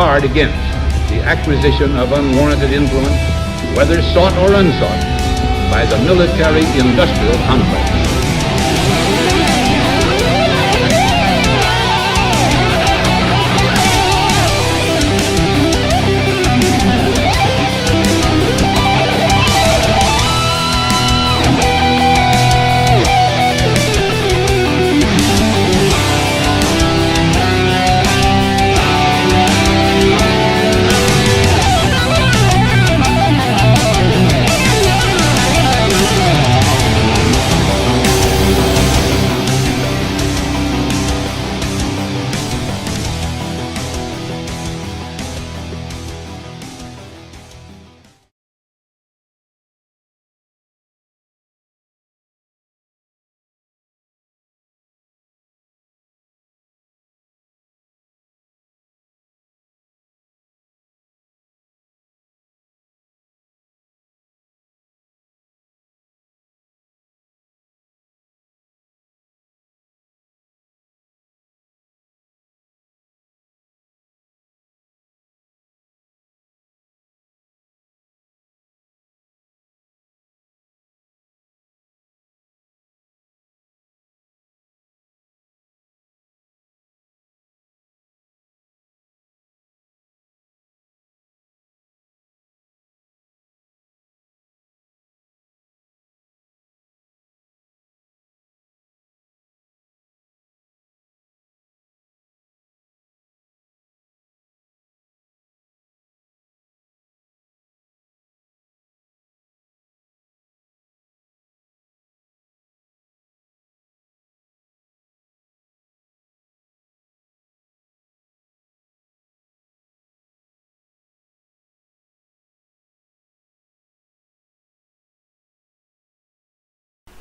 guard against the acquisition of unwarranted influence, whether sought or unsought, by the military-industrial complex.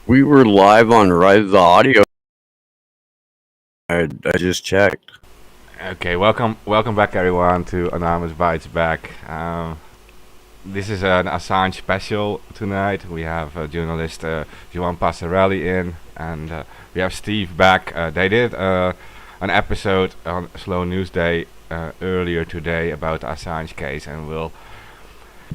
We were live on Rise the Audio. I just checked. Okay, welcome back everyone to Anonymous Bites Back. This is an Assange special tonight. We have journalist Juan Passarelli in, and we have Steve back. They did an episode on Slow News Day earlier today about the Assange case, and we'll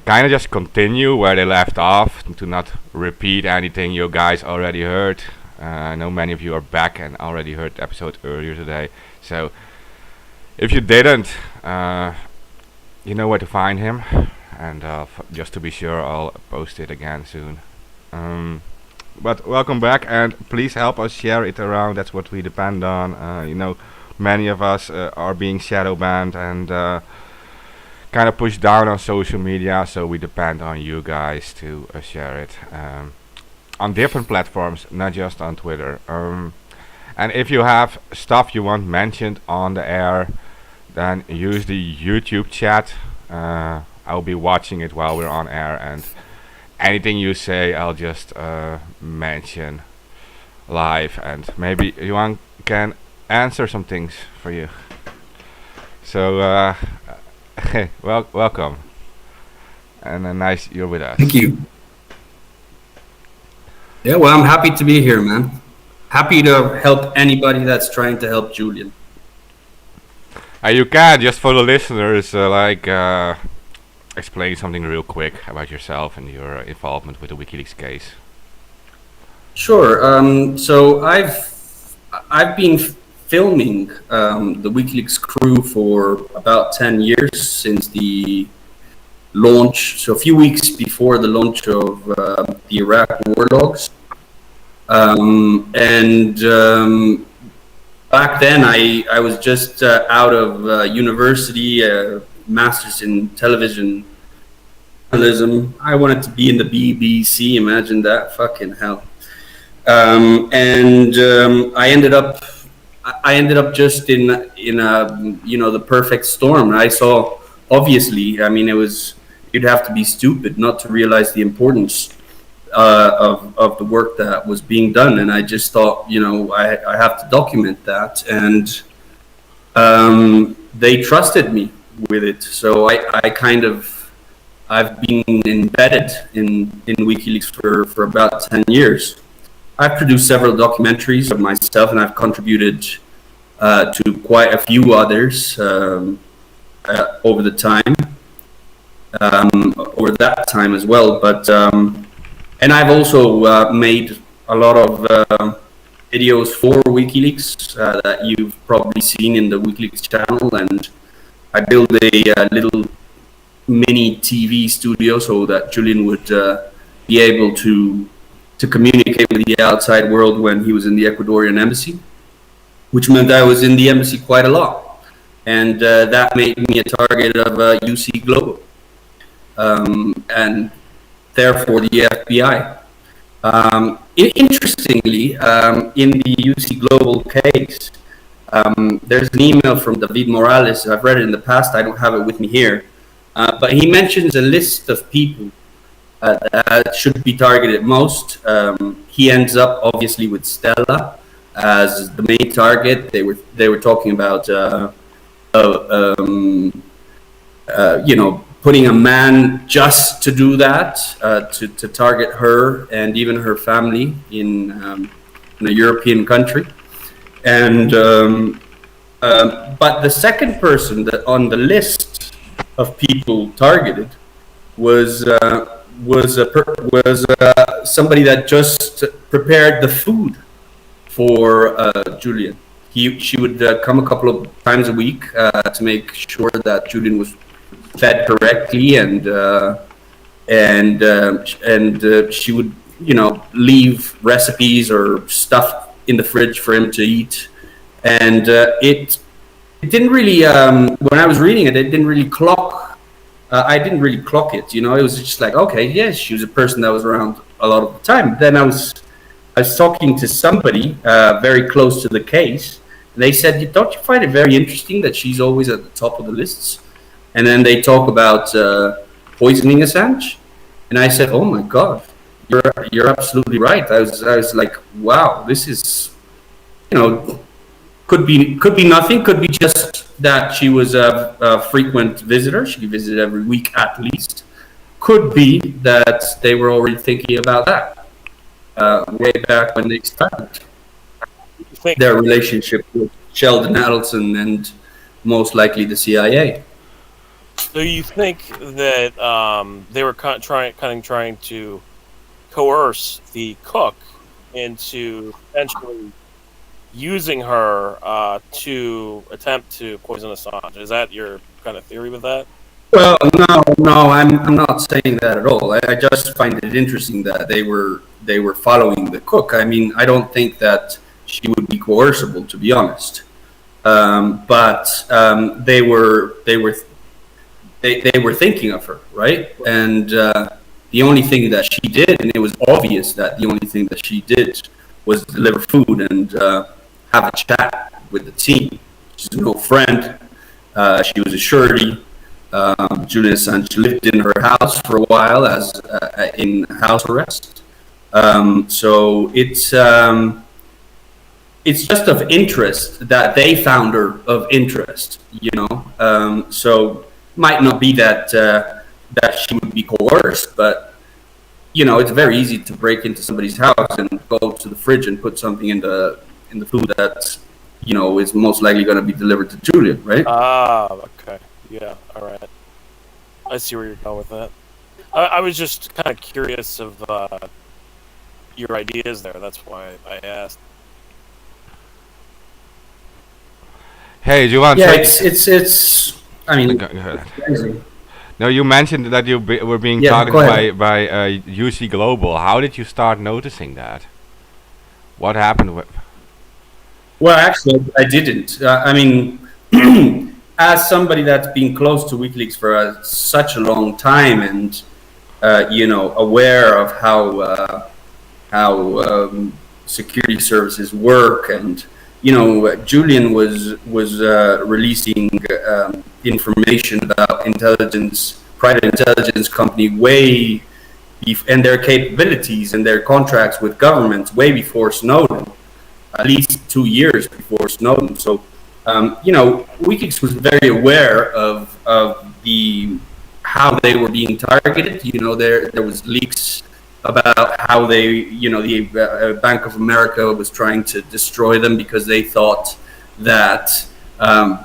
kind of just continue where they left off to not repeat anything you guys already heard. I know many of you are back and already heard the episode earlier today, so if you didn't, you know where to find him, and just to be sure, I'll post it again soon. But welcome back, and please help us share it around. That's what we depend on. You know, many of us are being shadow banned and kind of pushed down on social media, so we depend on you guys to share it on different platforms, not just on Twitter. And if you have stuff you want mentioned on the air, then use the YouTube chat. I'll be watching it while we're on air, and anything you say I'll just mention live, and maybe Juan can answer some things for you. So welcome, and nice you're with us. Thank you. Yeah, well, I'm happy to be here, man. Happy to help anybody that's trying to help Julian. You can, just for the listeners, explain something real quick about yourself and your involvement with the WikiLeaks case. Sure. So I've been filming the WikiLeaks crew for about 10 years since the launch. So a few weeks before the launch of the Iraq war logs. Back then, I was just out of university, master's in television journalism. I wanted to be in the BBC. Imagine that, fucking hell. I ended up just in a the perfect storm. I saw, obviously, I mean, you'd have to be stupid not to realize the importance of the work that was being done, and I just thought, I have to document that, and they trusted me with it. So I've been embedded in WikiLeaks for about 10 years. I've produced several documentaries of myself, and I've contributed to quite a few others. over the time, over that time as well. But and I've also made a lot of videos for WikiLeaks that you've probably seen in the WikiLeaks channel, and I built a little mini TV studio so that Julian would be able to communicate with the outside world when he was in the Ecuadorian embassy, which meant I was in the embassy quite a lot, and that made me a target of UC Global, and therefore the FBI. Interestingly, in the UC Global case, there's an email from David Morales. I've read it in the past. I don't have it with me here. But he mentions a list of people that should be targeted most. He ends up obviously with Stella as the main target. They were talking about putting a man just to do that, to target her and even her family in a European country. And but the second person that on the list of people targeted was somebody that just prepared the food for Julian. She would come a couple of times a week to make sure that Julian was fed correctly, and she would leave recipes or stuff in the fridge for him to eat, and it didn't really when I was reading it, it didn't really clock. I didn't really clock it. It was just like, okay, yes, she was a person that was around a lot of the time. Then I was talking to somebody very close to the case, and they said, don't you find it very interesting that she's always at the top of the lists? And then they talk about poisoning Assange, and I said, "Oh my God, you're absolutely right." I was like, "Wow, this is, could be nothing. Could be just that she was a frequent visitor. She visited every week at least. Could be that they were already thinking about that way back when they started their relationship with Sheldon Adelson and most likely the CIA." So you think that they were trying to coerce the cook into essentially using her to attempt to poison Assange? Is that your kind of theory with that? Well, no, I'm not saying that at all. I just find it interesting that they were following the cook. I mean, I don't think that she would be coercible, to be honest. But they were thinking of her, right? And the only thing that she did, and it was obvious that the only thing that she did was deliver food and have a chat with the team. She's no friend. She was a surety. Julian Assange lived in her house for a while as in house arrest. So it's just of interest that they found her of interest, so might not be that she would be coerced, but it's very easy to break into somebody's house and go to the fridge and put something in the food that is most likely going to be delivered to Julian, right? Okay, yeah, all right. I see where you're going with that. I was just kind of curious of your ideas there. That's why I asked. Hey, do you want? Yeah, it's. I mean, Go ahead. No, you mentioned that you were being targeted by UC Global. How did you start noticing that? What happened with? Well, actually, I didn't. I mean, as somebody that's been close to WikiLeaks for such a long time, and aware of how security services work, and Julian was releasing information about private intelligence company and their capabilities and their contracts with governments way before Snowden, at least 2 years before Snowden. So, WikiLeaks was very aware of how they were being targeted. There was leaks about how the Bank of America was trying to destroy them because they thought that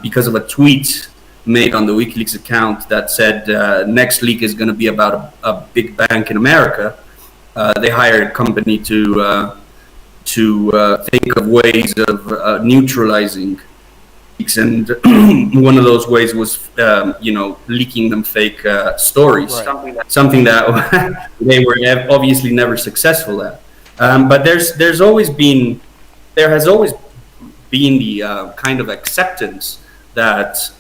because of a tweet made on the WikiLeaks account that said next leak is going to be about a big bank in America. They hired a company to think of ways of neutralizing leaks, and one of those ways was leaking them fake stories. Right. Something that they were obviously never successful at. But there has always been the kind of acceptance that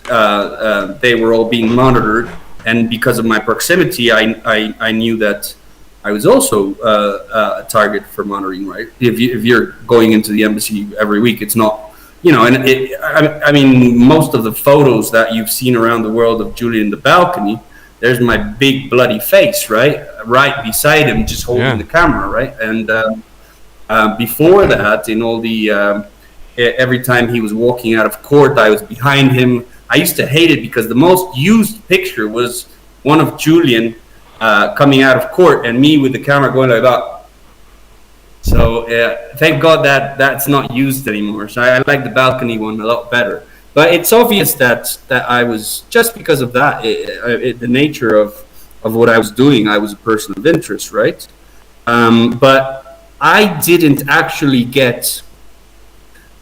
they were all being monitored, and because of my proximity, I knew that I was also a target for monitoring. Right? If you're going into the embassy every week, it's not, I mean, most of the photos that you've seen around the world of Julian in the balcony, there's my big bloody face, right beside him, just holding the camera, right? And before that, in all the every time he was walking out of court, I was behind him. I used to hate it because the most used picture was one of Julian coming out of court and me with the camera going like that. So thank God that that's not used anymore. So I like the balcony one a lot better. But it's obvious that I was, just because of that, the nature of what I was doing, I was a person of interest, right? But I didn't actually get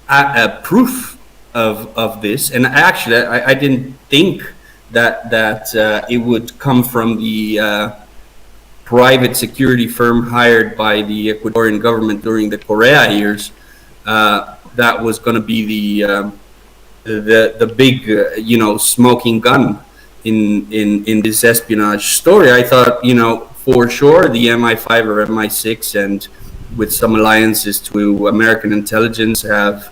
a proof of this, and actually I didn't think that it would come from the private security firm hired by the Ecuadorian government during the Correa years. That was going to be the big smoking gun in this espionage story. I thought, for sure the MI5 or MI6, and with some alliances to American intelligence, have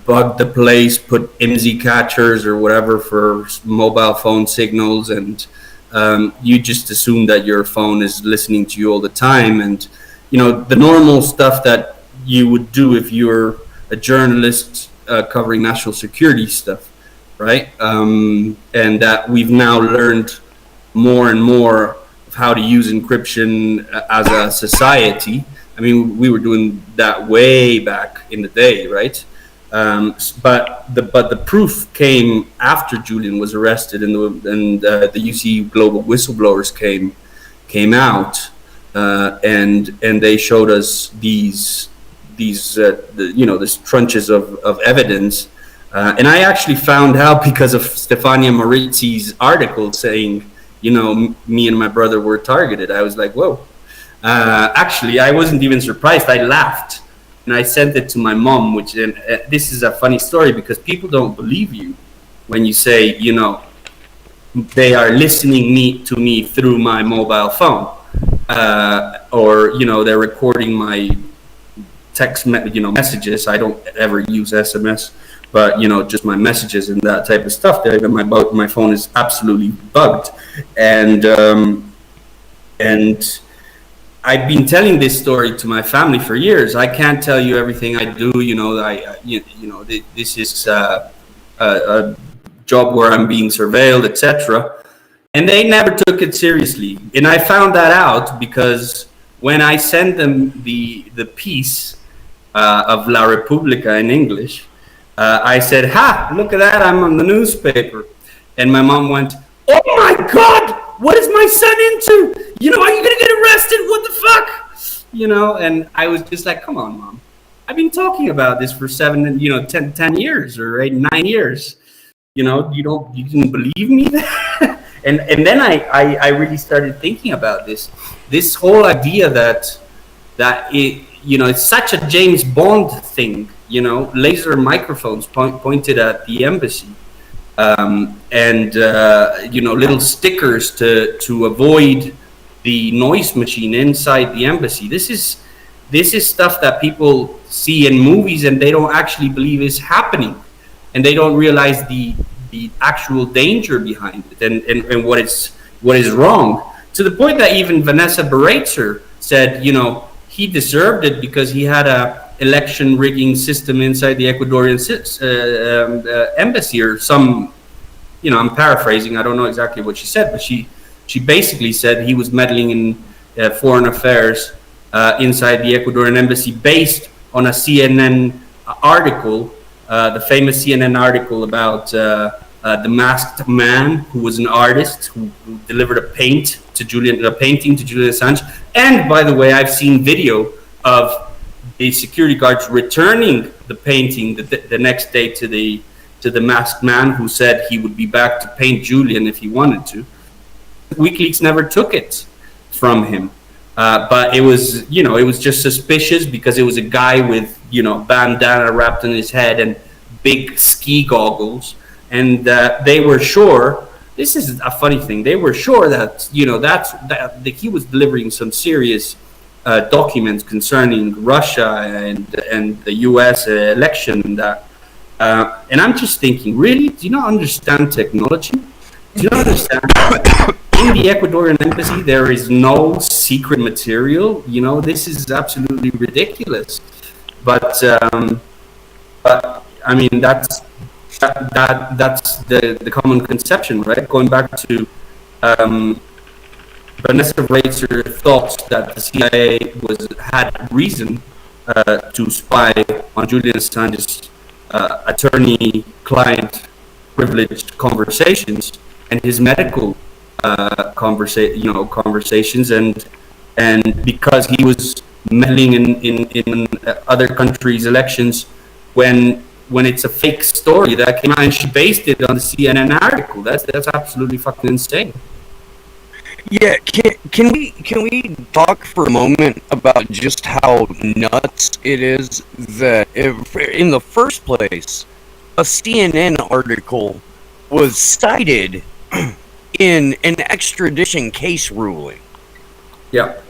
bugged the place, put IMSI catchers or whatever for mobile phone signals, and you just assume that your phone is listening to you all the time, and the normal stuff that you would do if you're a journalist covering national security stuff, right? And that we've now learned more and more of how to use encryption as a society. I mean, we were doing that way back in the day, right? But the proof came after Julian was arrested, and the UC Global whistleblowers came out, and they showed us these tranches of evidence, and I actually found out because of Stefania Marizzi's article saying, me and my brother were targeted. I was like, whoa. Actually, I wasn't even surprised. I laughed, and I sent it to my mom. This is a funny story because people don't believe you when you say, they are listening to me through my mobile phone, or they're recording my text, messages. I don't ever use SMS, but just my messages and that type of stuff. My phone is absolutely bugged, and I've been telling this story to my family for years. I can't tell you everything I do. This is a job where I'm being surveilled, etc. And they never took it seriously. And I found that out because when I sent them the piece of La Repubblica in English, I said, "Ha! Look at that! I'm on the newspaper." And my mom went, "Oh my God! What is my son into? Are you gonna get arrested? What the fuck?" And I was just like, "Come on, Mom. I've been talking about this for 10 years or 9 years. You didn't believe me?" and then I really started thinking about this whole idea that it, it's such a James Bond thing, laser microphones pointed at the embassy. And little stickers to avoid the noise machine inside the embassy. This is stuff that people see in movies and they don't actually believe is happening, and they don't realize the actual danger behind it and what is wrong, to the point that even Vanessa Beretzer said he deserved it because he had a election rigging system inside the Ecuadorian embassy or some, I'm paraphrasing, I don't know exactly what she said, but she basically said he was meddling in foreign affairs inside the Ecuadorian embassy based on a CNN article the famous CNN article about the masked man who was an artist who delivered a painting to Julian Assange. And by the way, I've seen video of the security guards returning the painting the next day to the masked man who said he would be back to paint Julian if he wanted to. WikiLeaks never took it from him, but it was just suspicious because it was a guy with bandana wrapped on his head and big ski goggles, and they were sure. This is a funny thing. They were sure that that he was delivering some serious documents concerning Russia and the U.S. election and that. And I'm just thinking, really? Do you not understand technology? Do you not understand? In the Ecuadorian embassy, there is no secret material. This is absolutely ridiculous. But I mean, that's the common conception, right? Going back to Vanessa Racer thought that the CIA had reason to spy on Julian Assange's attorney-client privileged conversations and his medical conversations, and because he was meddling in other countries' elections when it's a fake story that came out, and she based it on the CNN article. That's absolutely fucking insane. Yeah, can we talk for a moment about just how nuts it is that in the first place, a CNN article was cited in an extradition case ruling. Yeah.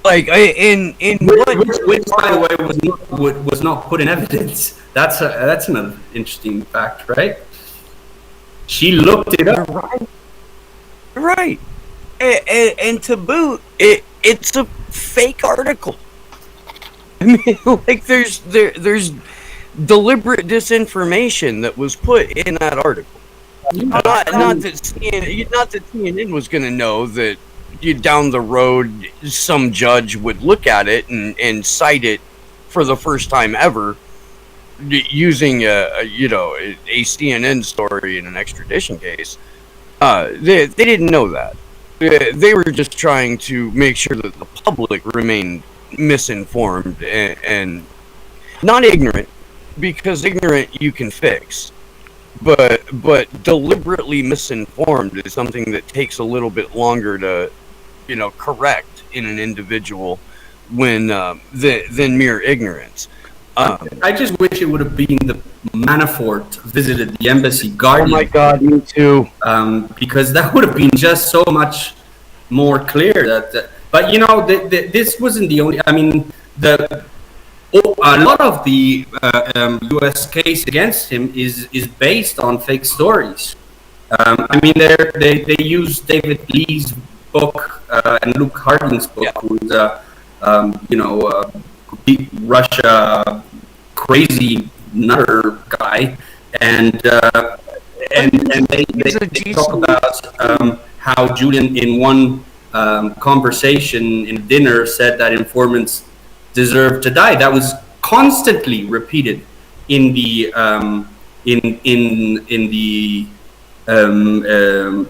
Like in which by the way was not put in evidence. That's another interesting fact, right? She looked it up. Right. And to boot, it's a fake article. I mean, like there's deliberate disinformation that was put in that article. Not that CNN was going to know that down the road some judge would look at it and cite it for the first time ever using a CNN story in an extradition case. They didn't know that. They were just trying to make sure that the public remained misinformed and not ignorant, because ignorant you can fix, but deliberately misinformed is something that takes a little bit longer to correct in an individual than mere ignorance. I just wish it would have been the Manafort visited the embassy guardian. Oh my God, me too. Because that would have been just so much more clear. But this wasn't the only. I mean, a lot of the U.S. case against him is based on fake stories. I mean, they use David Lee's book and Luke Harding's book, who's Russia crazy nutter guy, and they talk about how Julian in one conversation in dinner said that informants deserve to die. That was constantly repeated in the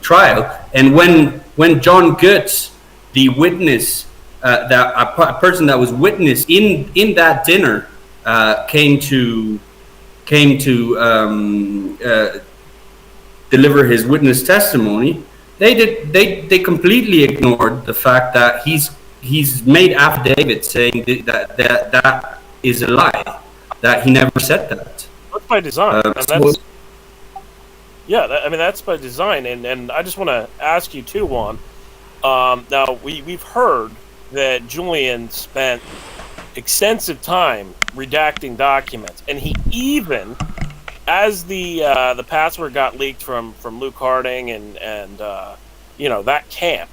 trial. And when John Goetz, the witness, a person that was witness in that dinner, came to deliver his witness testimony, they completely ignored the fact that he's made affidavits saying that is a lie, that he never said that. That's by design. That's by design. And I just want to ask you too, Juan. Now we've heard that Julian spent extensive time redacting documents, and he even, as the password got leaked from Luke Harding and that camp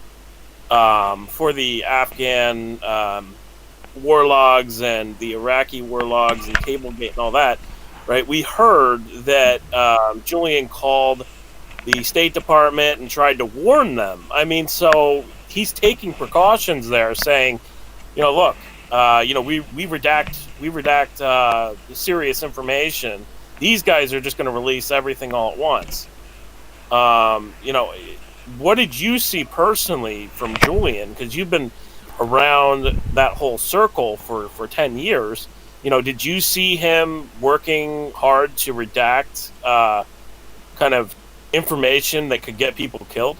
for the Afghan war logs and the Iraqi war logs and Cablegate and all that, right? We heard that Julian called the State Department and tried to warn them. I mean, so he's taking precautions there, saying, look, we redact serious information These guys are just going to release everything all at once. What did you see personally from Julian? Because you've been around that whole circle for 10 years. Did you see him working hard to redact kind of information that could get people killed?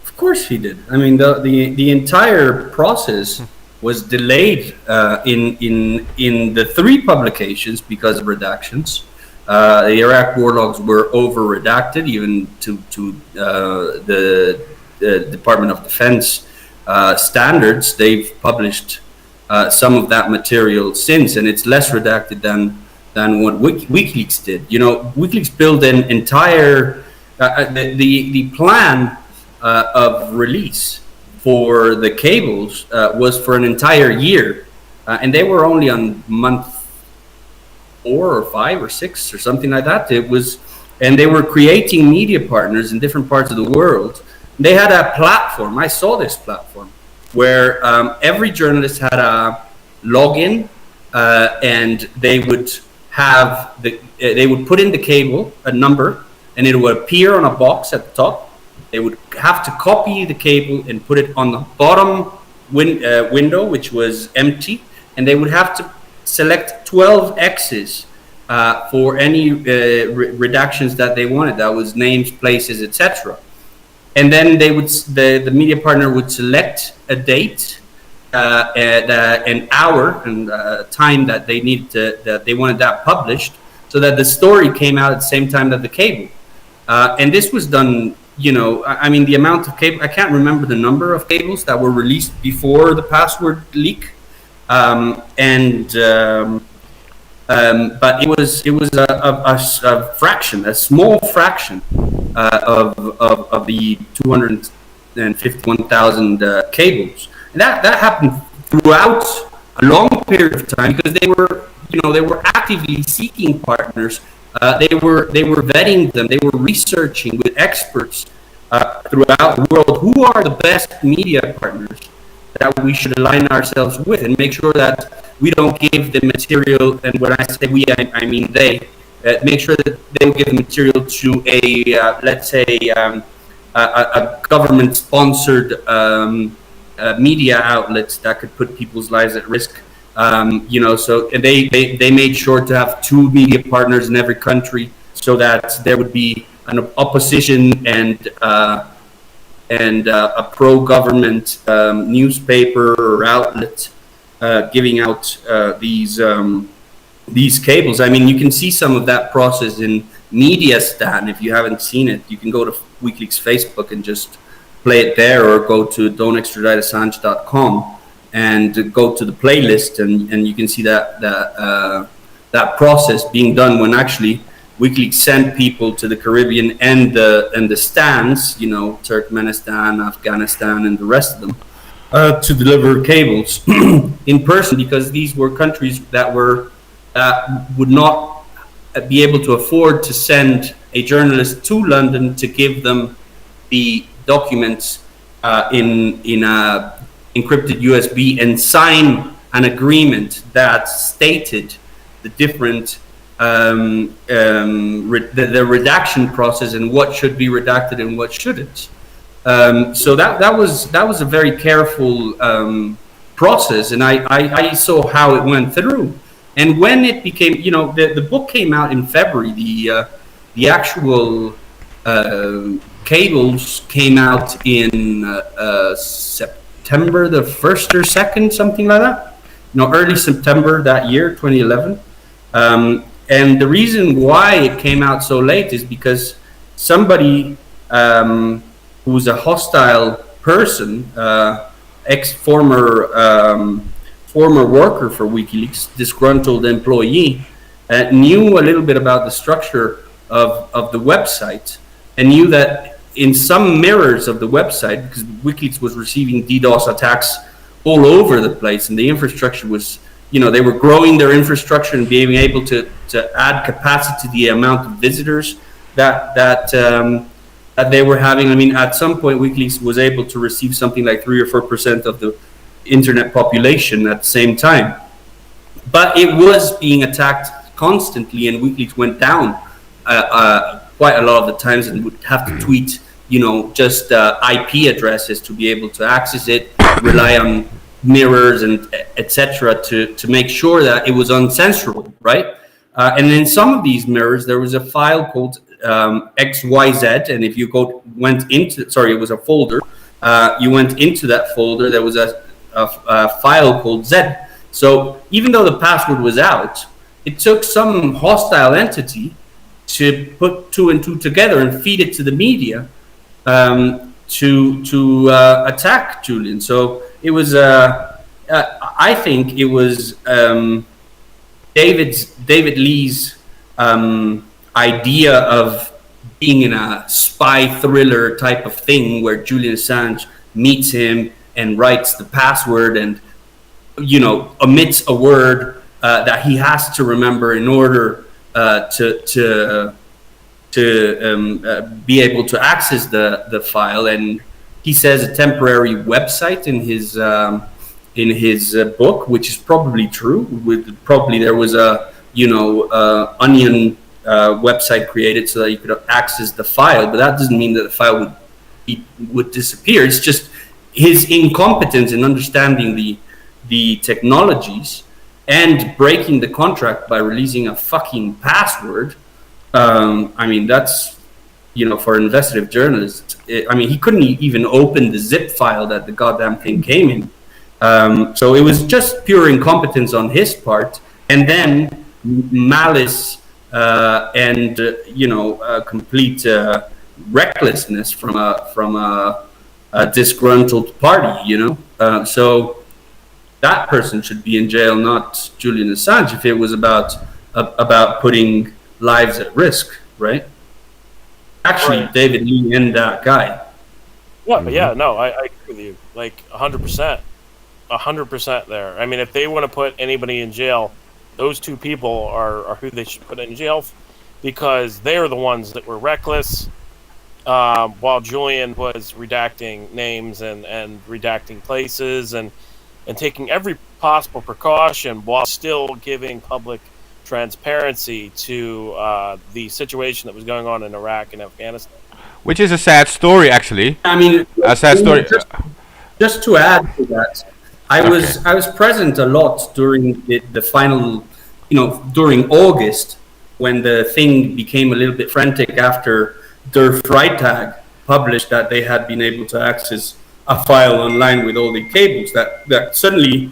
Of course he did. I mean, the entire process was delayed in the 3 publications because of redactions. The Iraq war logs were over redacted, even to the Department of Defense standards. They've published some of that material since, and it's less redacted than what WikiLeaks did. WikiLeaks built an entire the plan of release for the cables was for an entire year, and they were only on month 4 or 5 or 6 or something like that. And they were creating media partners in different parts of the world. They had a platform. I saw this platform where every journalist had a login, and they would have they would put in the cable, a number, and it would appear on a box at the top. They would have to copy the cable and put it on the bottom window, which was empty, and they would have to select 12 X's for any redactions that they wanted. That was names, places, etc. And then the media partner would select a date, an hour, and time that they needed that they wanted that published, so that the story came out at the same time that the cable. And this was done. The amount of cable, I can't remember the number of cables that were released before the password leak. But it was a fraction, a small fraction of the 251,000 cables. And that happened throughout a long period of time, because they were actively seeking partners. They were vetting them. They were researching with experts throughout the world who are the best media partners that we should align ourselves with, and make sure that we don't give the material. And when I say we, I mean they. Make sure that they will give the material to let's say a government-sponsored media outlets that could put people's lives at risk. So they made sure to have 2 media partners in every country, so that there would be an opposition and a pro-government newspaper or outlet giving out these cables. I mean, you can see some of that process in MediaStan. If you haven't seen it, you can go to WikiLeaks Facebook and just play it there, or go to don'textraditeassange.com and go to the playlist, and you can see that process being done when actually WikiLeaks sent people to the Caribbean and the stands, Turkmenistan, Afghanistan, and the rest of them, to deliver cables in person, because these were countries that would not be able to afford to send a journalist to London to give them the documents in a encrypted USB and sign an agreement that stated the different the redaction process and what should be redacted and what shouldn't. So that was a very careful process, and I saw how it went through. And when it became, the book came out in February. The actual cables came out in September the 1st or 2nd, something like that. Early September that year, 2011. And the reason why it came out so late is because somebody who's a hostile person, former worker for WikiLeaks, disgruntled employee, knew a little bit about the structure of the website, and knew that in some mirrors of the website, because WikiLeaks was receiving DDoS attacks all over the place, and the infrastructure was, they were growing their infrastructure and being able to add capacity to the amount of visitors that they were having. I mean, at some point, WikiLeaks was able to receive something like 3 or 4% of the internet population at the same time. But it was being attacked constantly, and WikiLeaks went down quite a lot of the times, and would have to tweet, just IP addresses to be able to access it, rely on mirrors and etc. to make sure that it was uncensorable, right? And in some of these mirrors, there was a file called XYZ, and if you it was a folder. You went into that folder, there was a file called Z. So even though the password was out, it took some hostile entity to put 2 and 2 together and feed it to the media to attack Julian. So it was, I think it was David Lee's idea of being in a spy thriller type of thing where Julian Assange meets him and writes the password and, omits a word that he has to remember in order to be able to access the file. And he says a temporary website in his book, which is probably true. Probably there was a Onion website created so that you could access the file, but that doesn't mean that the file would disappear. It's just his incompetence in understanding the technologies and breaking the contract by releasing a fucking password. That's for an investigative journalist. He couldn't even open the zip file that the goddamn thing came in. So it was just pure incompetence on his part, and then malice and complete recklessness from a disgruntled party. So that person should be in jail, not Julian Assange, if it was about putting lives at risk, right? Actually, right. David Lee and that guy. Yeah, no, I agree with you, like 100%. 100% there. I mean, if they want to put anybody in jail, those two people are who they should put in jail, because they're the ones that were reckless, while Julian was redacting names and redacting places and taking every possible precaution while still giving public transparency to the situation that was going on in Iraq and Afghanistan. Which is a sad story, actually. A sad story. Just to add to that, I was present a lot during the final, during August, when the thing became a little bit frantic after Der Freitag published that they had been able to access a file online with all the cables. That suddenly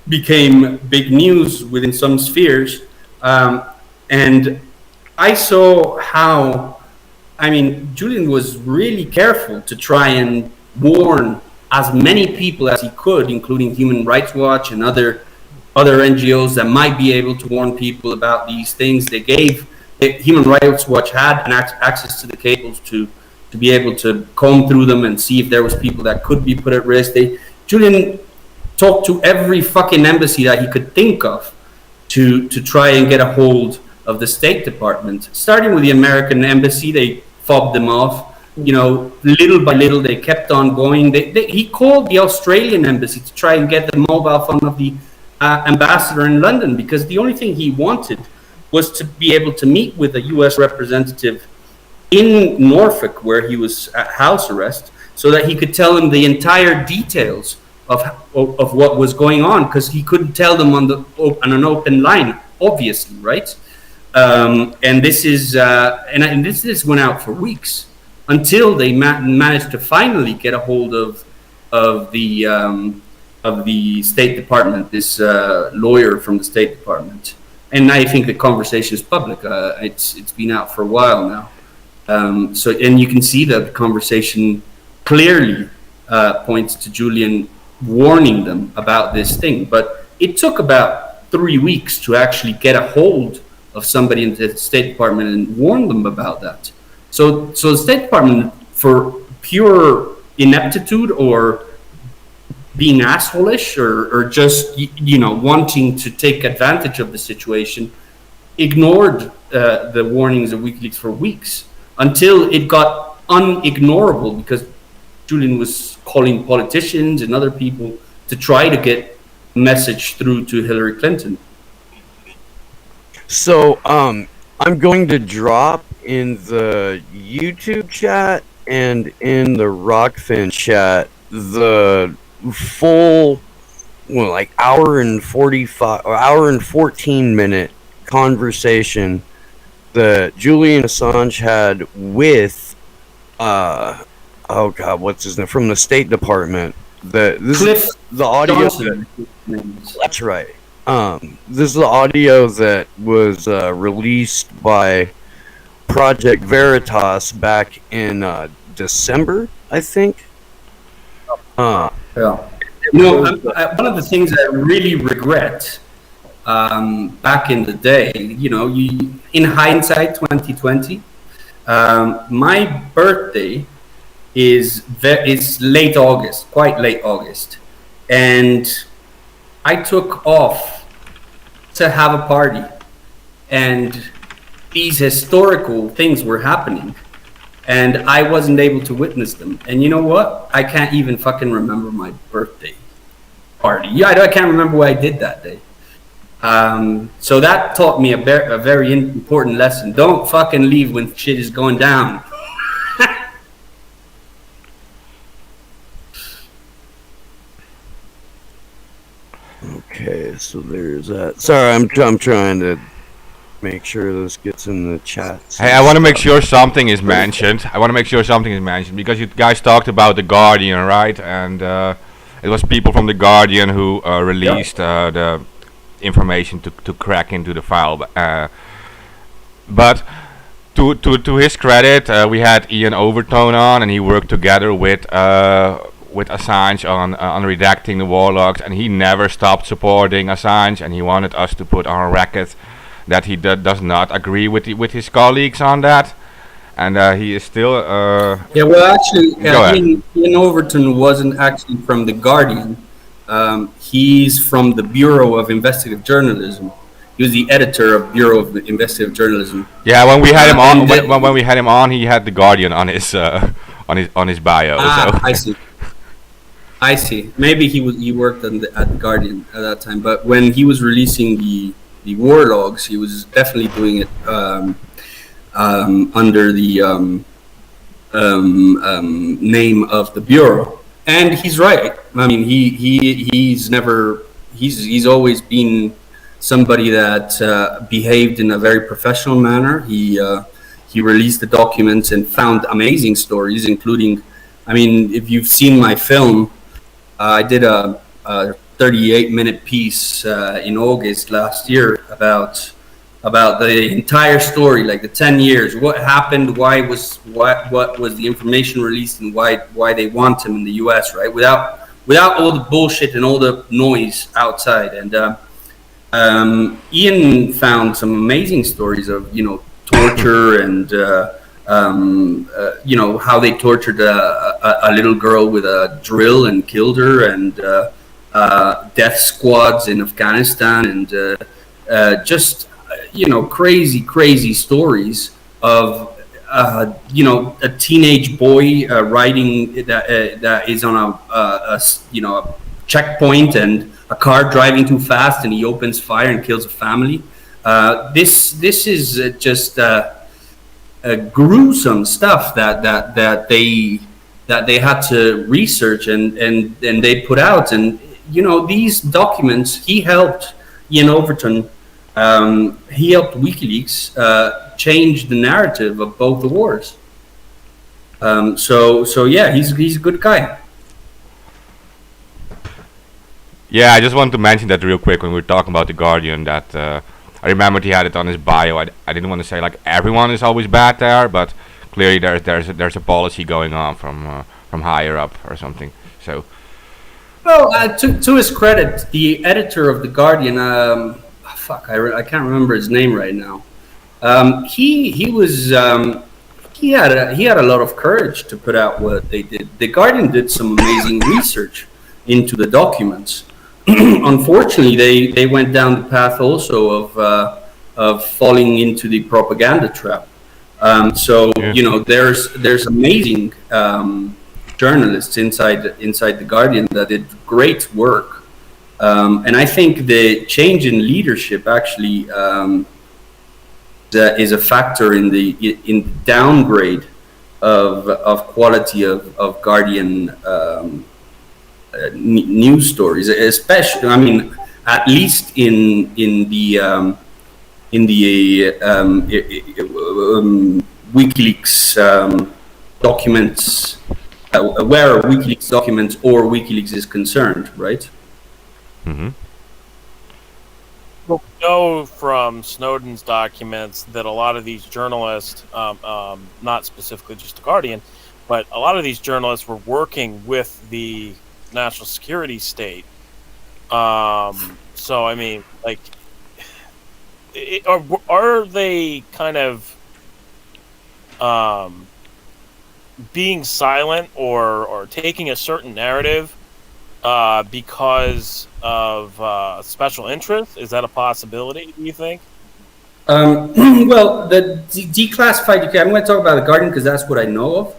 became big news within some spheres. And I saw how, Julian was really careful to try and warn as many people as he could, including Human Rights Watch and other NGOs that might be able to warn people about these things. Human Rights Watch had access to the cables to be able to comb through them and see if there was people that could be put at risk. Julian talked to every fucking embassy that he could think of to try and get a hold of the State Department. Starting with the American embassy, they fobbed them off. Little by little, they kept on going. He called the Australian embassy to try and get the mobile phone of the ambassador in London, because the only thing he wanted was to be able to meet with a U.S. representative in Norfolk, where he was at house arrest, so that he could tell him the entire details of what was going on, because he couldn't tell them on an open line, obviously, right? And this went out for weeks until they managed to finally get a hold of the State Department, this lawyer from the State Department. And I think the conversation is public. It's been out for a while now. And you can see that the conversation clearly points to Julian warning them about this thing. But it took about 3 weeks to actually get a hold of somebody in the State Department and warn them about that. So the State Department, for pure ineptitude or being asshole-ish or just wanting to take advantage of the situation, ignored the warnings of WikiLeaks for weeks, until it got unignorable, because Julian was calling politicians and other people to try to get a message through to Hillary Clinton. So, I'm going to drop in the YouTube chat and in the Rockfin chat the full, well, like hour and 45 or hour and 14-minute conversation that Julian Assange had with, oh God, what's his name, from the State Department. This Cliff is the audio. Johnson. That's right. This is the audio that was released by Project Veritas back in December, I think. Yeah. One of the things I really regret back in the day, in hindsight, 2020, my birthday is late August, quite late August, and I took off to have a party, and these historical things were happening, and I wasn't able to witness them. And you know what? I can't even fucking remember my birthday party. Yeah, I can't remember what I did that day. So that taught me a very important lesson. Don't fucking leave when shit is going down. Okay, so there's that. Sorry, I'm trying to make sure this gets in the chat. Hey, I want to make sure something is mentioned. Because you guys talked about the Guardian, right? And it was people from the Guardian who released the information to crack into the file. But to his credit, we had Ian Overton on, and he worked together with Assange on redacting the war logs, and he never stopped supporting Assange, and he wanted us to put on record that he does not agree with his colleagues on that, and he is still. Yeah, well, actually, Ian Overton wasn't actually from the Guardian. He's from the Bureau of Investigative Journalism. He was the editor of Bureau of Investigative Journalism. Yeah, when we had him on, when we had him on, he had the Guardian on his bio. So. I see. Maybe he worked at the Guardian at that time, but when he was releasing the war logs, he was definitely doing it under the name of the Bureau. And he's right. I mean, he's always been somebody that behaved in a very professional manner. He released the documents and found amazing stories, including, I mean, if you've seen my film, I did a 38-minute piece in August last year about the entire story, like the 10 years, what happened, what was the information released, and why they want him in the U.S. right, without all the bullshit and all the noise outside. And Ian found some amazing stories of torture and how they tortured a little girl with a drill and killed her, and death squads in Afghanistan, and just crazy stories of a teenage boy riding that is on a checkpoint, and a car driving too fast, and he opens fire and kills a family. This is just gruesome stuff that they had to research and they put out. And these documents, he helped Ian Overton. He helped WikiLeaks change the narrative of both the wars. So yeah, he's a good guy. Yeah, I just want to mention that real quick when we were talking about the Guardian. That I remembered he had it on his bio. I didn't want to say like everyone is always bad there, but clearly there's a policy going on from higher up or something. So. Well, to his credit, the editor of the Guardian, I can't remember his name right now. He had a lot of courage to put out what they did. The Guardian did some amazing research into the documents. Unfortunately, they went down the path also of falling into the propaganda trap. There's amazing journalists inside the Guardian that did great work. And I think the change in leadership actually is a factor in the downgrade of quality of Guardian news stories, especially. I mean, at least in the WikiLeaks documents, where WikiLeaks documents or WikiLeaks is concerned, right? Mm-hmm. We know from Snowden's documents that a lot of these journalists, not specifically just the Guardian, but a lot of these journalists were working with the national security state. So, I mean, like, are they kind of being silent or taking a certain narrative because of special interest? Is that a possibility, do you think? Well, the declassified UK, I'm going to talk about the Guardian because that's what I know of.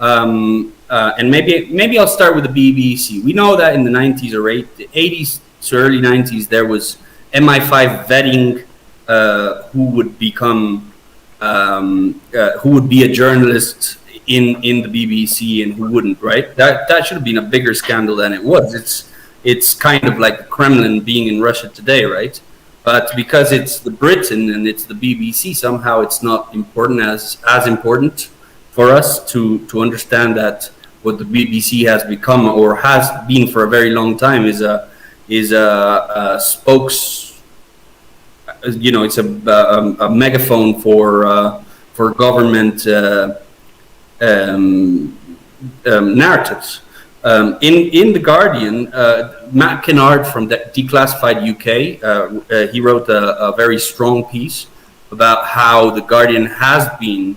And maybe I'll start with the BBC. We know that in the 90s or 80s to early 90s, there was MI5 vetting who would become, who would be a journalist in the BBC and who wouldn't, right? That should have been a bigger scandal than it was. It's kind of like the Kremlin being in Russia today, right? But because it's the Britain and it's the BBC, somehow it's not important as important for us to understand that what the BBC has become or has been for a very long time is a spokes. You know, it's a megaphone for government narratives. In the Guardian, Matt Kennard from Declassified UK, he wrote a very strong piece about how the Guardian has been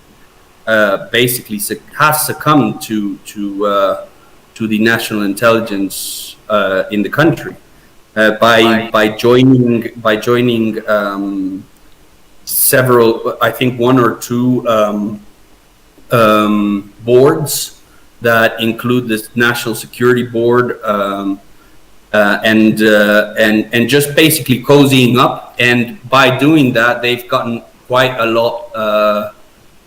basically has succumbed to the national intelligence in the country by joining several, I think one or two boards that include this National Security Board, and just basically cozying up. And by doing that, they've gotten quite a lot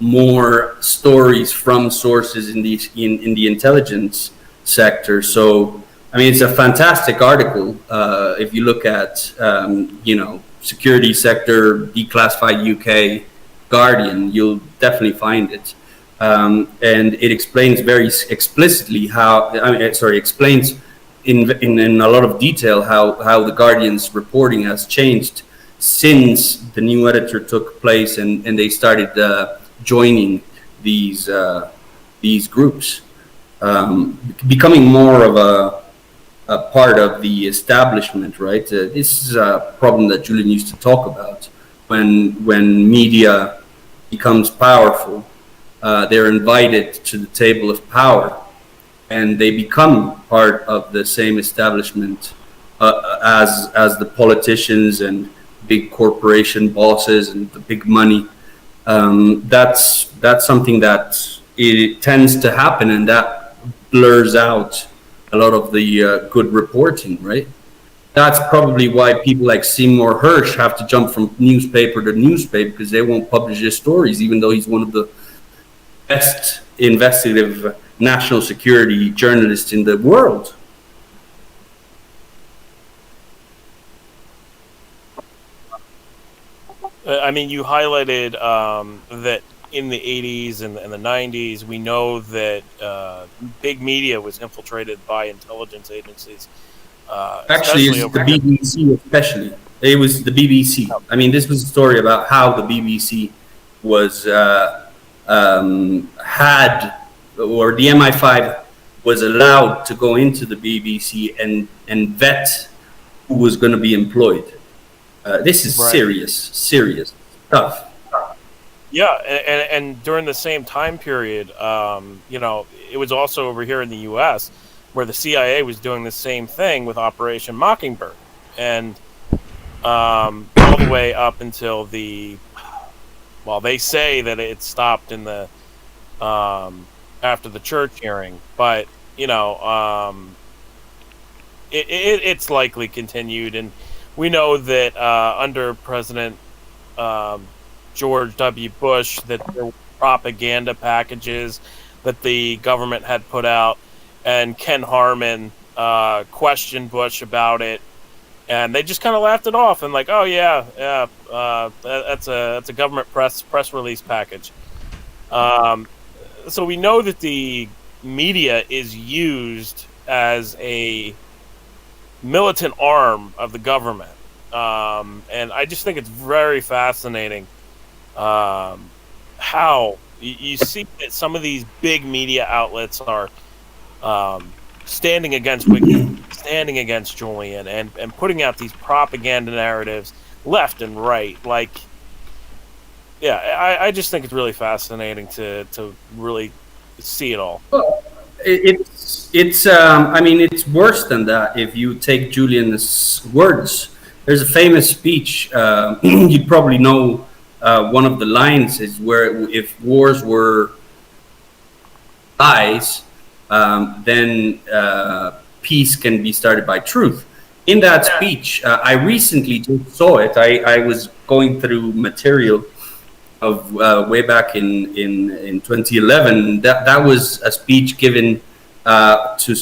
more stories from sources in the intelligence sector. So, I mean, it's a fantastic article. If you look at, security sector, declassified UK, Guardian, you'll definitely find it. And it explains very explicitly explains in a lot of detail how the Guardian's reporting has changed since the new editor took place and they started joining these groups, becoming more of a part of the establishment, right? This is a problem that Julian used to talk about. When media becomes powerful, they're invited to the table of power, and they become part of the same establishment as the politicians and big corporation bosses and the big money. That's something that it tends to happen, and that blurs out a lot of the good reporting, right? That's probably why people like Seymour Hersh have to jump from newspaper to newspaper, because they won't publish his stories, even though he's one of the best investigative national security journalists in the world. I mean, you highlighted that in the 80s and the 90s, we know that big media was infiltrated by intelligence agencies. Actually, it's the BBC especially. It was the BBC. I mean, this was a story about how the BBC was or the MI5 was allowed to go into the BBC and vet who was going to be employed. This is right. serious stuff. Yeah, and during the same time period, it was also over here in the U.S. where the CIA was doing the same thing with Operation Mockingbird, and all the way up until they say that it stopped in the after the church hearing, but it's likely continued, and we know that under President George W. Bush that there were propaganda packages that the government had put out, and Ken Harmon questioned Bush about it, and they just kind of laughed it off and like, oh yeah, that's a government press release package. So we know that the media is used as a militant arm of the government, and I just think it's very fascinating how you see that some of these big media outlets are standing against WikiLeaks, standing against Julian, and putting out these propaganda narratives left and right. Like, yeah, I just think it's really fascinating to really see it all. Well, I mean, it's worse than that. If you take Julian's words, there's a famous speech. You'd probably know one of the lines is where if wars were lies, then peace can be started by truth. In that speech, I recently just saw it. I was going through material of way back in 2011. That was a speech given to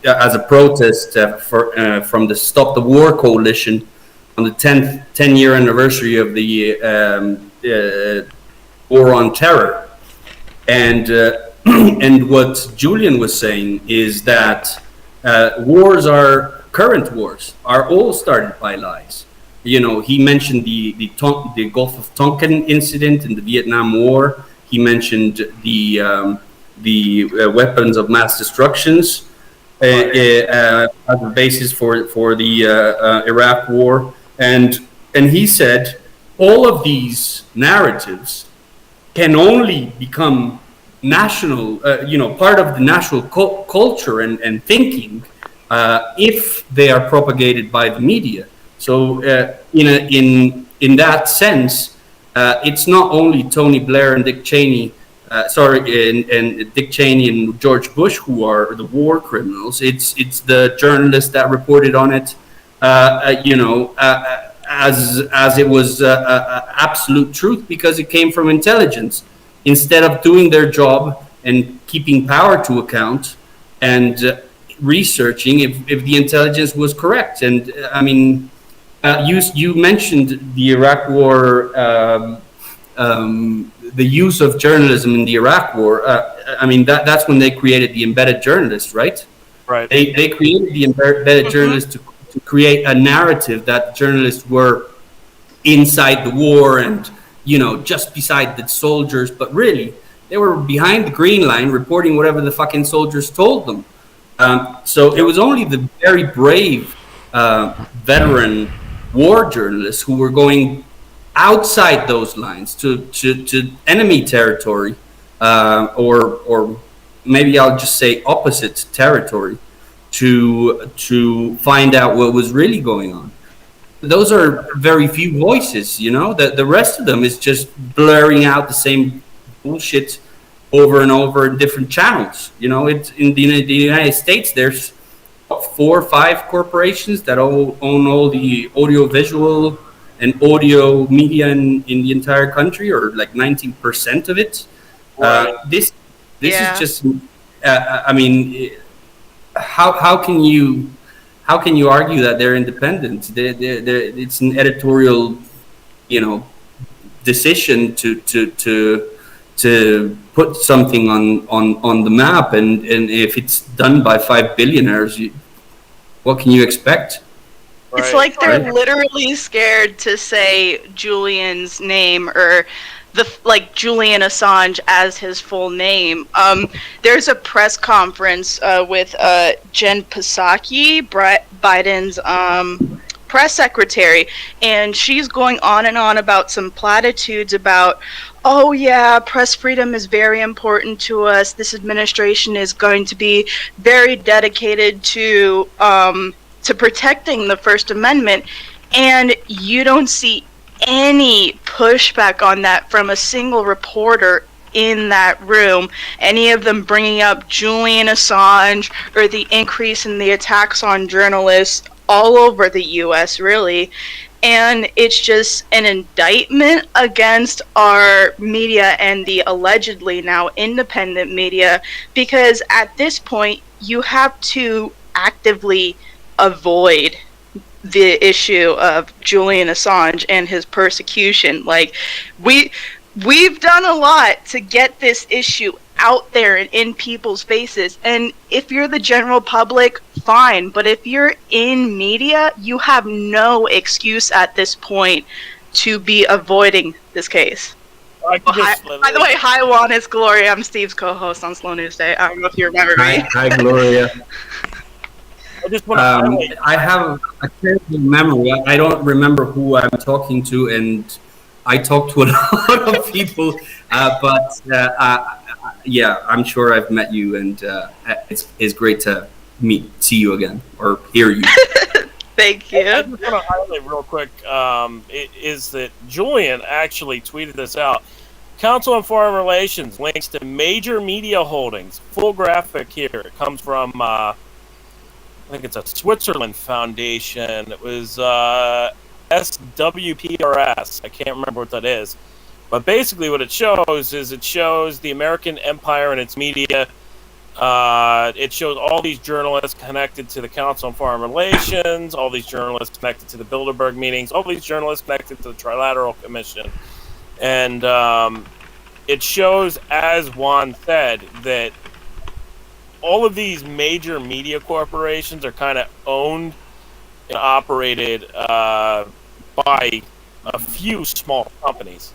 as a protest from the Stop the War Coalition on the 10-year anniversary of the War on Terror. And and what Julian was saying is that current wars are all started by lies. You know, he mentioned the Gulf of Tonkin incident in the Vietnam War. He mentioned the weapons of mass destructions as a basis for the Iraq War, and he said all of these narratives can only become national, part of the national culture and thinking if they are propagated by the media. So in that sense, it's not only Tony Blair and Dick Cheney, and Dick Cheney and George Bush who are the war criminals. It's the journalists that reported on it, as it was absolute truth because it came from intelligence. Instead of doing their job and keeping power to account and researching if the intelligence was correct. And I mean, you mentioned the Iraq War, the use of journalism in the Iraq War. I mean, that's when they created the embedded journalist, right? Right. They created the embedded journalist to create a narrative that journalists were inside the war and, just beside the soldiers, but really they were behind the green line reporting whatever the fucking soldiers told them. So it was only the very brave veteran war journalists who were going outside those lines to enemy territory, or maybe I'll just say opposite territory, to find out what was really going on. Those are very few voices, the rest of them is just blurring out the same bullshit over and over in different channels. It's in the United States, there's 4 or 5 corporations that own all the audiovisual and audio media in the entire country, or like 19% of it. Right. This is just, I mean, how can you argue that they're independent? It's an editorial, decision to put something on the map, and if it's done by 5 billionaires, what can you expect? It's like they're literally scared to say Julian's name or Julian Assange as his full name. There's a press conference with Jen Psaki, Biden's press secretary, and she's going on and on about some platitudes about, oh yeah, press freedom is very important to us. This administration is going to be very dedicated to protecting the First Amendment, and you don't see any pushback on that from a single reporter in that room, any of them bringing up Julian Assange or the increase in the attacks on journalists all over the U.S., really. and it's just an indictment against our media and the allegedly now independent media, because at this point you have to actively avoid the issue of Julian Assange and his persecution. Like, we've done a lot to get this issue out there and in people's faces, and if you're the general public, fine, but if you're in media, you have no excuse at this point to be avoiding this case. By the way, hi Juan, it's Gloria. I'm Steve's co-host on Slow News Day. I don't know if you remember me. Hi Gloria. I just want to highlight. I have a terrible memory. I don't remember who I'm talking to, and I talk to a lot of people, but yeah, I'm sure I've met you, and it's great to see you again or hear you. Thank you. I just want to highlight real quick is that Julian actually tweeted this out. Council on Foreign Relations links to major media holdings. Full graphic here. It comes from, I think it's a Switzerland foundation. It was SWPRS. I can't remember what that is. But basically what it shows is it shows the American empire and its media. It shows all these journalists connected to the Council on Foreign Relations, all these journalists connected to the Bilderberg meetings, all these journalists connected to the Trilateral Commission. And it shows, as Juan said, that all of these major media corporations are kind of owned and operated by a few small companies.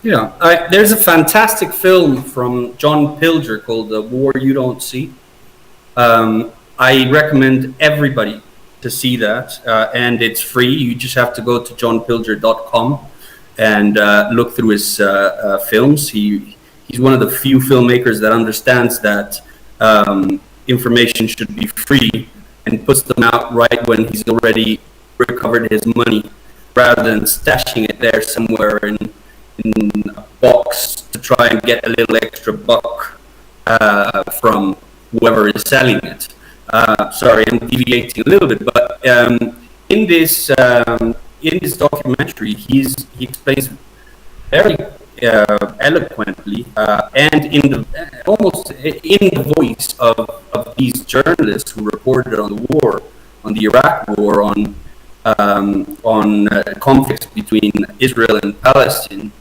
Yeah, there's a fantastic film from John Pilger called The War You Don't See. I recommend everybody to see that, and it's free. You just have to go to johnpilger.com and look through his films. He's one of the few filmmakers that understands that information should be free and puts them out right when he's already recovered his money, rather than stashing it there somewhere in a box to try and get a little extra buck from whoever is selling it. Sorry, I'm deviating a little bit, but in this documentary, he explains very eloquently and almost in the voice of these journalists who reported on the war, on the Iraq War, on conflicts between Israel and Palestine,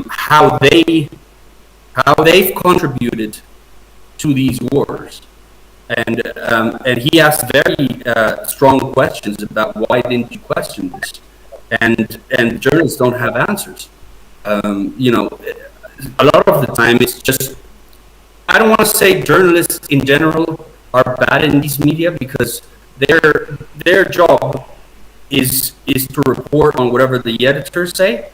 how they've contributed to these wars, and he asked very strong questions about why didn't you question this, and journalists don't have answers. You know, a lot of the time it's just, I don't want to say journalists in general are bad in these media, because their job is to report on whatever the editors say.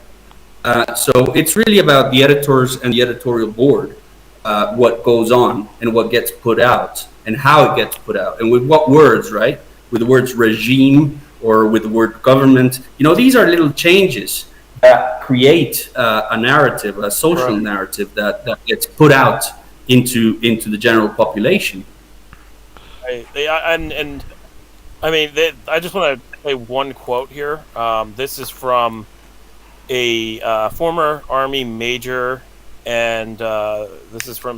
So it's really about the editors and the editorial board, what goes on and what gets put out and how it gets put out and with what words, right? With the words regime or with the word government. You know, these are little changes that create a narrative, a social narrative that gets put out into the general population. Right. And I mean, I just want to say one quote here. This is from a former Army major, and this is from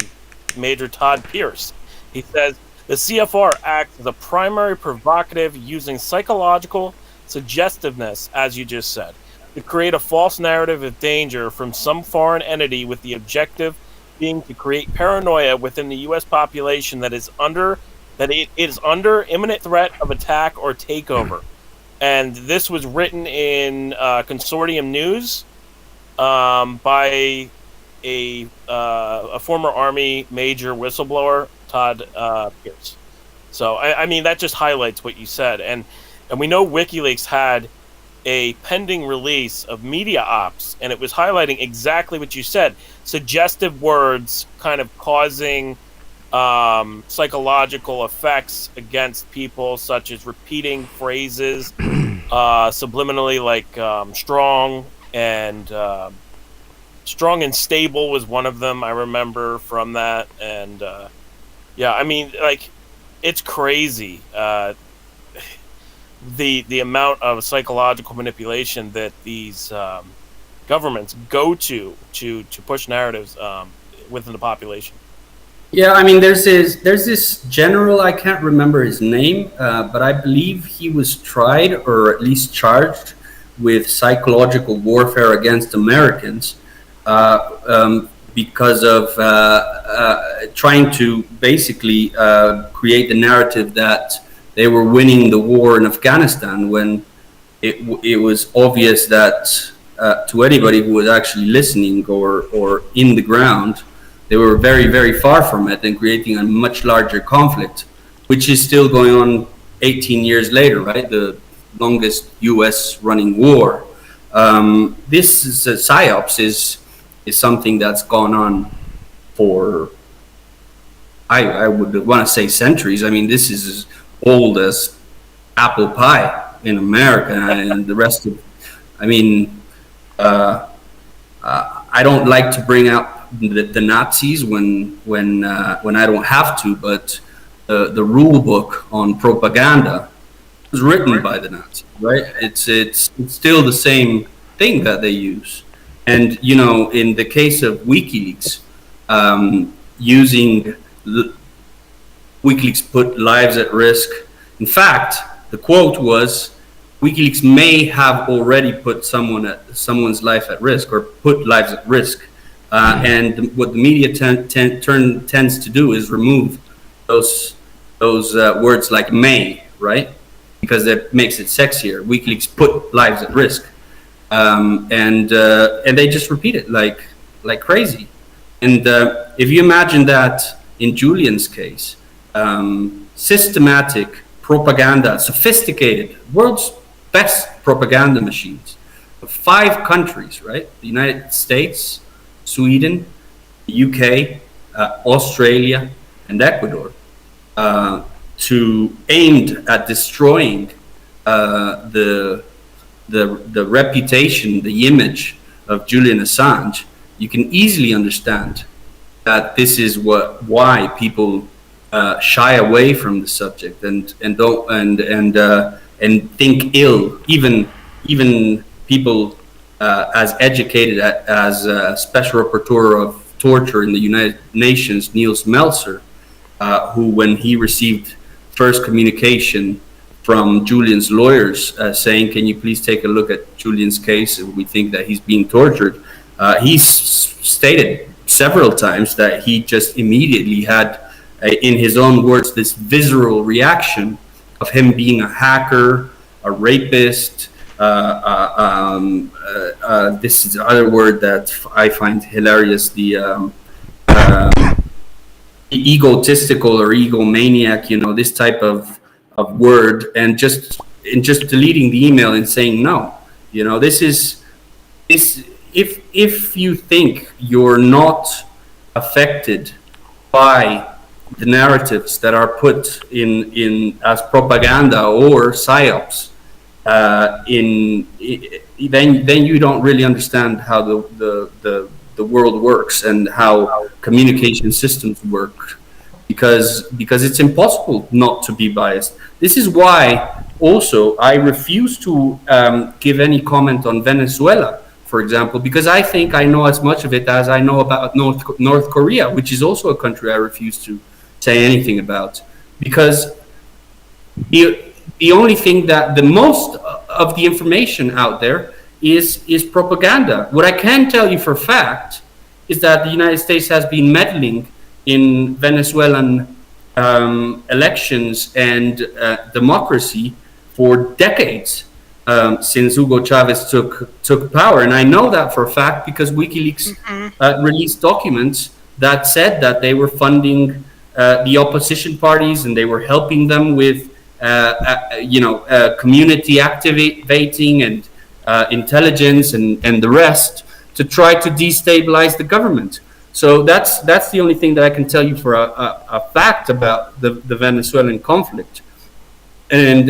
Major Todd Pierce. He says, the CFR acts as a primary provocative using psychological suggestiveness, as you just said, to create a false narrative of danger from some foreign entity, with the objective being to create paranoia within the U.S. population that it is under imminent threat of attack or takeover. And this was written in Consortium News by a former Army major whistleblower, Todd Pierce. So, I mean, that just highlights what you said. And we know WikiLeaks had a pending release of media ops, and it was highlighting exactly what you said. Suggestive words kind of causing psychological effects against people, such as repeating phrases subliminally, like strong and stable was one of them, I remember from that. And yeah, I mean, like, it's crazy. The amount of psychological manipulation that these governments go to push narratives within the population. Yeah, I mean, there's this general, I can't remember his name, but I believe he was tried or at least charged with psychological warfare against Americans because of trying to basically create the narrative that they were winning the war in Afghanistan, when it was obvious that to anybody who was actually listening or in the ground, they were very, very far from it and creating a much larger conflict, which is still going on 18 years later, right? The longest U.S. running war. This is, PSYOPs is something that's gone on for, I would want to say centuries. I mean, this is as old as apple pie in America and the rest of, I mean, I don't like to bring out the Nazis when I don't have to, but the rule book on propaganda was written by the Nazis, right? It's still the same thing that they use, and you know, in the case of WikiLeaks, using WikiLeaks put lives at risk. In fact, the quote was, WikiLeaks may have already put someone's life at risk or put lives at risk. And what the media tends to do is remove those words like may, right? Because that makes it sexier. WikiLeaks put lives at risk, and they just repeat it like crazy. And if you imagine that in Julian's case, systematic propaganda, sophisticated, world's best propaganda machines of 5 countries, right? The United States, Sweden, the UK, Australia, and Ecuador, aimed at destroying the reputation, the image of Julian Assange. You can easily understand that this is why people shy away from the subject and think ill. Even people as educated as a special rapporteur of torture in the United Nations, Niels Melzer, who, when he received first communication from Julian's lawyers saying, can you please take a look at Julian's case, we think that he's being tortured, he stated several times that he just immediately had, in his own words, this visceral reaction of him being a hacker, a rapist. This is the other word that I find hilarious, the egotistical or egomaniac, you know, this type of word, and just deleting the email and saying no. You know, this if you think you're not affected by the narratives that are put in as propaganda or psyops, then you don't really understand how the world works and how communication systems work, because it's impossible not to be biased. This is why also I refuse to give any comment on Venezuela, for example, because I think I know as much of it as I know about North Korea, which is also a country I refuse to say anything about, because the only thing that the most of the information out there is propaganda. What I can tell you for a fact is that the United States has been meddling in Venezuelan elections and democracy for decades, since Hugo Chavez took power. And I know that for a fact because WikiLeaks released documents that said that they were funding the opposition parties and they were helping them with community activating and intelligence and the rest to try to destabilize the government. So that's the only thing that I can tell you for a fact about the Venezuelan conflict. And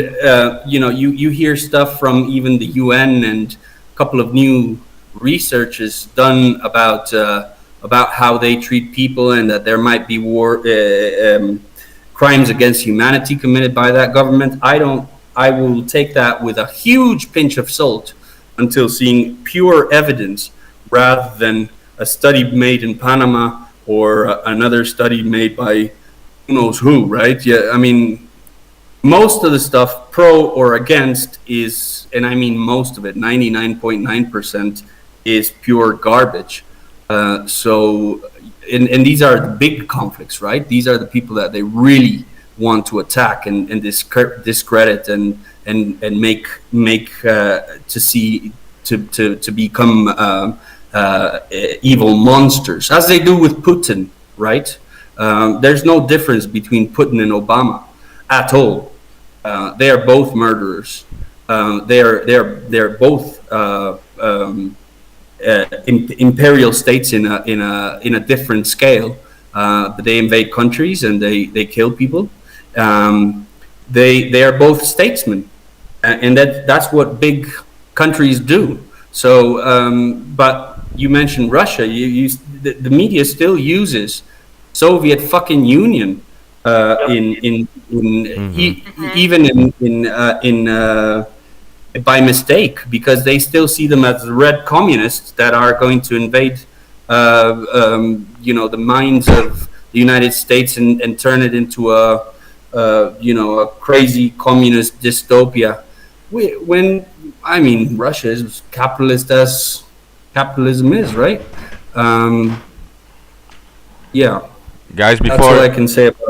you hear stuff from even the UN and a couple of new researches done about how they treat people and that there might be crimes against humanity committed by that government. I will take that with a huge pinch of salt until seeing pure evidence rather than a study made in Panama or another study made by who knows who, right? Yeah, I mean, most of the stuff pro or against is, and I mean most of it, 99.9% is pure garbage. And these are the big conflicts, right? These are the people that they really want to attack and discredit and make to become evil monsters, as they do with Putin, right? There's no difference between Putin and Obama at all. They are both murderers. They're both imperial states in a different scale. But they invade countries and they kill people. They are both statesmen, and that's what big countries do. So, but you mentioned Russia. The media still uses Soviet fucking Union even by mistake, because they still see them as red communists that are going to invade the minds of the United States and turn it into a crazy communist dystopia. When I mean, Russia is capitalist as capitalism is, right? Yeah. Guys, that's all I can say about it.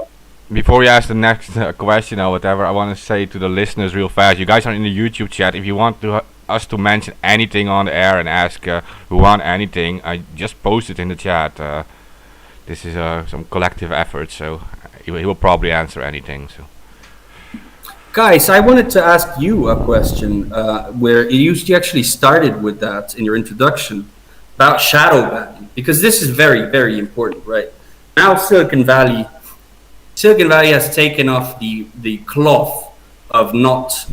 Before we ask the next question or whatever, I want to say to the listeners real fast, you guys are in the YouTube chat. If you want us to mention anything on the air and ask who won anything, I just post it in the chat. This is some collective effort, so he will probably answer anything. So, guys, I wanted to ask you a question where you actually started with that in your introduction about shadow banning, because this is very, very important, right? Now Silicon Valley has taken off the cloth of not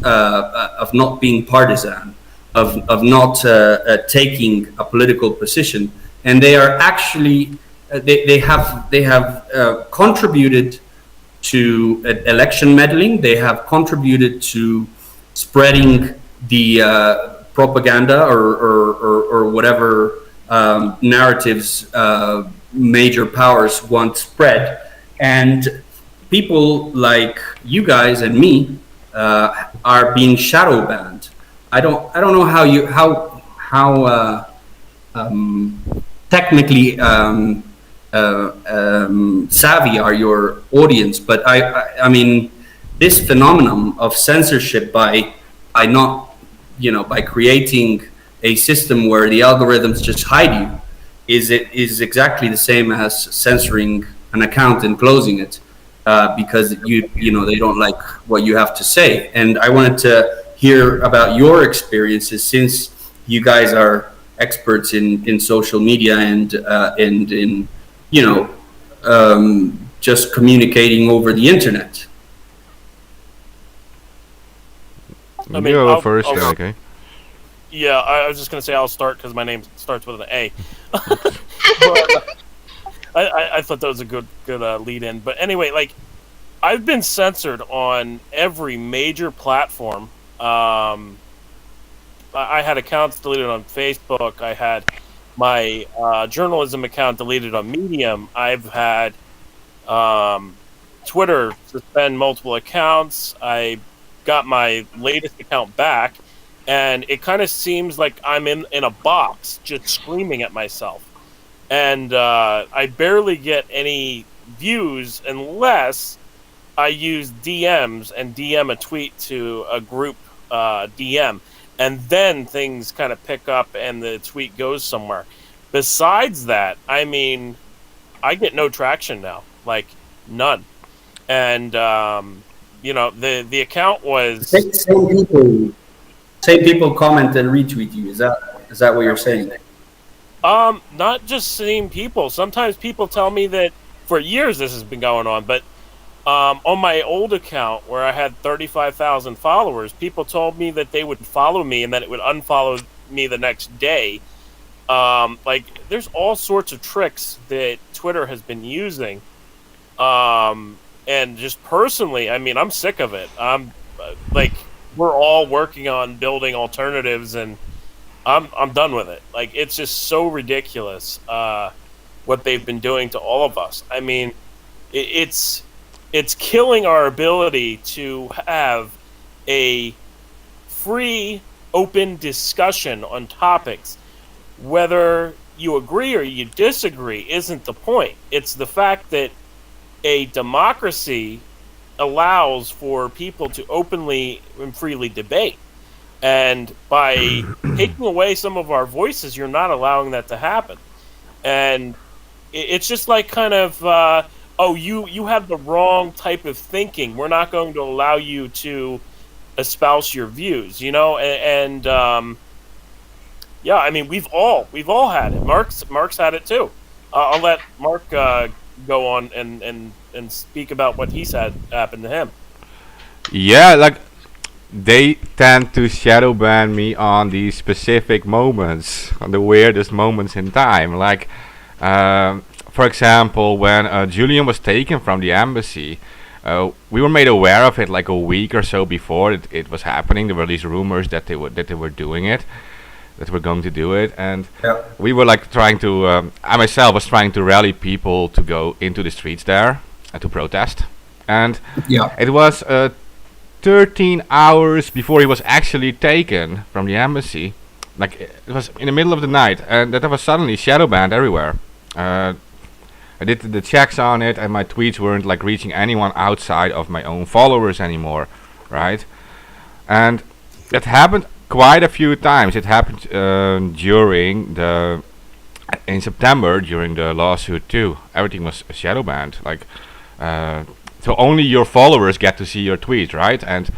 being partisan, of not taking a political position, and they are actually they have contributed to election meddling. They have contributed to spreading the propaganda or whatever narratives major powers want spread, and people like you guys and me are being shadow banned. I don't know how technically savvy are your audience, but I mean, this phenomenon of censorship by creating a system where the algorithms just hide you is exactly the same as censoring an account and closing it because they don't like what you have to say. And I wanted to hear about your experiences, since you guys are experts in social media and in just communicating over the internet. I mean, you go first, okay. Yeah, I was just going to say I'll start because my name starts with an A. I thought that was a good lead-in. But anyway, like, I've been censored on every major platform. I had accounts deleted on Facebook. I had my journalism account deleted on Medium. I've had Twitter suspend multiple accounts. I got my latest account back, and it kind of seems like I'm in a box just screaming at myself. And I barely get any views unless I use DMs and DM a tweet to a group DM. And then things kind of pick up and the tweet goes somewhere. Besides that, I mean, I get no traction now. Like, none. And, the account was... Same people comment and retweet you. Is that what you're saying? Not just same people. Sometimes people tell me that for years this has been going on, but on my old account where I had 35,000 followers, people told me that they would follow me and that it would unfollow me the next day. There's all sorts of tricks that Twitter has been using. And just personally, I mean, I'm sick of it. I'm like, we're all working on building alternatives, and I'm done with it. Like, it's just so ridiculous what they've been doing to all of us. I mean, it's killing our ability to have a free, open discussion on topics. Whether you agree or you disagree isn't the point. It's the fact that a democracy allows for people to openly and freely debate. And by taking away some of our voices, you're not allowing that to happen. And it's just like kind of, you have the wrong type of thinking. We're not going to allow you to espouse your views, you know? Yeah, I mean, we've all had it. Mark's had it too. I'll let Mark go on and speak about what he's had happen to him. Yeah, like they tend to shadow ban me on these specific moments, on the weirdest moments in time. Like, for example, when Julian was taken from the embassy, we were made aware of it like a week or so before it was happening. There were these rumors that they were doing it, that we're going to do it, and we were like trying to. I myself was trying to rally people to go into the streets there to protest, and it was 13 hours before he was actually taken from the embassy. Like, it was in the middle of the night, and that was suddenly shadow banned everywhere. I did the checks on it, and my tweets weren't like reaching anyone outside of my own followers anymore, right? And it happened quite a few times. It happened in September during the lawsuit too. Everything was shadow banned. Like, so only your followers get to see your tweets, right? And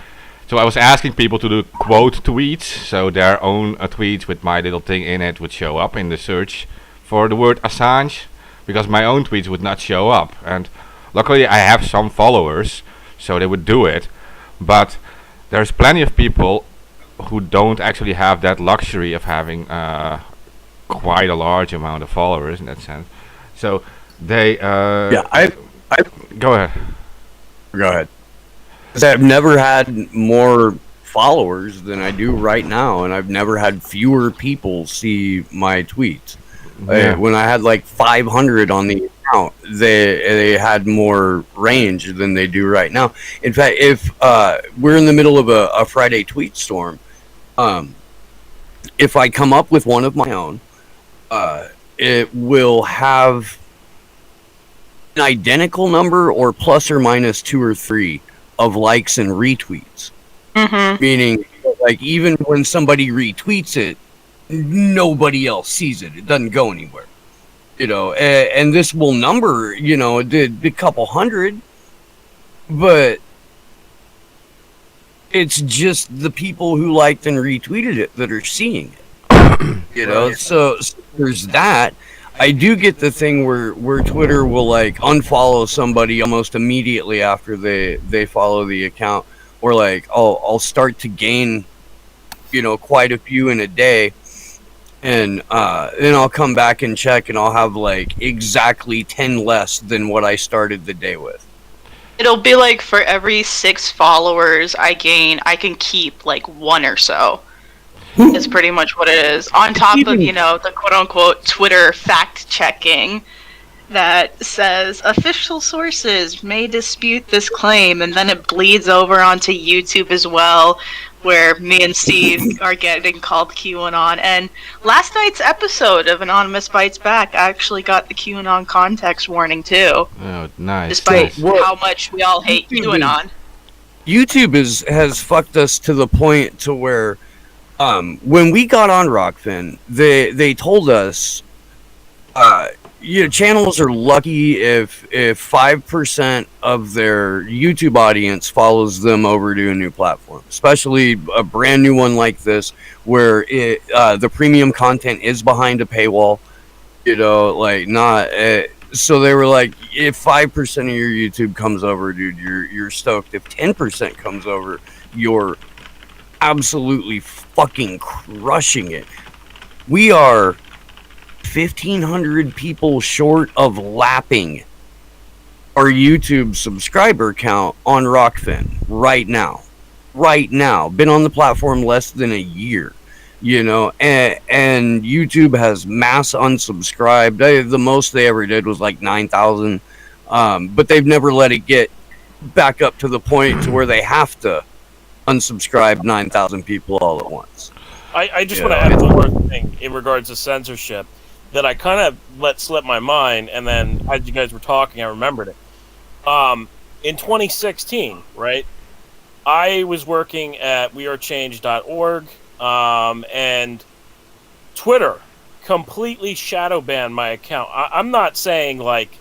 so I was asking people to do quote tweets, so their own tweets with my little thing in it would show up in the search for the word Assange, because my own tweets would not show up. And luckily I have some followers, so they would do it. But there's plenty of people who don't actually have that luxury of having quite a large amount of followers in that sense. So they I go ahead. Go ahead. I've never had more followers than I do right now, and I've never had fewer people see my tweets. When I had like 500 on the account, they had more range than they do right now. In fact, if we're in the middle of a Friday tweet storm, if I come up with one of my own, it will have an identical number or plus or minus 2 or 3 of likes and retweets. Mm-hmm. Meaning, like, even when somebody retweets it, nobody else sees it. It doesn't go anywhere. You know, and this will number, you know, a couple hundred, but it's just the people who liked and retweeted it that are seeing it. You know, so there's that. I do get the thing where Twitter will like unfollow somebody almost immediately after they follow the account, or like I'll start to gain, you know, quite a few in a day, and then I'll come back and check, and I'll have like exactly 10 less than what I started the day with. It'll be like for every 6 followers I gain, I can keep like 1 or so. Is pretty much what it is. On top of, you know, the quote-unquote Twitter fact-checking that says official sources may dispute this claim, and then it bleeds over onto YouTube as well, where me and Steve are getting called QAnon. And last night's episode of Anonymous Bites Back actually got the QAnon context warning too. Oh, nice. Despite how much we all hate QAnon. YouTube has fucked us to the point to where when we got on Rockfin, they told us, you know, channels are lucky if 5% of their YouTube audience follows them over to a new platform, especially a brand new one like this, where the premium content is behind a paywall. You know, like not. So they were like, if 5% of your YouTube comes over, dude, you're stoked. If 10% comes over, you're absolutely fucking crushing it. We are 1,500 people short of lapping our YouTube subscriber count on Rockfin right now. Right now. Been on the platform less than a year. And YouTube has mass unsubscribed. The most they ever did was like 9,000. But they've never let it get back up to the point to where they have to unsubscribe 9,000 people all at once. I just want to add one more thing in regards to censorship that I kind of let slip my mind, and then as you guys were talking, I remembered it. In 2016, right, I was working at wearechange.org, and Twitter completely shadow banned my account. I'm not saying like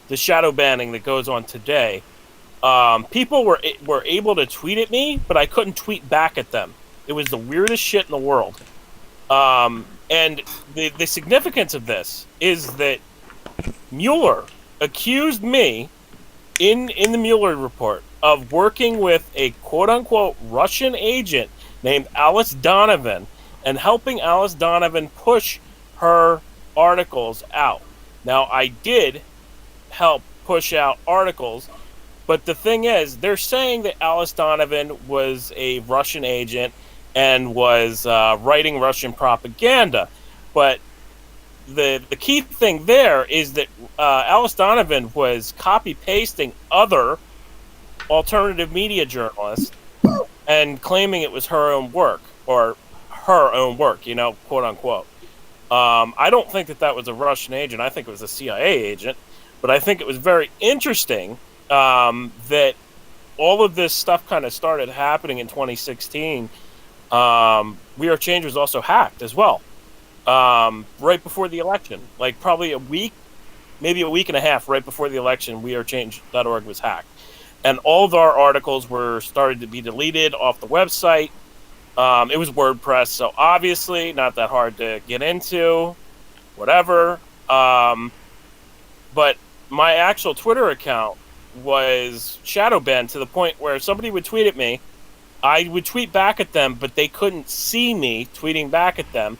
the shadow banning that goes on today. People were able to tweet at me, but I couldn't tweet back at them. It was the weirdest shit in the world. And the significance of this is that Mueller accused me in the Mueller report of working with a quote-unquote Russian agent named Alice Donovan and helping Alice Donovan push her articles out. Now, I did help push out articles, but the thing is, they're saying that Alice Donovan was a Russian agent and was writing Russian propaganda. But the key thing there is that Alice Donovan was copy-pasting other alternative media journalists and claiming it was her own work, quote unquote. I don't think that was a Russian agent. I think it was a CIA agent. But I think it was very interesting that all of this stuff kind of started happening in 2016. We Are Change was also hacked as well, right before the election. Like probably a week, maybe a week and a half right before the election, wearechange.org was hacked. And all of our articles were started to be deleted off the website. It was WordPress, so obviously not that hard to get into, whatever. But my actual Twitter account was shadow banned to the point where somebody would tweet at me, I would tweet back at them, but they couldn't see me tweeting back at them.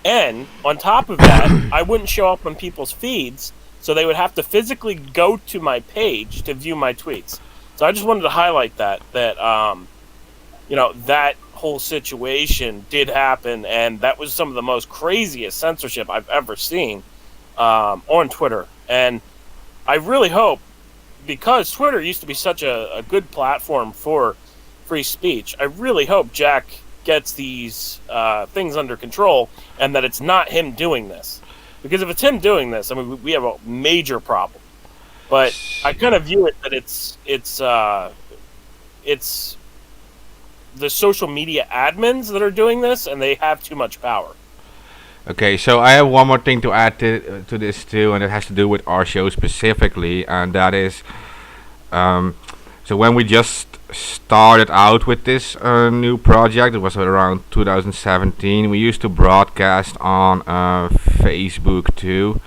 And on top of that, I wouldn't show up on people's feeds, so they would have to physically go to my page to view my tweets. So I just wanted to highlight that that whole situation did happen, and that was some of the most craziest censorship I've ever seen on Twitter. And I really hope, because Twitter used to be such a good platform for free speech, I really hope Jack gets these things under control and that it's not him doing this. Because if it's him doing this, I mean, we have a major problem. But I kind of view it that it's the social media admins that are doing this, and they have too much power. Okay, so I have one more thing to add to this too, and it has to do with our show specifically, and that is, so when we just started out with this new project, it was around 2017, we used to broadcast on Facebook too,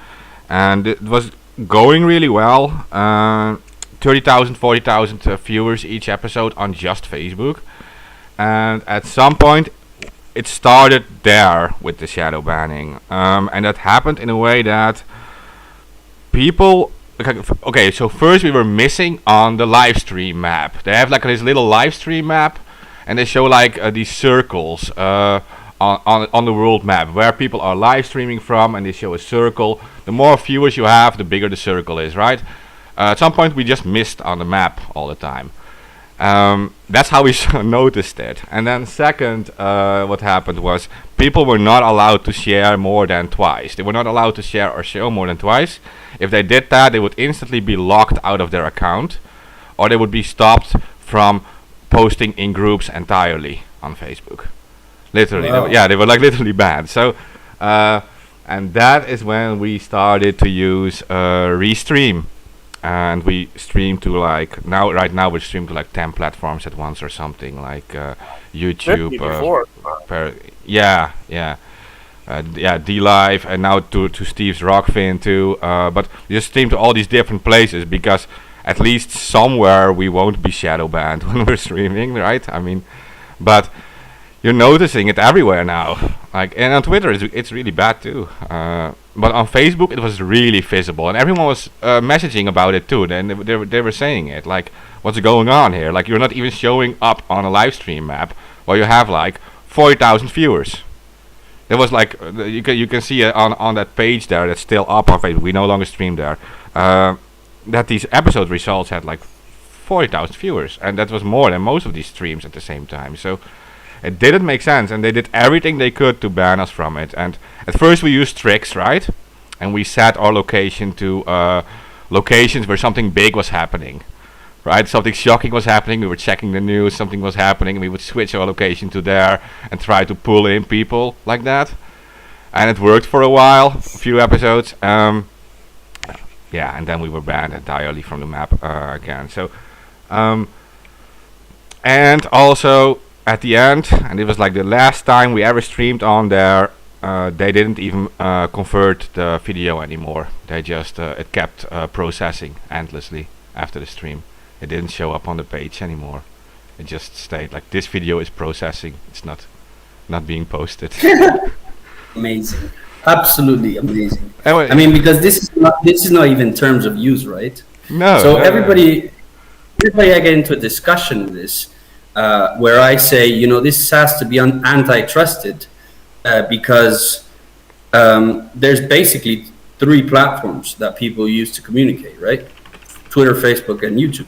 and it was going really well, 30,000, 40,000 viewers each episode on just Facebook, and at some point it started there with the shadow banning, and that happened in a way that people, okay, so first we were missing on the live stream map. They have like this little live stream map, and they show like these circles on the world map where people are live streaming from, and they show a circle. The more viewers you have, the bigger the circle is, right? At some point we just missed on the map all the time. That's how we noticed it. And then second, what happened was people were not allowed to share more than twice. They were not allowed to share or show more than twice. If they did that, they would instantly be locked out of their account, or they would be stopped from posting in groups entirely on Facebook. Literally, Wow. they were like literally banned. So, and that is when we started to use Restream. And we stream to like right now we stream to like 10 platforms at once or something, like YouTube, D-Live, and now to Steve's Rockfin too. But we just stream to all these different places because at least somewhere we won't be shadow banned when we're streaming, right? I mean, but you're noticing it everywhere now. Like, and on Twitter, it's really bad too. But on Facebook, it was really visible, and everyone was messaging about it too. And they were saying it like, "What's going on here? Like, you're not even showing up on a live stream map, while you have like 40,000 viewers." There was like you can see it on that page there that's still up on Facebook. We no longer stream there. That these episode results had like 40,000 viewers, and that was more than most of these streams at the same time. So it didn't make sense, and they did everything they could to ban us from it. And at first we used tricks, right? And we set our location to locations where something big was happening, right? Something shocking was happening. We were checking the news. Something was happening, and we would switch our location to there and try to pull in people like that. And it worked for a while, a few episodes. Yeah, and then we were banned entirely from the map again. So, and also at the end, and it was like the last time we ever streamed on there, they didn't even convert the video anymore. They just it kept processing endlessly after the stream. It didn't show up on the page anymore. It just stayed like, this video is processing. It's not being posted. Amazing. Absolutely amazing. Anyway, I mean, because this is not even terms of use, right? No. So no, everybody I get into a discussion with this, where I say, this has to be antitrusted, because there's basically 3 platforms that people use to communicate, right? Twitter, Facebook, and YouTube.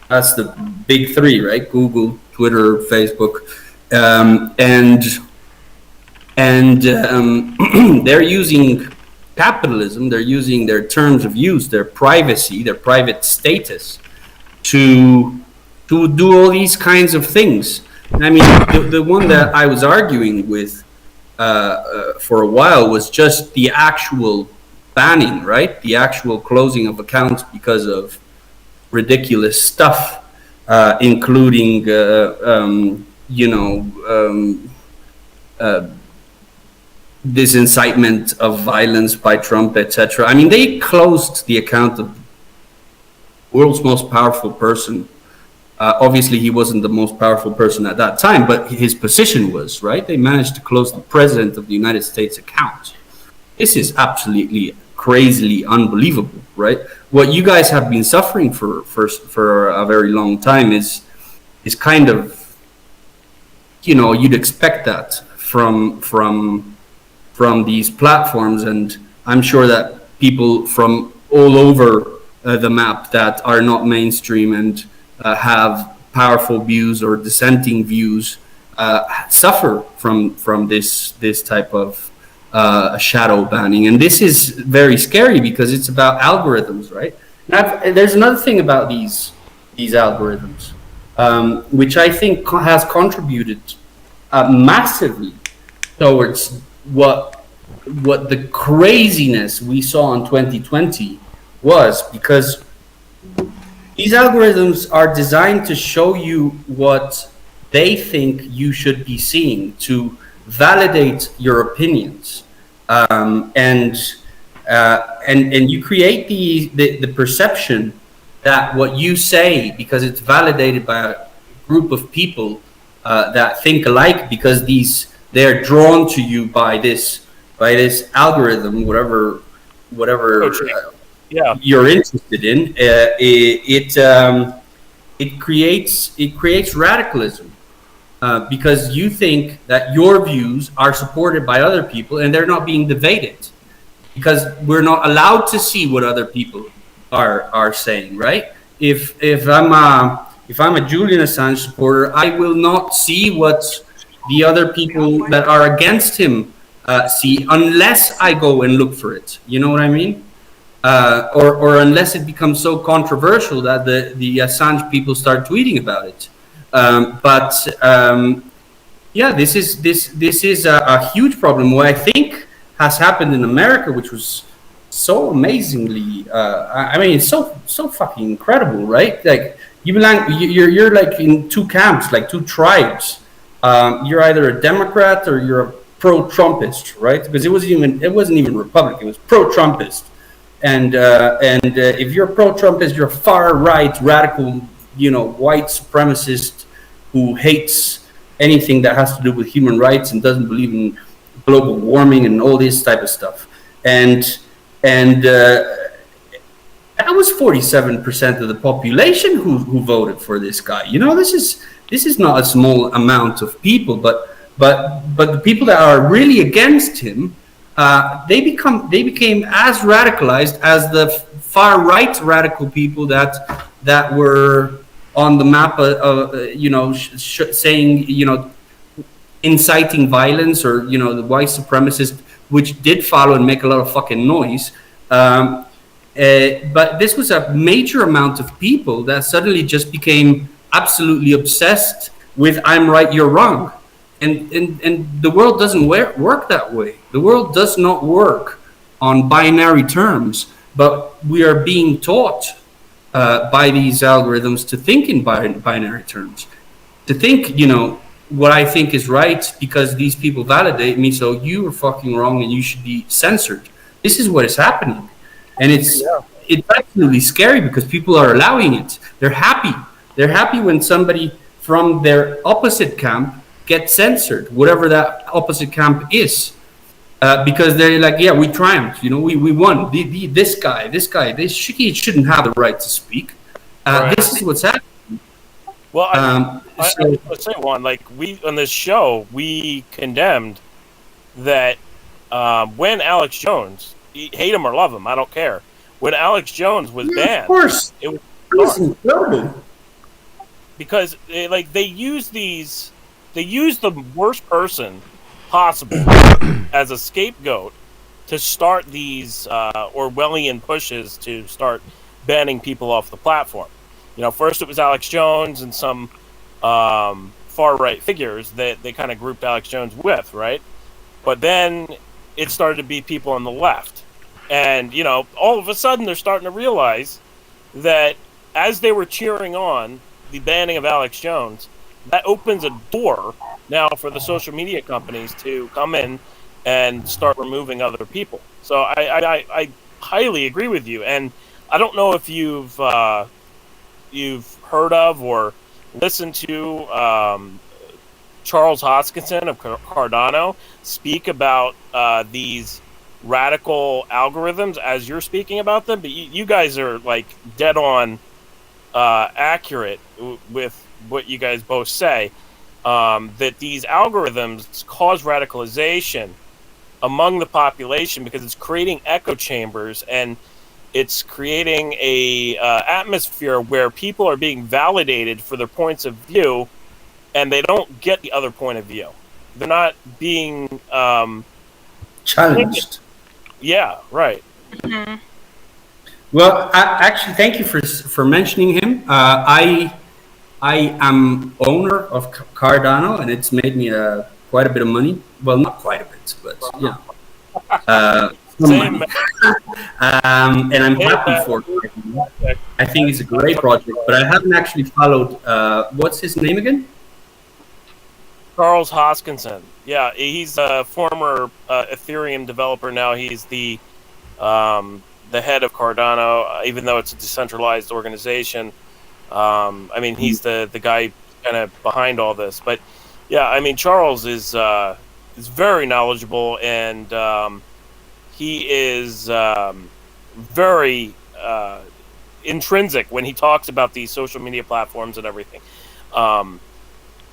That's the big 3, right? Google, Twitter, Facebook, and they're using capitalism. They're using their terms of use, their privacy, their private status, to do all these kinds of things. And I mean, the one that I was arguing with for a while was just the actual banning, right? The actual closing of accounts because of ridiculous stuff, including this incitement of violence by Trump, etc. I mean, they closed the account of the world's most powerful person. Obviously, he wasn't the most powerful person at that time, but his position was, right? They managed to close the president of the United States account. This is absolutely crazily unbelievable, right? What you guys have been suffering for a very long time is kind of, you'd expect that from these platforms, and I'm sure that people from all over the map that are not mainstream and have powerful views or dissenting views suffer from this type of shadow banning. And this is very scary because it's about algorithms, right? And there's another thing about these algorithms, which I think has contributed massively towards what the craziness we saw in 2020 was, because these algorithms are designed to show you what they think you should be seeing, to validate your opinions, and you create the perception that what you say, because it's validated by a group of people that think alike, because they're drawn to you by this algorithm, whatever you're interested in. It creates radicalism, because you think that your views are supported by other people and they're not being debated, because we're not allowed to see what other people are saying, right? If I'm a Julian Assange supporter, I will not see what the other people that are against him see, unless I go and look for it. You know what I mean? Or unless it becomes so controversial that the Assange people start tweeting about it. This is a huge problem. What I think has happened in America, which was so amazingly, it's so fucking incredible, right? Like, you're like in 2 camps, like 2 tribes. You're either a Democrat or you're a pro-Trumpist, right? Because it wasn't even Republican, it was pro-Trumpist. And if you're pro-Trumpist, you're a far-right, radical, white supremacist who hates anything that has to do with human rights and doesn't believe in global warming and all this type of stuff. And that was 47% of the population who voted for this guy. You know, this is not a small amount of people, but the people that are really against him, they became as radicalized as the far right radical people that were on the map saying, inciting violence, or the white supremacists, which did follow and make a lot of fucking noise. But this was a major amount of people that suddenly just became absolutely obsessed with "I'm right, you're wrong," and the world doesn't work that way. The world does not work on binary terms, but we are being taught by these algorithms to think in binary terms, to think, what I think is right because these people validate me, so you are fucking wrong and you should be censored. This is what is happening. And it's absolutely scary because people are allowing it. They're happy. They're happy when somebody from their opposite camp gets censored, whatever that opposite camp is. Because they're like, yeah, we triumphed. We won. This guy, he shouldn't have the right to speak. Right. This is what's happening. Well, let's say, Juan, like we on this show, we condemned that when Alex Jones, hate him or love him, I don't care. When Alex Jones was banned, of course, it was incredible. Because they use the worst person possible as a scapegoat to start these Orwellian pushes to start banning people off the platform. First it was Alex Jones and some far-right figures that they kind of grouped Alex Jones with, right? But then it started to be people on the left. And, all of a sudden they're starting to realize that as they were cheering on the banning of Alex Jones, that opens a door now for the social media companies to come in and start removing other people. So I highly agree with you. And I don't know if you've heard of or listened to Charles Hoskinson of Cardano speak about these radical algorithms as you're speaking about them, but you guys are like dead on accurate with what you guys both say, that these algorithms cause radicalization among the population because it's creating echo chambers and it's creating a atmosphere where people are being validated for their points of view and they don't get the other point of view. They're not being challenged. Yeah, right. Mm-hmm. Well, actually, thank you for mentioning him. I am owner of Cardano, and it's made me quite a bit of money. Well, not quite a bit, but Same. and I'm happy for it. I think it's a great project, but I haven't actually followed. What's his name again? Charles Hoskinson. Yeah, he's a former Ethereum developer. Now he's the head of Cardano, even though it's a decentralized organization. He's the guy kind of behind all this. But yeah, Charles is very knowledgeable, and he is very intrinsic when he talks about these social media platforms and everything.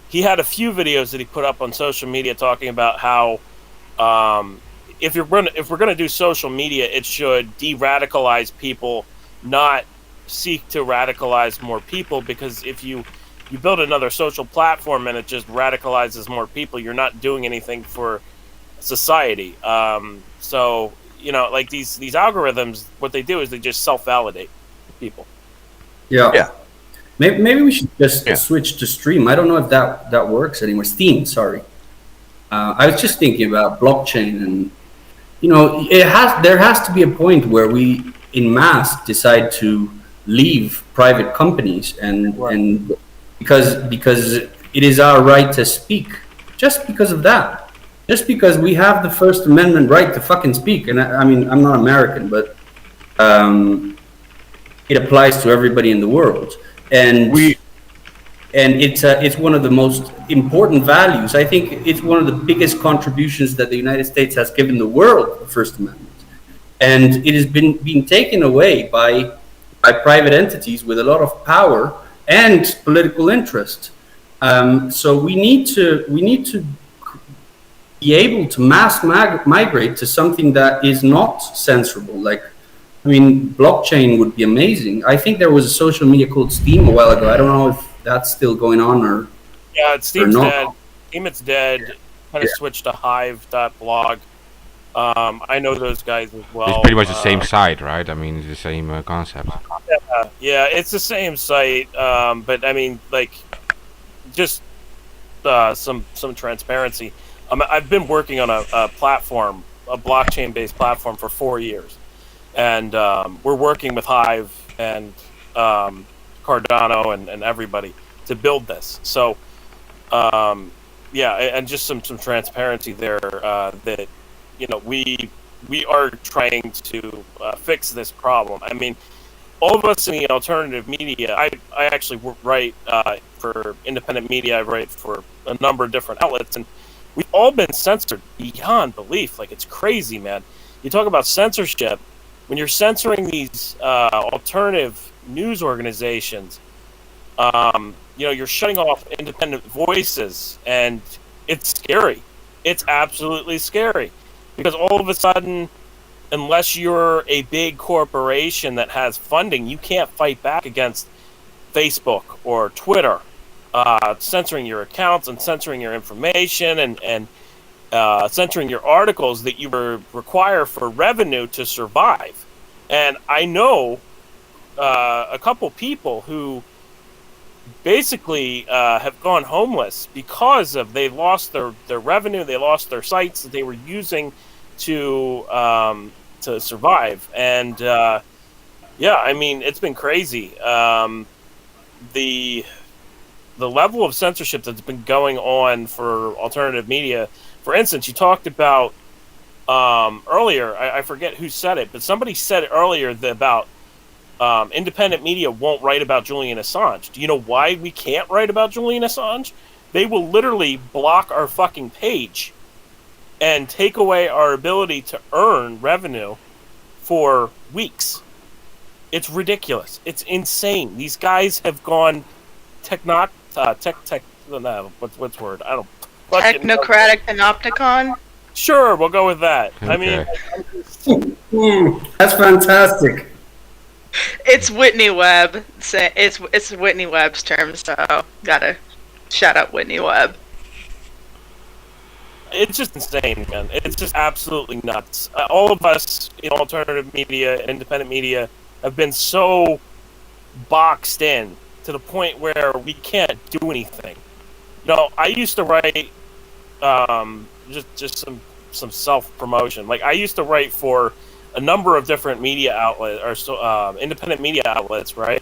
He had a few videos that he put up on social media talking about how if we're gonna do social media, it should de-radicalize people, not seek to radicalize more people. Because if you build another social platform and it just radicalizes more people, you're not doing anything for society. So like these algorithms, what they do is they just self-validate people. Yeah. Maybe we should just switch to Stream. I don't know if that works anymore. Steam, sorry. I was just thinking about blockchain, and there has to be a point where we, in mass, decide to leave private companies, and because it is our right to speak. Just because of that, just because we have the First Amendment right to fucking speak, and I'm not American, but it applies to everybody in the world. And and it's one of the most important values. I think it's one of the biggest contributions that the United States has given the world, the First Amendment, and it has been being taken away by private entities with a lot of power and political interest. So we need to be able to mass migrate to something that is not censorable. Like, I mean, blockchain would be amazing. I think there was a social media called Steam a while ago. I don't know if that's still going on or Steam's or not. dead. Steam, it's dead. Kind of switched to Hive.blog. I know those guys as well. It's pretty much the same site, right? I mean, it's the same concept. Yeah, it's the same site. But I mean, like, just some transparency. I've been working on a platform, a blockchain-based platform, for 4 years, and we're working with Hive and Cardano and everybody to build this. So, and just some transparency there, that, you know, we are trying to fix this problem. I mean, all of us in the alternative media, I actually write for independent media. I write for a number of different outlets, and we've all been censored beyond belief. Like, it's crazy, man. You talk about censorship. When you're censoring these alternative news organizations, you know, you're shutting off independent voices, and it's scary. It's absolutely scary, because all of a sudden, unless you're a big corporation that has funding, you can't fight back against Facebook or Twitter censoring your accounts and censoring your information and censoring your articles that you require for revenue to survive. And I know a couple people who basically have gone homeless because of they lost their revenue, they lost their sites that they were using to survive. And I mean, it's been crazy. The level of censorship that's been going on for alternative media. For instance, you talked about earlier, I forget who said it, but somebody said it earlier about independent media won't write about Julian Assange. Do you know why we can't write about Julian Assange? They will literally block our fucking page and take away our ability to earn revenue for weeks. It's ridiculous. It's insane. These guys have gone what's word? I don't. Technocratic panopticon. Sure, we'll go with that. Okay. I mean, That's fantastic. It's Whitney Webb. It's Whitney Webb's term, so gotta shout out Whitney Webb. it's just insane, man. It's just absolutely nuts. All of us in alternative media, independent media, have been so boxed in to the point where we can't do anything. You know, I used to write just some self-promotion. Like, I used to write for a number of different media outlets, or independent media outlets, right?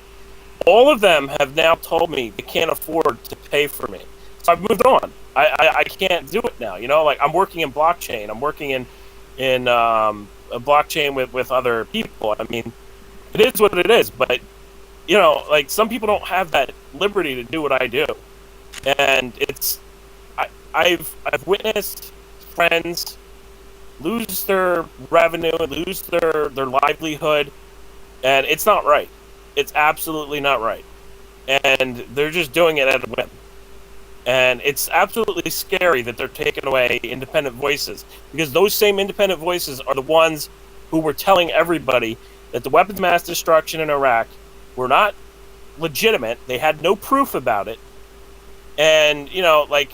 All of them have now told me they can't afford to pay for me. So I've moved on. I can't do it now. You know, like, I'm working in blockchain. I'm working in a blockchain with other people. I mean, it is what it is. But, you know, like, some people don't have that liberty to do what I do. And it's, I've witnessed friends lose their revenue, lose their livelihood, and it's not right. It's absolutely not right. And they're just doing it at a whim. And it's absolutely scary that they're taking away independent voices, because those same independent voices are the ones who were telling everybody that the weapons of mass destruction in Iraq were not legitimate. They had no proof about it. And, you know, like,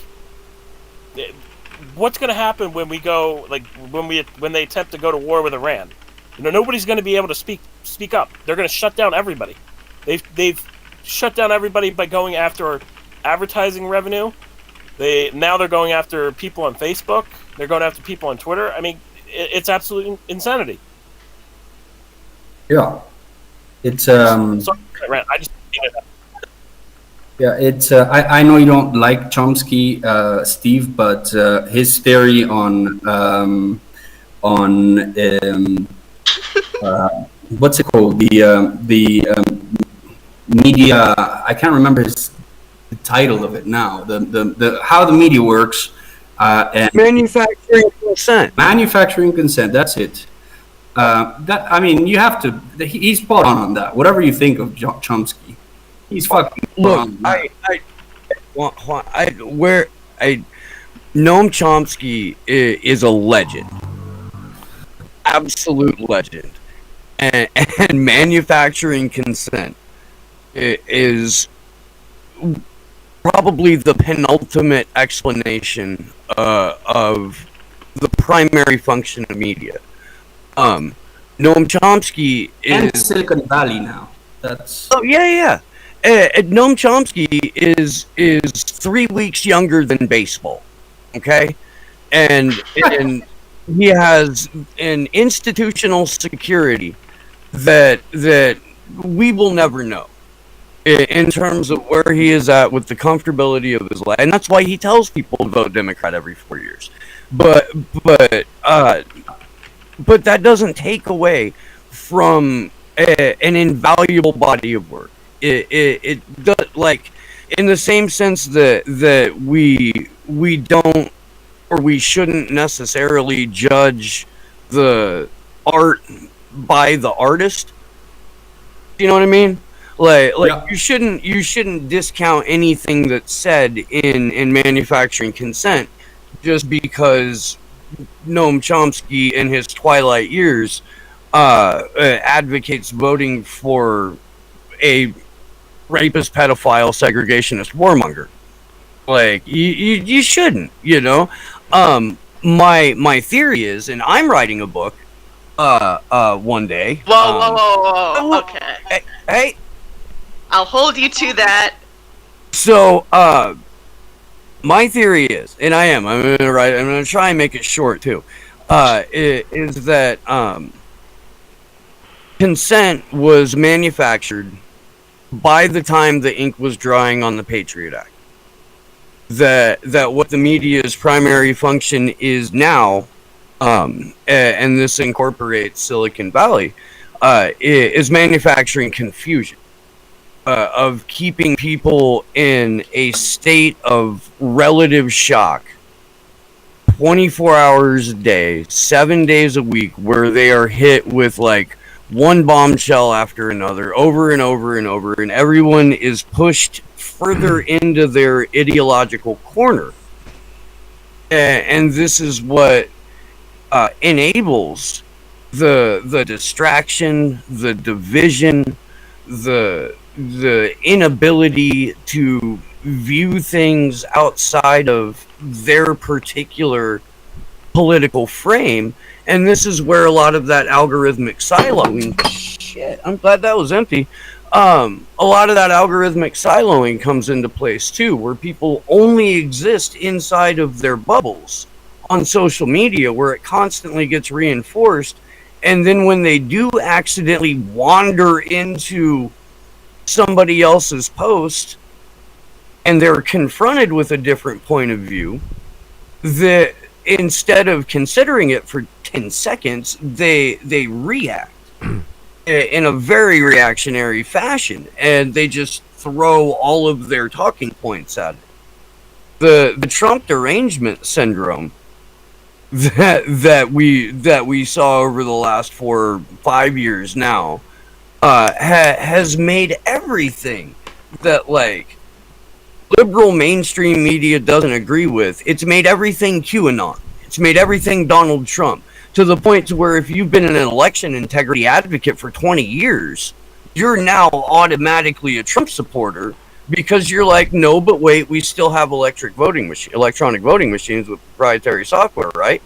what's going to happen when we go, like, when they attempt to go to war with Iran? You know, nobody's going to be able to speak up. They're going to shut down everybody. They've shut down everybody by going after advertising revenue. They're going after people on Facebook. They're going after people on Twitter. I mean, it's absolute insanity. Yeah, it's Sorry, I just. yeah, it's I know you don't like Chomsky, Steve, but his theory on what's it called, the media, I can't remember title of it now. The how the media works and Manufacturing consent. manufacturing consent. That's it. That I mean, you have to. He's spot on that. Whatever you think of Chomsky, he's fucking spot Look, on that. Noam Chomsky is a legend, absolute legend, and manufacturing consent is probably the penultimate explanation of the primary function of media. Noam Chomsky And is Silicon Valley now. That's yeah. Noam Chomsky is 3 weeks younger than baseball, okay, and he has an institutional security that we will never know in terms of where he is at with the comfortability of his life, and that's why he tells people to vote Democrat every 4 years. But that doesn't take away from an invaluable body of work. It does, like, in the same sense that we don't, or we shouldn't necessarily judge the art by the artist. You know what I mean? Like Yeah. you shouldn't discount anything that's said in manufacturing consent just because Noam Chomsky in his twilight years advocates voting for a rapist, pedophile, segregationist warmonger. Like, you shouldn't, you know. My theory is, and I'm writing a book one day. Whoa. Okay. Hey, I'll hold you to that. so my theory is, and I'm gonna try and make it short too, is that consent was manufactured by the time the ink was drying on the Patriot Act. That what the media's primary function is now, and this incorporates Silicon Valley, is manufacturing confusion, of keeping people in a state of relative shock 24 hours a day, 7 days a week, where they are hit with like one bombshell after another, over and over and over, and everyone is pushed further into their ideological corner. And this is what enables the distraction, the division, the inability to view things outside of their particular political frame. And this is where a lot of that algorithmic siloing, shit, I'm glad that was empty. A lot of that algorithmic siloing comes into place too, where people only exist inside of their bubbles on social media, where it constantly gets reinforced. And then when they do accidentally wander into somebody else's post and they're confronted with a different point of view, that instead of considering it for 10 seconds, they react in a very reactionary fashion, and they just throw all of their talking points at it. The Trump derangement syndrome that we saw over the last 4 or 5 years now has made everything that, like, liberal mainstream media doesn't agree with. It's made everything QAnon. It's made everything Donald Trump, to the point to where if you've been an election integrity advocate for 20 years, you're now automatically a Trump supporter, because you're like, no, but wait, we still have electronic voting machines with proprietary software, right?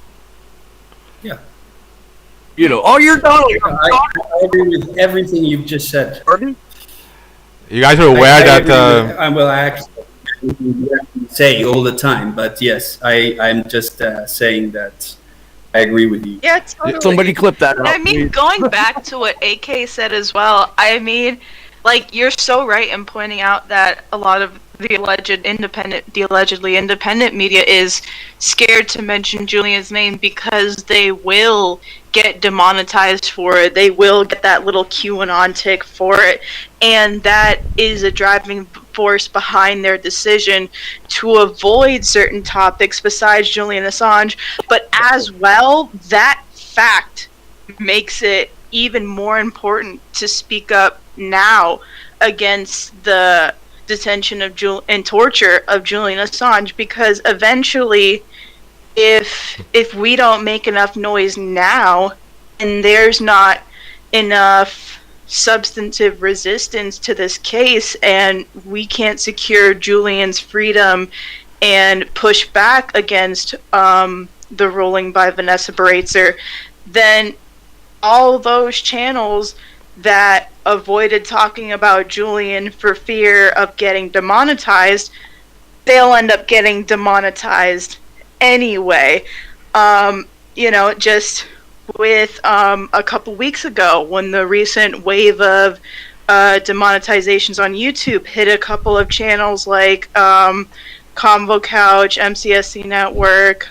Yeah. You know, oh, you're Donald Trump. I agree with everything you've just said. Pardon? You guys are aware that Well, I actually say all the time, but yes, I'm just saying that I agree with you. Yeah, totally. Somebody clip that out, I mean, please. going back to what AK said as well, I mean, like, you're so right in pointing out that a lot of the allegedly independent media is scared to mention Julian's name because they will get demonetized for it. They will get that little QAnon tick for it. And that is a driving force behind their decision to avoid certain topics besides Julian Assange. But as well, that fact makes it even more important to speak up now against the detention of and torture of Julian Assange, because eventually, if we don't make enough noise now, and there's not enough substantive resistance to this case, and we can't secure Julian's freedom and push back against the ruling by Vanessa Baratzer, then all those channels that avoided talking about Julian for fear of getting demonetized, they'll end up getting demonetized anyway. Just with a couple weeks ago, when the recent wave of demonetizations on YouTube hit a couple of channels like Convo Couch, MCSC Network,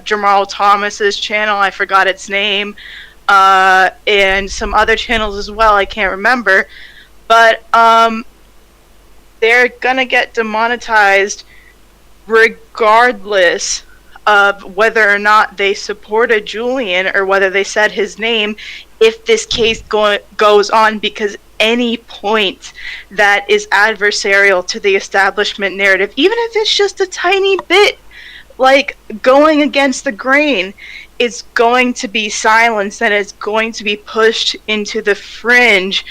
Jamal Thomas's channel, I forgot its name, and some other channels as well, I can't remember, but they're gonna get demonetized regardless of whether or not they supported Julian or whether they said his name, if this case goes on, because any point that is adversarial to the establishment narrative, even if it's just a tiny bit, like going against the grain, is going to be silenced and it's going to be pushed into the fringe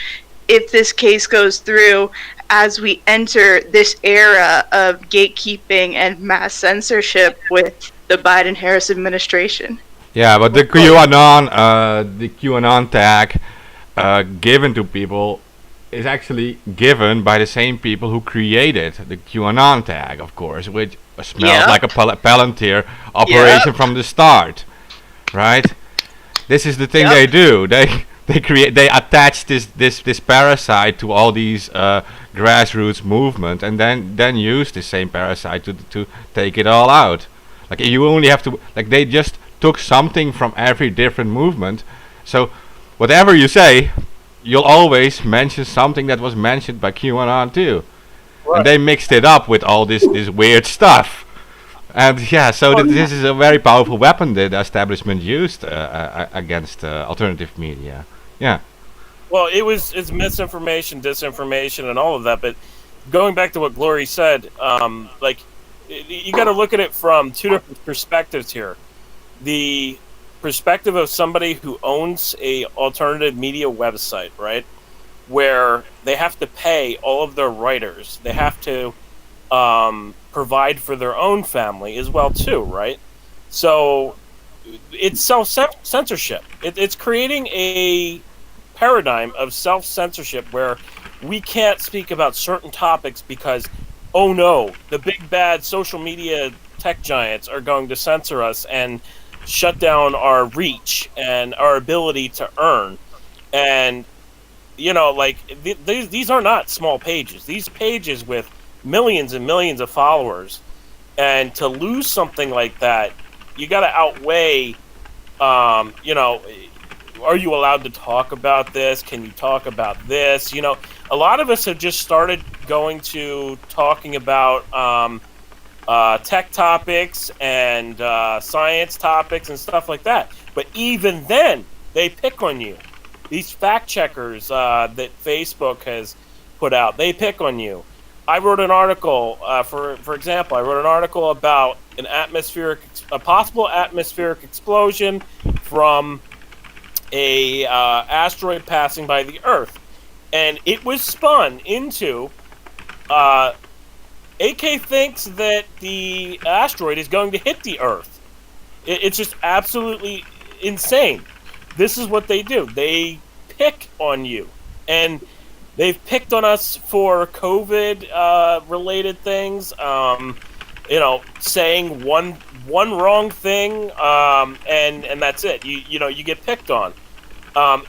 if this case goes through, as we enter this era of gatekeeping and mass censorship with the Biden-Harris administration. Yeah, but the QAnon tag given to people is actually given by the same people who created the QAnon tag, of course, which smelled like a Palantir operation from the start, right? This is the thing they do. They attach this parasite to all these grassroots movement, and then use the same parasite to take it all out. Like, you only have to, like, they just took something from every different movement. So whatever you say, you'll always mention something that was mentioned by QAnon too. Right. And they mixed it up with all this weird stuff. And this is a very powerful weapon that the establishment used against alternative media. Yeah. Well, it's misinformation, disinformation, and all of that. But going back to what Glory said, you got to look at it from two different perspectives here. The perspective of somebody who owns a alternative media website, right, where they have to pay all of their writers, they have to provide for their own family as well too, right? So it's self-censorship. It's creating a paradigm of self-censorship where we can't speak about certain topics because, oh no, the big bad social media tech giants are going to censor us and shut down our reach and our ability to earn. And these are not small pages. These pages with millions and millions of followers, and to lose something like that, you got to outweigh, are you allowed to talk about this? Can you talk about this? A lot of us have just started going to talking about tech topics and science topics and stuff like that. But even then, they pick on you. These fact checkers that Facebook has put out, they pick on you. I wrote an article, for example, about a possible atmospheric explosion from a asteroid passing by the Earth, and it was spun into AK thinks that the asteroid is going to hit the Earth. It's just absolutely insane. This is what they do. They pick on you, and they've picked on us for COVID related things. Saying one wrong thing, and that's it. You get picked on.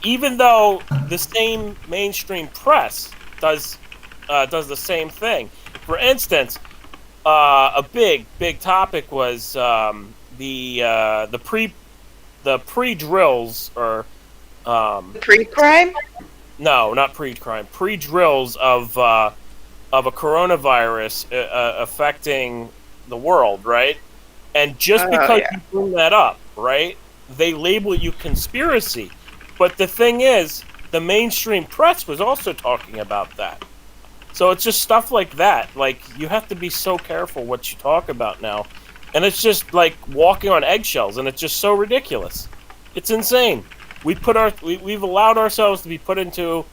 Even though the same mainstream press does the same thing. For instance, a big topic was the pre-drills or pre-crime. No, not pre-crime. Pre-drills of a coronavirus affecting the world, right? And just because you bring that up, right, they label you conspiracy. But the thing is, the mainstream press was also talking about that. So it's just stuff like that. Like, you have to be so careful what you talk about now. And it's just like walking on eggshells, and it's just so ridiculous. It's insane. We've allowed ourselves to be put into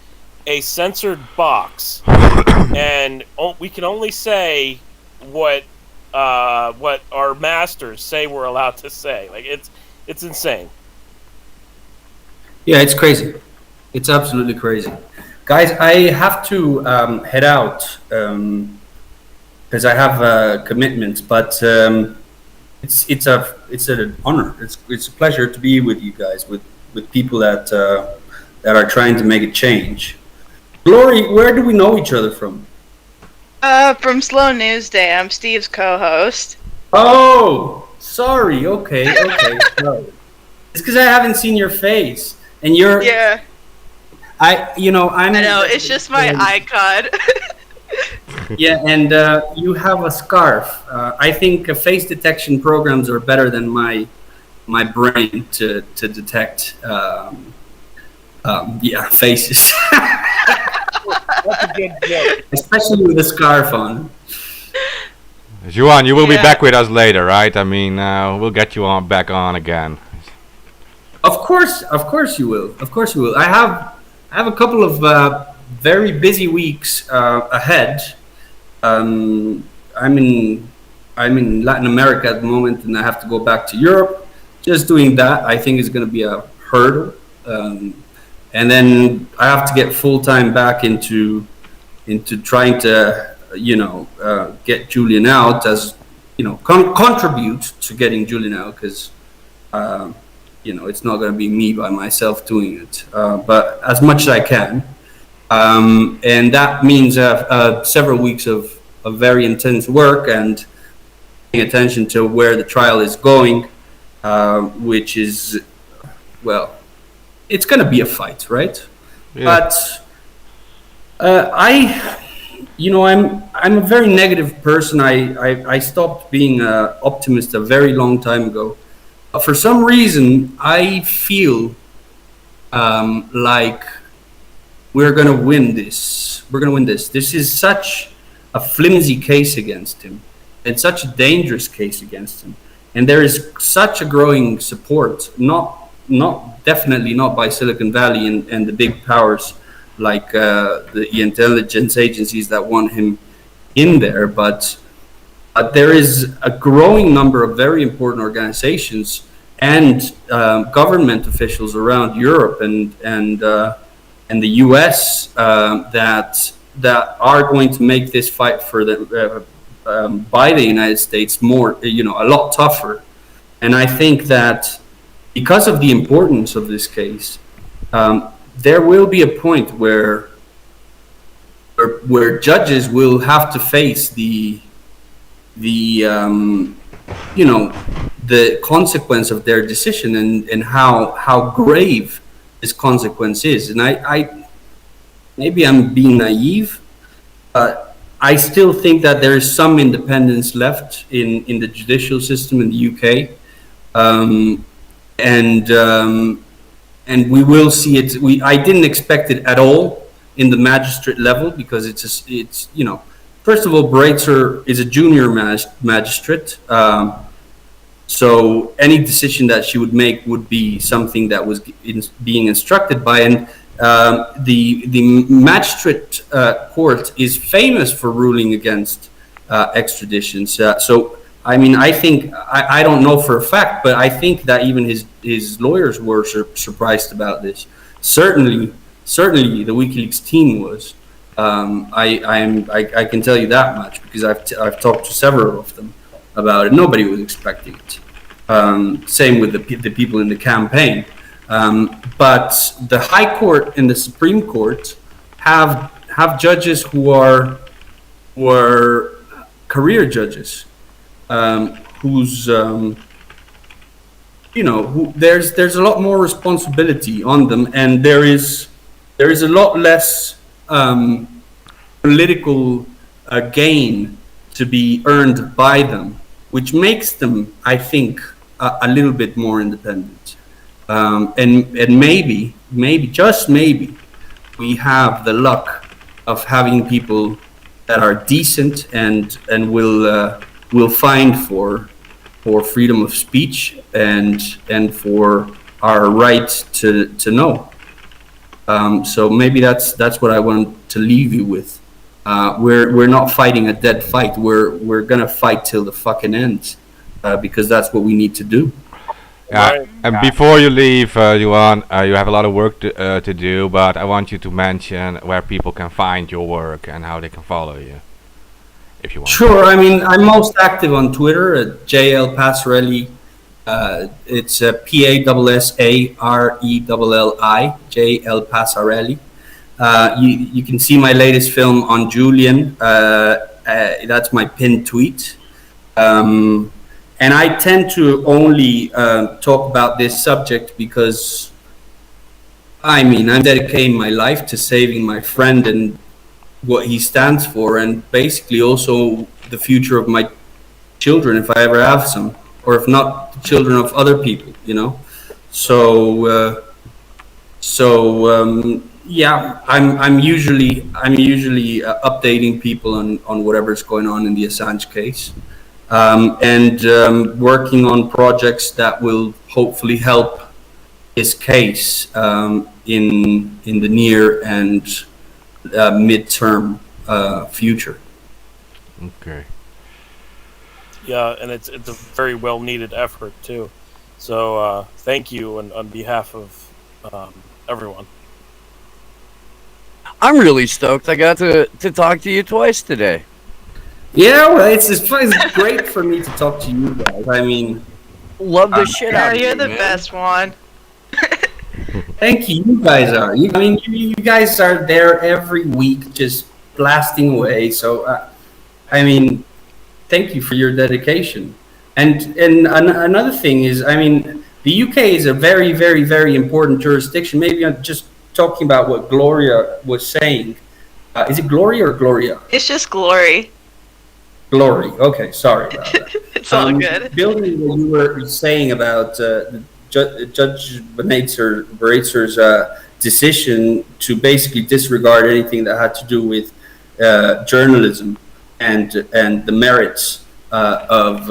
a censored box, and we can only say what our masters say we're allowed to say. Like, it's insane. Yeah, it's crazy. It's absolutely crazy. Guys, I have to head out because I have commitments, but it's an honor. It's a pleasure to be with you guys, with people that are trying to make a change. Glory, where do we know each other from? From Slow News Day. I'm Steve's co-host. Oh, sorry. Okay. Sorry. It's because I haven't seen your face, and you're. Yeah. I know. It's just my icon. Yeah, and you have a scarf. I think face detection programs are better than my brain to detect faces. That's a good joke. Especially with a scarf on. Juan, you will be back with us later, right? I mean, we'll get you back on again. Of course you will. Of course you will. I have a couple of very busy weeks ahead. I'm in Latin America at the moment, and I have to go back to Europe. Just doing that, I think, is going to be a hurdle. And then I have to get full time back into trying to get Julian out, as contribute to getting Julian out, because it's not going to be me by myself doing it, but as much as I can. And that means several weeks of very intense work and paying attention to where the trial is going, which is, well, it's going to be a fight, right? Yeah. But I'm a very negative person. I stopped being an optimist a very long time ago. But for some reason, I feel like we're going to win this. We're going to win this. This is such a flimsy case against him, and such a dangerous case against him. And there is such a growing support, definitely not by Silicon Valley and the big powers like the intelligence agencies that want him in there, but there is a growing number of very important organizations and government officials around Europe and the U.S. that are going to make this fight for by the United States more, a lot tougher. And I think that because of the importance of this case, there will be a point where judges will have to face the consequence of their decision and how grave this consequence is. And I maybe I'm being naive, but I still think that there is some independence left in the judicial system in the UK. And we will see it. I didn't expect it at all in the magistrate level, because it's first of all, Breitzer is a junior magistrate, so any decision that she would make would be something that was being instructed by. And the magistrate court is famous for ruling against extraditions. So. I mean, I think, I don't know for a fact, but I think that even his lawyers were surprised about this. Certainly, the WikiLeaks team was. I can tell you that much, because I've talked to several of them about it. Nobody was expecting it. Same with the people in the campaign. But the High Court and the Supreme Court have judges who were career judges. Who's there's a lot more responsibility on them, and there is there is a lot less political gain to be earned by them, which makes them, I think, a little bit more independent. And maybe, just maybe, we have the luck of having people that are decent and will find for freedom of speech and for our right to know. So maybe that's what I want to leave you with. We're not fighting a dead fight. We're gonna fight till the fucking end, because that's what we need to do. Yeah, Right. and before you leave, Juan, you have a lot of work to do, but I want you to mention where people can find your work and how they can follow you, if you want. Sure. I mean, I'm most active on Twitter at JL Passarelli. It's Passarelli, JL Passarelli. You can see my latest film on Julian. That's my pinned tweet. And I tend to only talk about this subject because, I mean, I'm dedicating my life to saving my friend and what he stands for, and basically also the future of my children, if I ever have some, or if not, the children of other people, you know. So yeah, I'm usually updating people on whatever's going on in the Assange case. And working on projects that will hopefully help his case in the near and midterm future. Okay. Yeah, and it's a very well needed effort too. So thank you on behalf of everyone. I'm really stoked I got to talk to you twice today. Yeah, well, it's great for me to talk to you guys. I mean, Love the shit Yeah, out of you, you're the man. best one. thank you. You guys are. You guys are there every week, just blasting away. So, I mean, thank you for your dedication. And another thing is, I mean, the UK is a very, very, very important jurisdiction. Maybe I'm just talking about what Gloria was saying. Is it Gloria or Gloria? It's just glory. Glory. Okay, sorry about that. It's all good. Building what you were saying about Judge Benatzer's decision to basically disregard anything that had to do with journalism and the merits of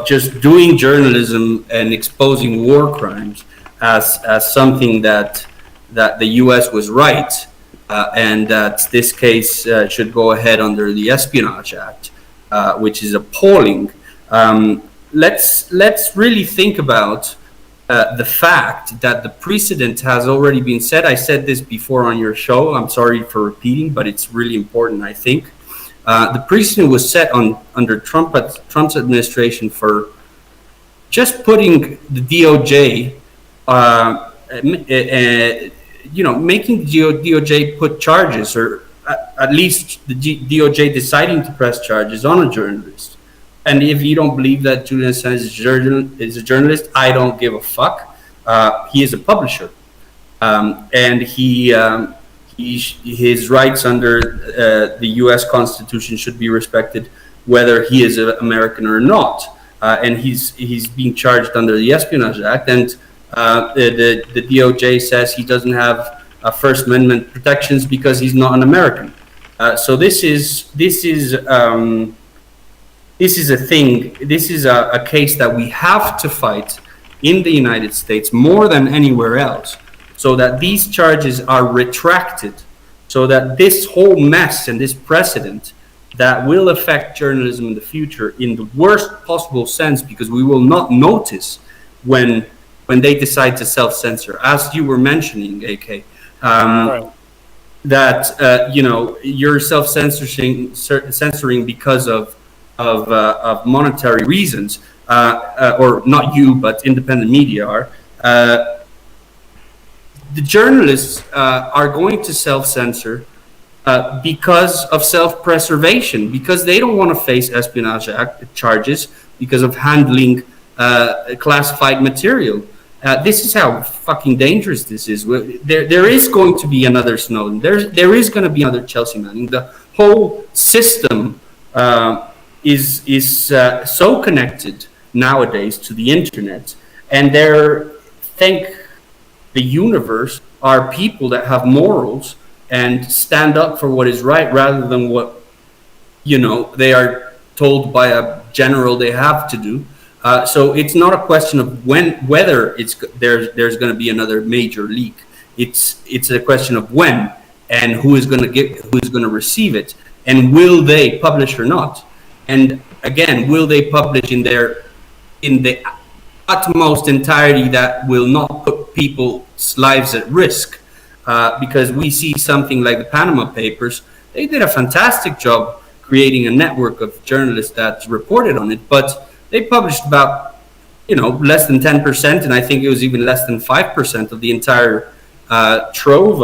just doing journalism and exposing war crimes as something that the U.S. was right. And that this case should go ahead under the Espionage Act, which is appalling. Let's really think about the fact that the precedent has already been set. I said this before on your show. I'm sorry for repeating, but it's really important, I think. The precedent was set under Trump's administration for just putting the DOJ making the DOJ put charges, or at least the DOJ deciding to press charges on a journalist. And if you don't believe that Julian Assange is a journalist, I don't give a fuck. He is a publisher, and his rights under the U.S. Constitution should be respected, whether he is an American or not. And he's being charged under the Espionage Act, and the DOJ says he doesn't have First Amendment protections because he's not an American. So this is a thing. This is a case that we have to fight in the United States more than anywhere else, so that these charges are retracted, so that this whole mess and this precedent that will affect journalism in the future in the worst possible sense, because we will not notice when they decide to self-censor, as you were mentioning, AK, Right. that you're self-censoring because of monetary reasons, or not you, but independent media are. The journalists are going to self-censor because of self-preservation, because they don't want to face Espionage Act charges because of handling classified material. This is how fucking dangerous this is. There is going to be another Snowden. There is going to be another Chelsea Manning. The whole system is so connected nowadays to the internet, and thank the universe are people that have morals and stand up for what is right rather than what they are told by a general they have to do. So it's not a question of whether there's going to be another major leak. It's a question of when and who's going to receive it, and will they publish or not. And again, will they publish in the utmost entirety that will not put people's lives at risk? Because we see something like the Panama Papers. They did a fantastic job creating a network of journalists that reported on it, but they published about less than 10%, and I think it was even less than 5% of the entire trove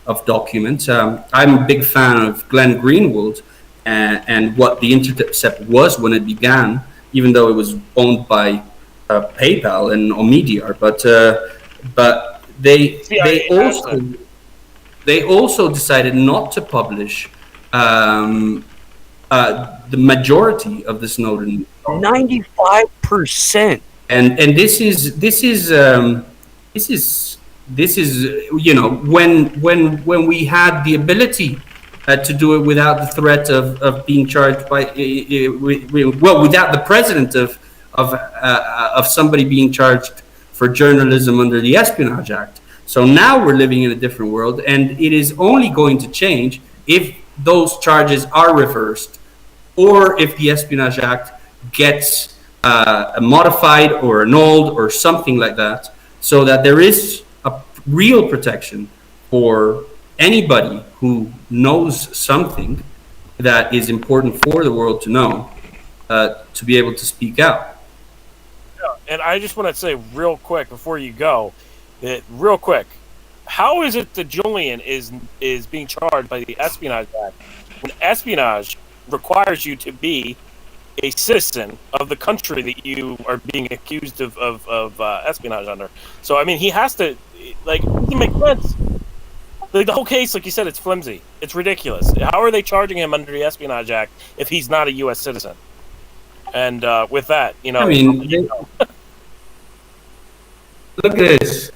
of documents. I'm a big fan of Glenn Greenwald and what the Intercept was when it began, even though it was owned by PayPal and Omidyar. But they also decided not to publish the majority of the Snowden. 95%. And this is when we had the ability to do it without the threat of being charged by without the president of somebody being charged for journalism under the Espionage Act. So now we're living in a different world, and it is only going to change if those charges are reversed, or if the Espionage Act gets modified or annulled or something like that, so that there is a real protection for anybody who knows something that is important for the world to know, to be able to speak out. Yeah, and I just want to say real quick before you go, how is it that Julian is being charged by the Espionage Act when espionage requires you to be a citizen of the country that you are being accused of espionage under? So I mean, he has to, it doesn't make sense. The whole case, like you said, it's flimsy. It's ridiculous. How are they charging him under the Espionage Act if he's not a U.S. citizen? And with that, I mean, look at this.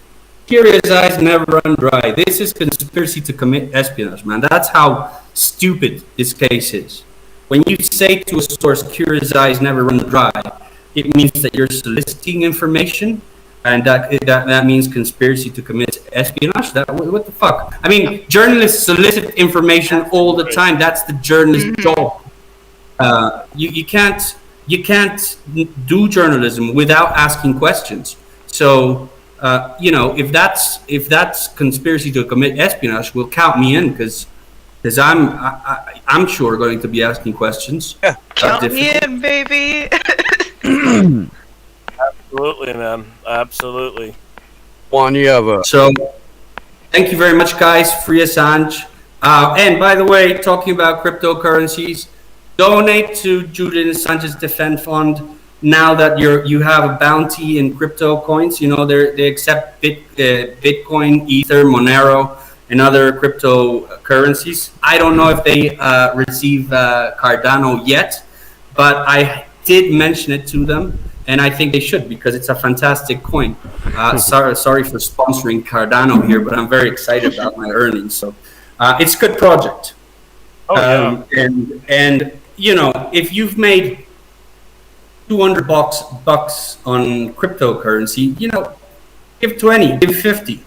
Curious eyes never run dry. This is conspiracy to commit espionage, man. That's how stupid this case is. When you say to a source, curious eyes never run dry, it means that you're soliciting information, and that means conspiracy to commit espionage. What the fuck? I mean, journalists solicit information all the time. That's the journalist's job. You can't do journalism without asking questions. So if that's conspiracy to commit espionage, will count me in, because I'm sure going to be asking questions. Yeah. Count me in, baby. Absolutely, man. Absolutely. Juan, you have a... So, thank you very much, guys. Free Assange. And by the way, talking about cryptocurrencies, donate to Julian Assange's Defend Fund. Now that you have a bounty in crypto coins, they accept Bitcoin, Ether, Monero, and other cryptocurrencies. I don't know if they receive Cardano yet, but I did mention it to them, and I think they should, because it's a fantastic coin. Sorry for sponsoring Cardano here, but I'm very excited about my earnings. So it's a good project. Oh, yeah. And if you've made $200 on cryptocurrency, give 20, give 50.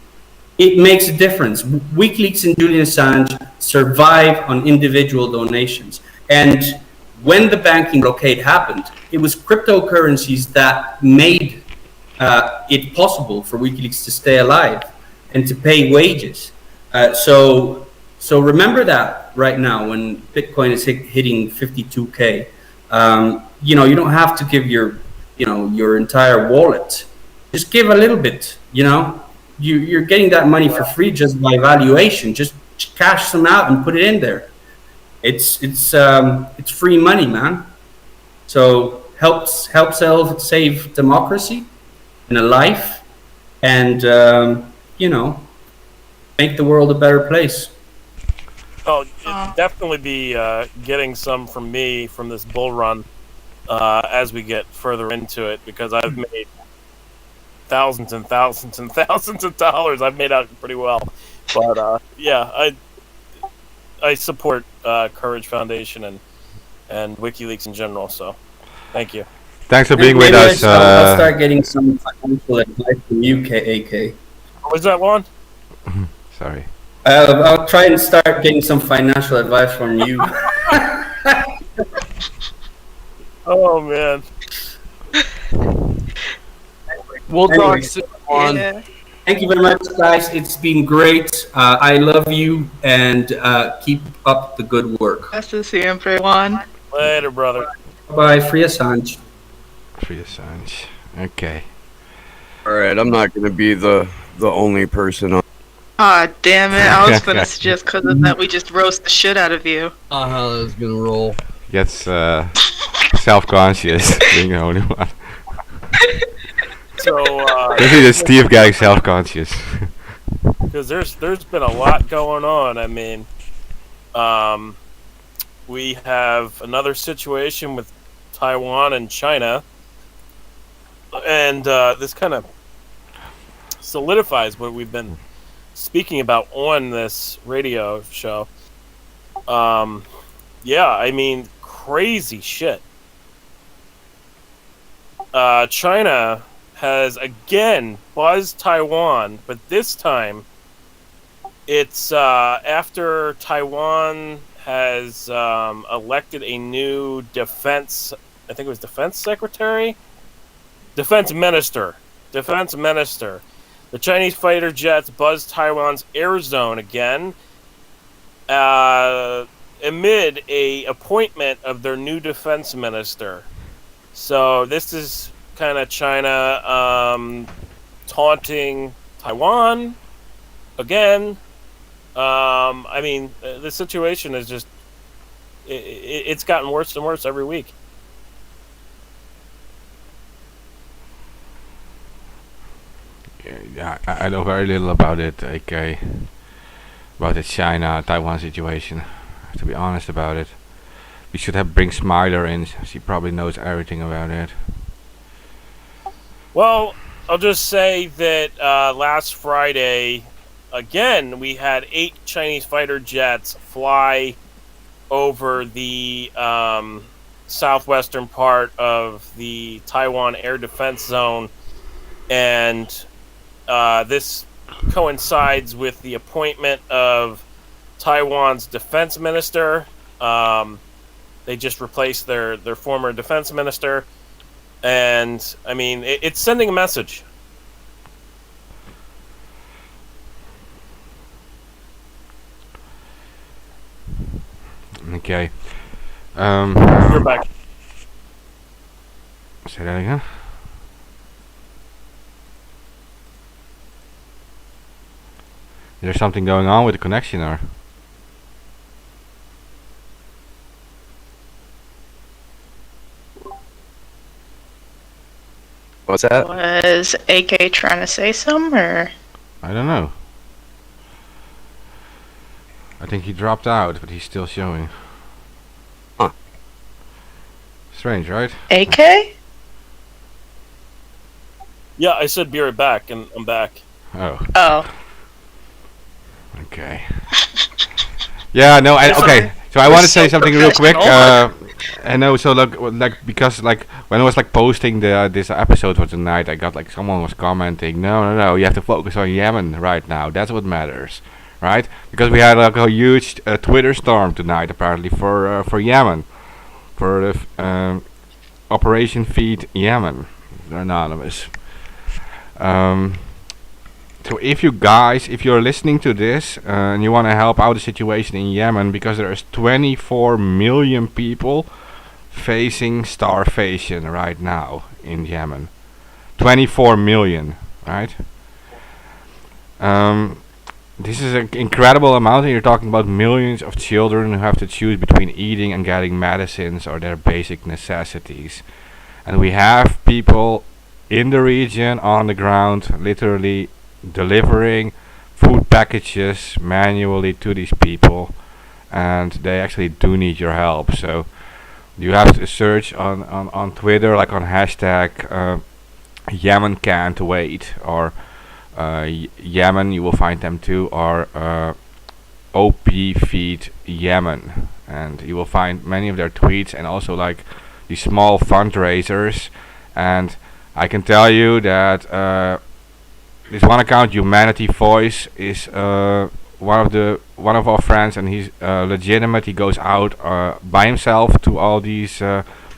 It makes a difference. WikiLeaks and Julian Assange survive on individual donations. And when the banking blockade happened, it was cryptocurrencies that made it possible for WikiLeaks to stay alive and to pay wages. So remember that right now when Bitcoin is hitting 52K. You don't have to give your entire wallet. Just give a little bit. You're getting that money for free just by valuation. Just cash some out and put it in there. It's free money, man. So help save democracy and a life. and make the world a better place. Oh, it'd definitely be getting some from me from this bull run as we get further into it, because I've made thousands and thousands and thousands of dollars. I've made out pretty well, but yeah, I support Courage Foundation and WikiLeaks in general. So, thank you. Thanks for being with Maybe us. I'll start getting some financial advice from you, AK. Was that one? Sorry. I'll try and start getting some financial advice from you. Oh man. We'll Anyway. talk soon. Juan. Yeah. Thank you very much, guys. It's been great. I love you, and keep up the good work. Gracias siempre, Juan. Later, brother. Bye. Free Assange. Free Assange. Okay. All right, I'm not gonna be the only person on. Ah, damn it. I was gonna suggest because of that we just roast the shit out of you. How that's gonna roll. Gets self-conscious being the only one. So, Maybe the Steve guy self-conscious. because there's been a lot going on. I mean, we have another situation with Taiwan and China, and this kind of solidifies what we've been speaking about on this radio show. Yeah, I mean, crazy shit. China has again buzzed Taiwan, but this time it's after Taiwan has elected a new defense secretary? Defense minister. The Chinese fighter jets buzzed Taiwan's air zone again amid a appointment of their new defense minister. So this is kind of China taunting Taiwan again. I mean, the situation is just it's gotten worse and worse every week. Yeah, I know very little about it, okay. About the China-Taiwan situation. To be honest about it. We should have bring Smiler in. She probably knows everything about it. Well, I'll just say that last Friday, again, we had 8 Chinese fighter jets fly over the southwestern part of the Taiwan air defense zone, and this coincides with the appointment of Taiwan's defense minister. They just replaced their former defense minister, and I mean, it's sending a message. Okay. You're back. Say that again? Is there something going on with the connection or? What's that? Was AK trying to say something, or? I don't know. I think he dropped out, but he's still showing. Huh. Strange, right? AK? Yeah, I said be right back, and I'm back. Oh, Oh. okay. Yeah, no, okay. So I want to say something real quick. I know, so because when I was posting this episode for tonight, I got someone was commenting, no, you have to focus on Yemen right now. That's what matters, right? Because we had a huge Twitter storm tonight, apparently for Yemen, for the Operation Feed Yemen. They're anonymous. So if you're listening to this and you want to help out the situation in Yemen, because there is 24 million people facing starvation right now in Yemen. 24 million, right? This is an incredible amount, and you're talking about millions of children who have to choose between eating and getting medicines or their basic necessities. And we have people in the region, on the ground, literally delivering food packages manually to these people, and they actually do need your help. So you have to search on Twitter, like on hashtag Yemen can't wait, or Yemen, you will find them too, or OP Feed Yemen, and you will find many of their tweets and also like these small fundraisers. And I can tell you that this one account, Humanity Voice, is one of our friends, and he's legitimate. He goes out by himself to all these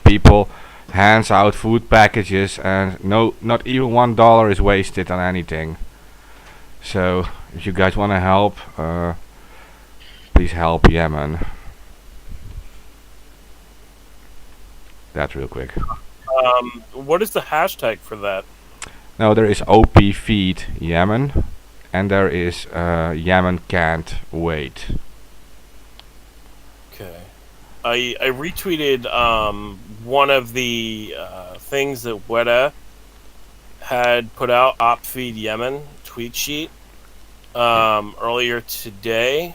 people, hands out food packages, and not even $1 is wasted on anything. So if you guys want to help, please help Yemen. That real quick. What is the hashtag for that? No, there is OP Feed Yemen, and there is Yemen can't wait. Okay. I retweeted one of the things that Weta had put out, Op Feed Yemen tweet sheet, earlier today.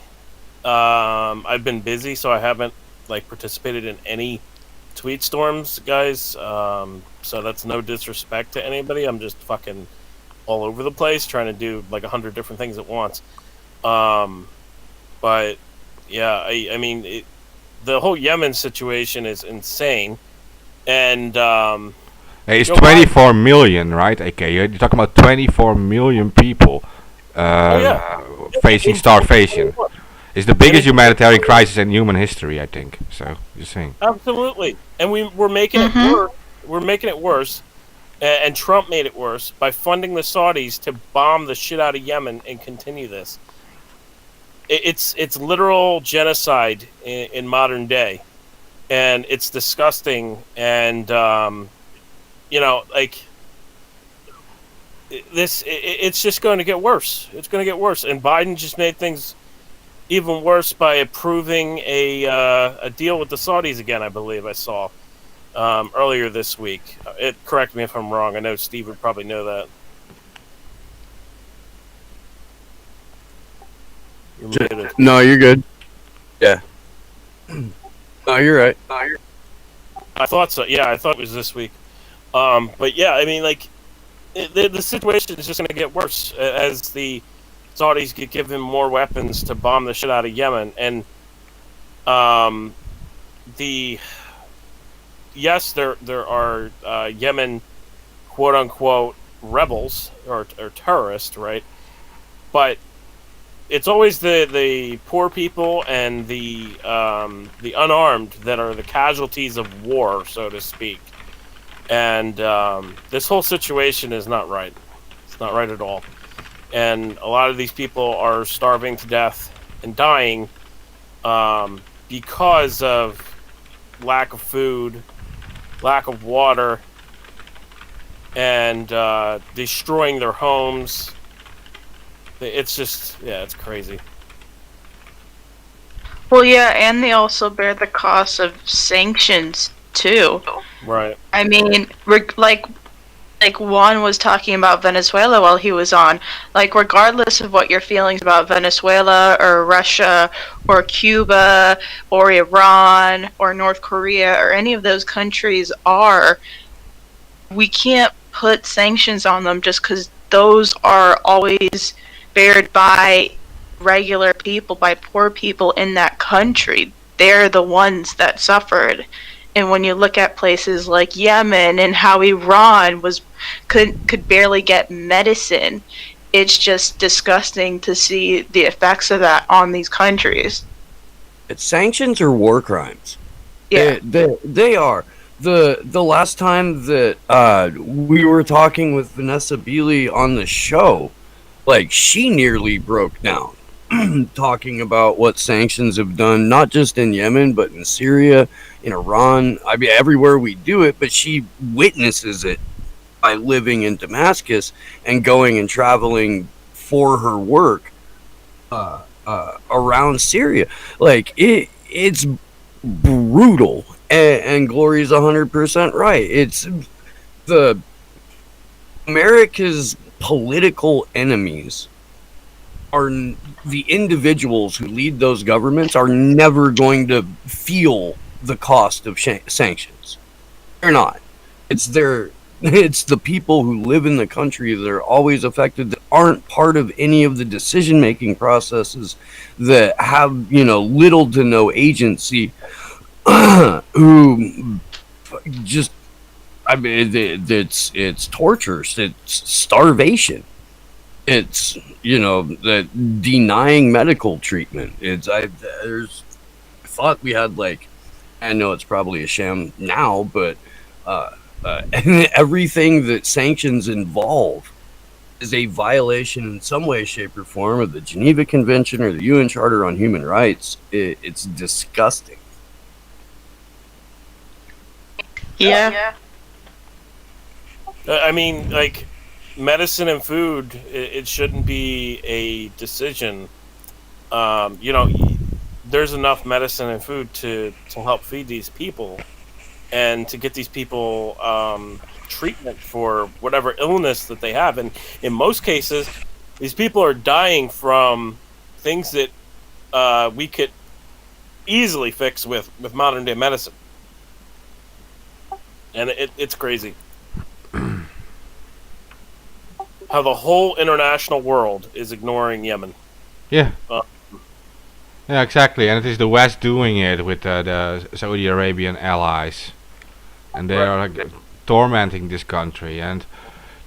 I've been busy, so I haven't participated in any tweet storms, guys. So that's no disrespect to anybody. I'm just fucking all over the place trying to do 100 different things at once. But yeah, I mean, the whole Yemen situation is insane. And hey, it's 24 million, right? Okay, you're talking about 24 million people facing starvation. It's the biggest humanitarian crisis in human history, I think. So, just saying. Absolutely, and we're making it worse. We're making it worse, and Trump made it worse by funding the Saudis to bomb the shit out of Yemen and continue this. It's literal genocide in modern day, and it's disgusting. And it's just going to get worse. It's going to get worse, and Biden just made things even worse by approving a deal with the Saudis again. I believe I saw earlier this week. Correct me if I'm wrong. I know Steve would probably know that. No, you're good. Yeah. No, you're right. I thought so. Yeah, I thought it was this week. But yeah, I mean, the situation is just going to get worse as the Saudis get given more weapons to bomb the shit out of Yemen, and there are Yemen quote unquote rebels or terrorists, right? But it's always the poor people and the unarmed that are the casualties of war, so to speak. And this whole situation is not right. It's not right at all. And a lot of these people are starving to death and dying because of lack of food, lack of water, and destroying their homes. It's just, it's crazy. Well, yeah, and they also bear the cost of sanctions too. Right. I mean, like Juan was talking about Venezuela while he was on. Regardless of what your feelings about Venezuela or Russia or Cuba or Iran or North Korea or any of those countries are, we can't put sanctions on them just because those are always bared by regular people, by poor people in that country. They're the ones that suffered. And when you look at places like Yemen and how Iran could barely get medicine, it's just disgusting to see the effects of that on these countries. It's sanctions or war crimes. Yeah, they are. The last time that we were talking with Vanessa Beeley on the show, she nearly broke down talking about what sanctions have done, not just in Yemen, but in Syria, in Iran. I mean, everywhere we do it, but she witnesses it by living in Damascus and going and traveling for her work around Syria. It's brutal, and Glory's 100% right. It's America's political enemies are the individuals who lead those governments are never going to feel the cost of sanctions. They're not. It's the people who live in the country that are always affected, that aren't part of any of the decision making processes, that have little to no agency, who just, I mean, it's torture, it's starvation, it's that denying medical treatment. I thought we had, like, I know it's probably a sham now, but everything that sanctions involve is a violation in some way, shape, or form of the Geneva Convention or the UN Charter on Human Rights. It's disgusting. Yeah. I mean, like, medicine and food, it shouldn't be a decision. There's enough medicine and food to help feed these people and to get these people treatment for whatever illness that they have. And in most cases, these people are dying from things that we could easily fix with modern day medicine. And it's crazy how the whole international world is ignoring Yemen. Yeah. Yeah, exactly. And it is the West doing it with the Saudi Arabian allies. And they are like, tormenting this country. And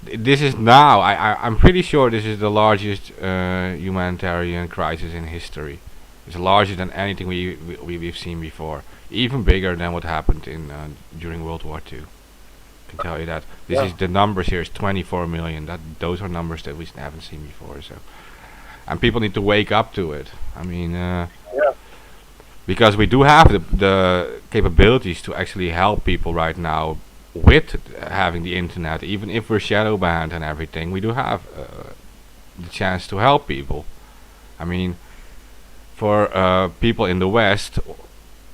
this is now, I'm pretty sure this is the largest humanitarian crisis in history. It's larger than anything we've seen before. Even bigger than what happened during World War II. I can tell you that. This is the numbers here is 24 million. Those are numbers that we haven't seen before. So, and people need to wake up to it. I mean, because we do have the capabilities to actually help people right now with having the internet. Even if we're shadow banned and everything, we do have the chance to help people. I mean, for people in the West,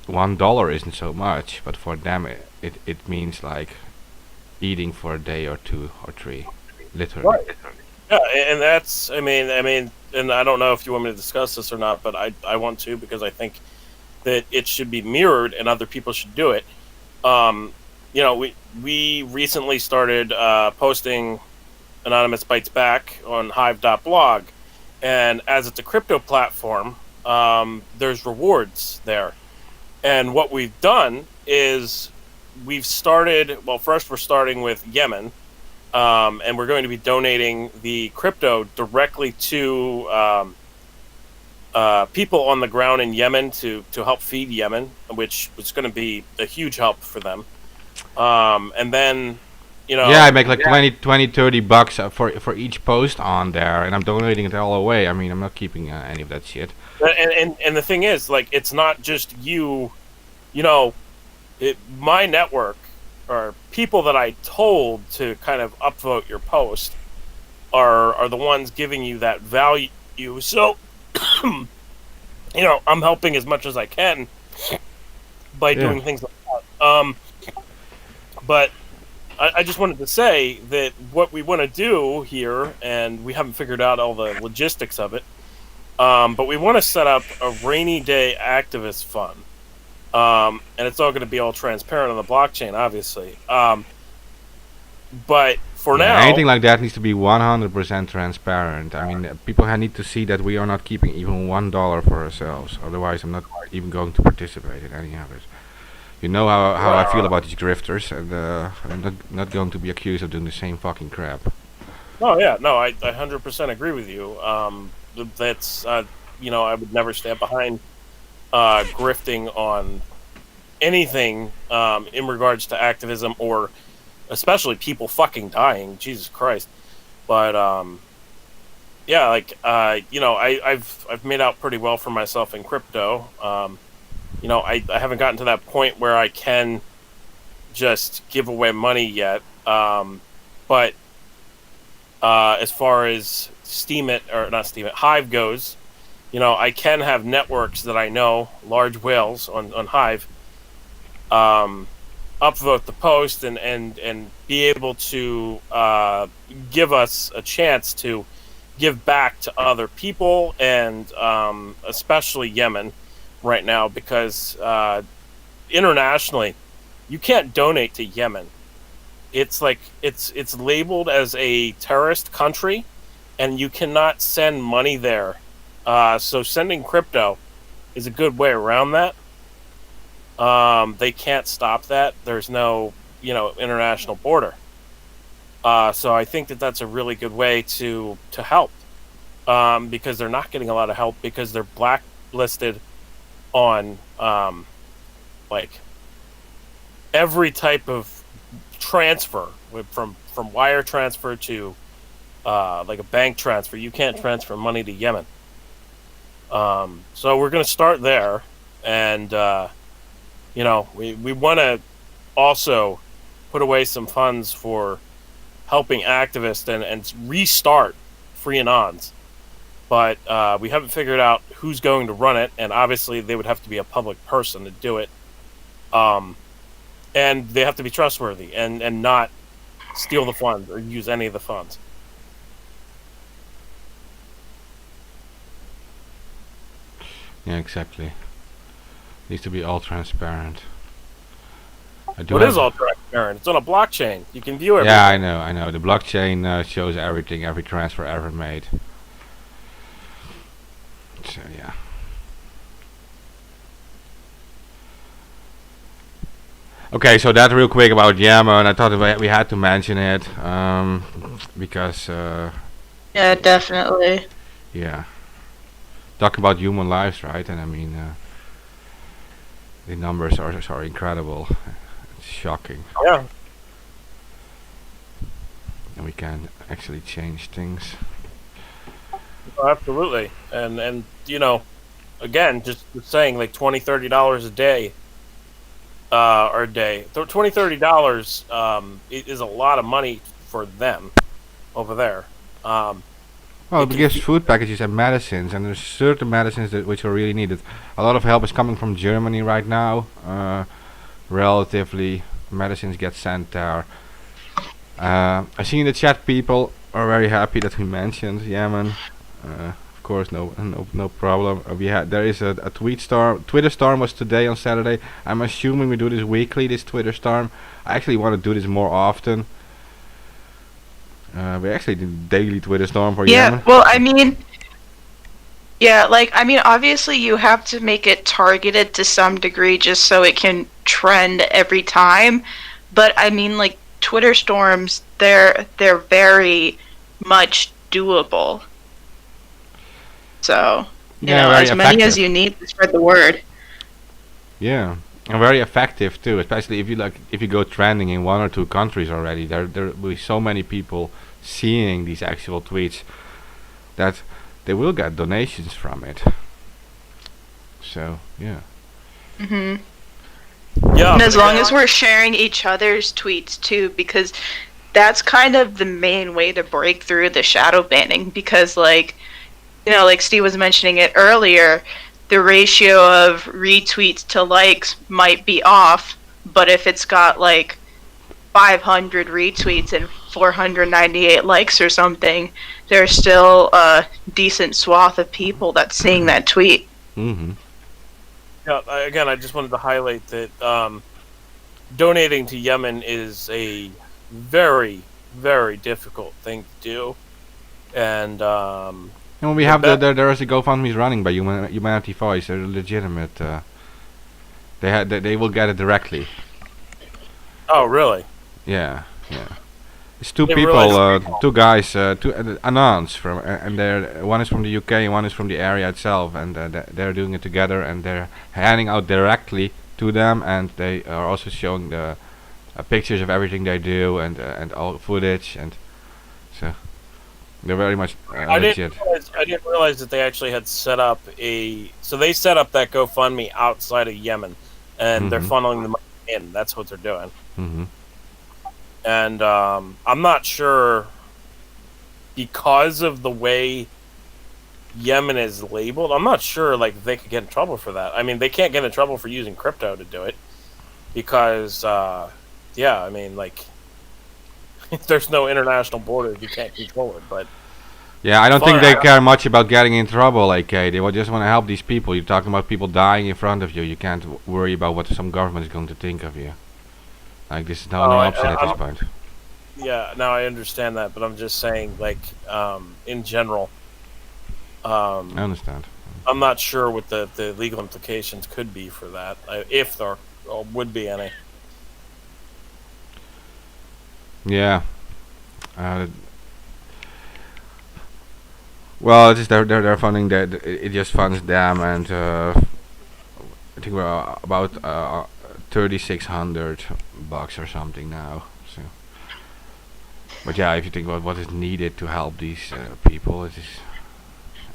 $1 isn't so much, but for them it means like eating for a day or two or three, literally. Right. Yeah, and that's, I mean, and I don't know if you want me to discuss this or not, but I want to, because I think that it should be mirrored and other people should do it. We recently started posting Anonymous Bites Back on hive.blog, and as it's a crypto platform, there's rewards there. And what we've done is we've started, well, first we're starting with Yemen, and we're going to be donating the crypto directly to people on the ground in Yemen to help feed Yemen, which was going to be a huge help for them. And then, yeah, I make like 20, 30 bucks for each post on there, and I'm donating it all away. I mean, I'm not keeping any of that shit. And the thing is, like, it's not just you, my network, or people that I told to kind of upvote your post are the ones giving you that value. So, I'm helping as much as I can by doing things like that. But I just wanted to say that what we want to do here, and we haven't figured out all the logistics of it, but we want to set up a rainy day activist fund. And it's all going to be all transparent on the blockchain, obviously. But for now, anything like that needs to be 100% transparent. I mean, people need to see that we are not keeping even $1 for ourselves. Otherwise, I'm not even going to participate in any of it. You know how I feel about these grifters, and I'm not going to be accused of doing the same fucking crap. Oh yeah, no, I 100% agree with you. That's I would never stand behind grifting on anything in regards to activism, or especially people fucking dying. Jesus Christ. But I've made out pretty well for myself in crypto. I haven't gotten to that point where I can just give away money yet. But as far as Hive goes, I can have networks that I know, large whales on Hive, upvote the post and be able to give us a chance to give back to other people, and especially Yemen right now, because internationally you can't donate to Yemen. It's like it's labeled as a terrorist country, and you cannot send money there. So sending crypto is a good way around that. They can't stop that. There's no, international border. So I think that that's a really good way to help, because they're not getting a lot of help because they're blacklisted on like every type of transfer, from wire transfer to like a bank transfer. You can't transfer money to Yemen. So we're going to start there, and we want to also put away some funds for helping activists and restart Free Anons. But we haven't figured out who's going to run it, and obviously they would have to be a public person to do it. And they have to be trustworthy and not steal the funds or use any of the funds. Yeah, exactly. Needs to be all transparent. It is all transparent. It's on a blockchain. You can view everything. Yeah, I know. The blockchain shows everything, every transfer ever made. So yeah. Okay, so that real quick about Yemen. I thought we had to mention it because Yeah, definitely. yeah, talk about human lives, right? And I mean, the numbers are incredible. It's shocking. Yeah. And we can actually change things. Oh, absolutely. And again, just saying, like $20-$30 a day, or a day. $20-$30 is a lot of money for them over there. Well, it gives food packages and medicines, and there's certain medicines which are really needed. A lot of help is coming from Germany right now. Relatively, medicines get sent there. I see in the chat people are very happy that we mentioned Yemen. Of course, no problem. There is a Twitter storm was today on Saturday. I'm assuming we do this weekly, this Twitter storm. I actually want to do this more often. We actually did daily Twitter storm for Yemen. Yeah, well, obviously you have to make it targeted to some degree just so it can trend every time. But I mean, like, Twitter storms, they're very much doable. So, as many as you need to spread the word. Yeah, and very effective too, especially if you go trending in 1 or 2 countries already. There will be so many people seeing these actual tweets that they will get donations from it. So yeah. Mhm. Yeah. And as long as we're sharing each other's tweets too, because that's kind of the main way to break through the shadow banning. Because like Steve was mentioning it earlier, the ratio of retweets to likes might be off, but if it's got like 500 retweets and 498 likes or something, there's still a decent swath of people that's seeing that tweet. Mm-hmm. Yeah, again, I just wanted to highlight that donating to Yemen is a very, very difficult thing to do, and we have there is a GoFundMe running by Humanity Voice. They're legitimate. They will get it directly. Oh, really? Yeah. It's 2 people, 2 guys, 2 Anons from, and one is from the UK and one is from the area itself, and they're doing it together, and they're handing out directly to them, and they are also showing the pictures of everything they do and all footage, and so they're very much legit. I didn't realize that they actually had set up so they set up that GoFundMe outside of Yemen, and they're funneling the money in. That's what they're doing. Mm-hmm. And I'm not sure, because of the way Yemen is labeled, I'm not sure like they could get in trouble for that. I mean, they can't get in trouble for using crypto to do it. because yeah, I mean, like, there's no international borders, you can't control it. But Yeah, I don't fine, think they care much about getting in trouble, AK. They just want to help these people. You're talking about people dying in front of you. You can't worry about what some government is going to think of you. Like, this is no option at this point. Yeah, now I understand that, but I'm just saying, like, in general, I understand. I'm not sure what the legal implications could be for that, if there would be any. Yeah. Well, it's just they're funding that. It just funds them, and I think we're about $3,600 or something now. So, but yeah, if you think about what is needed to help these people, it is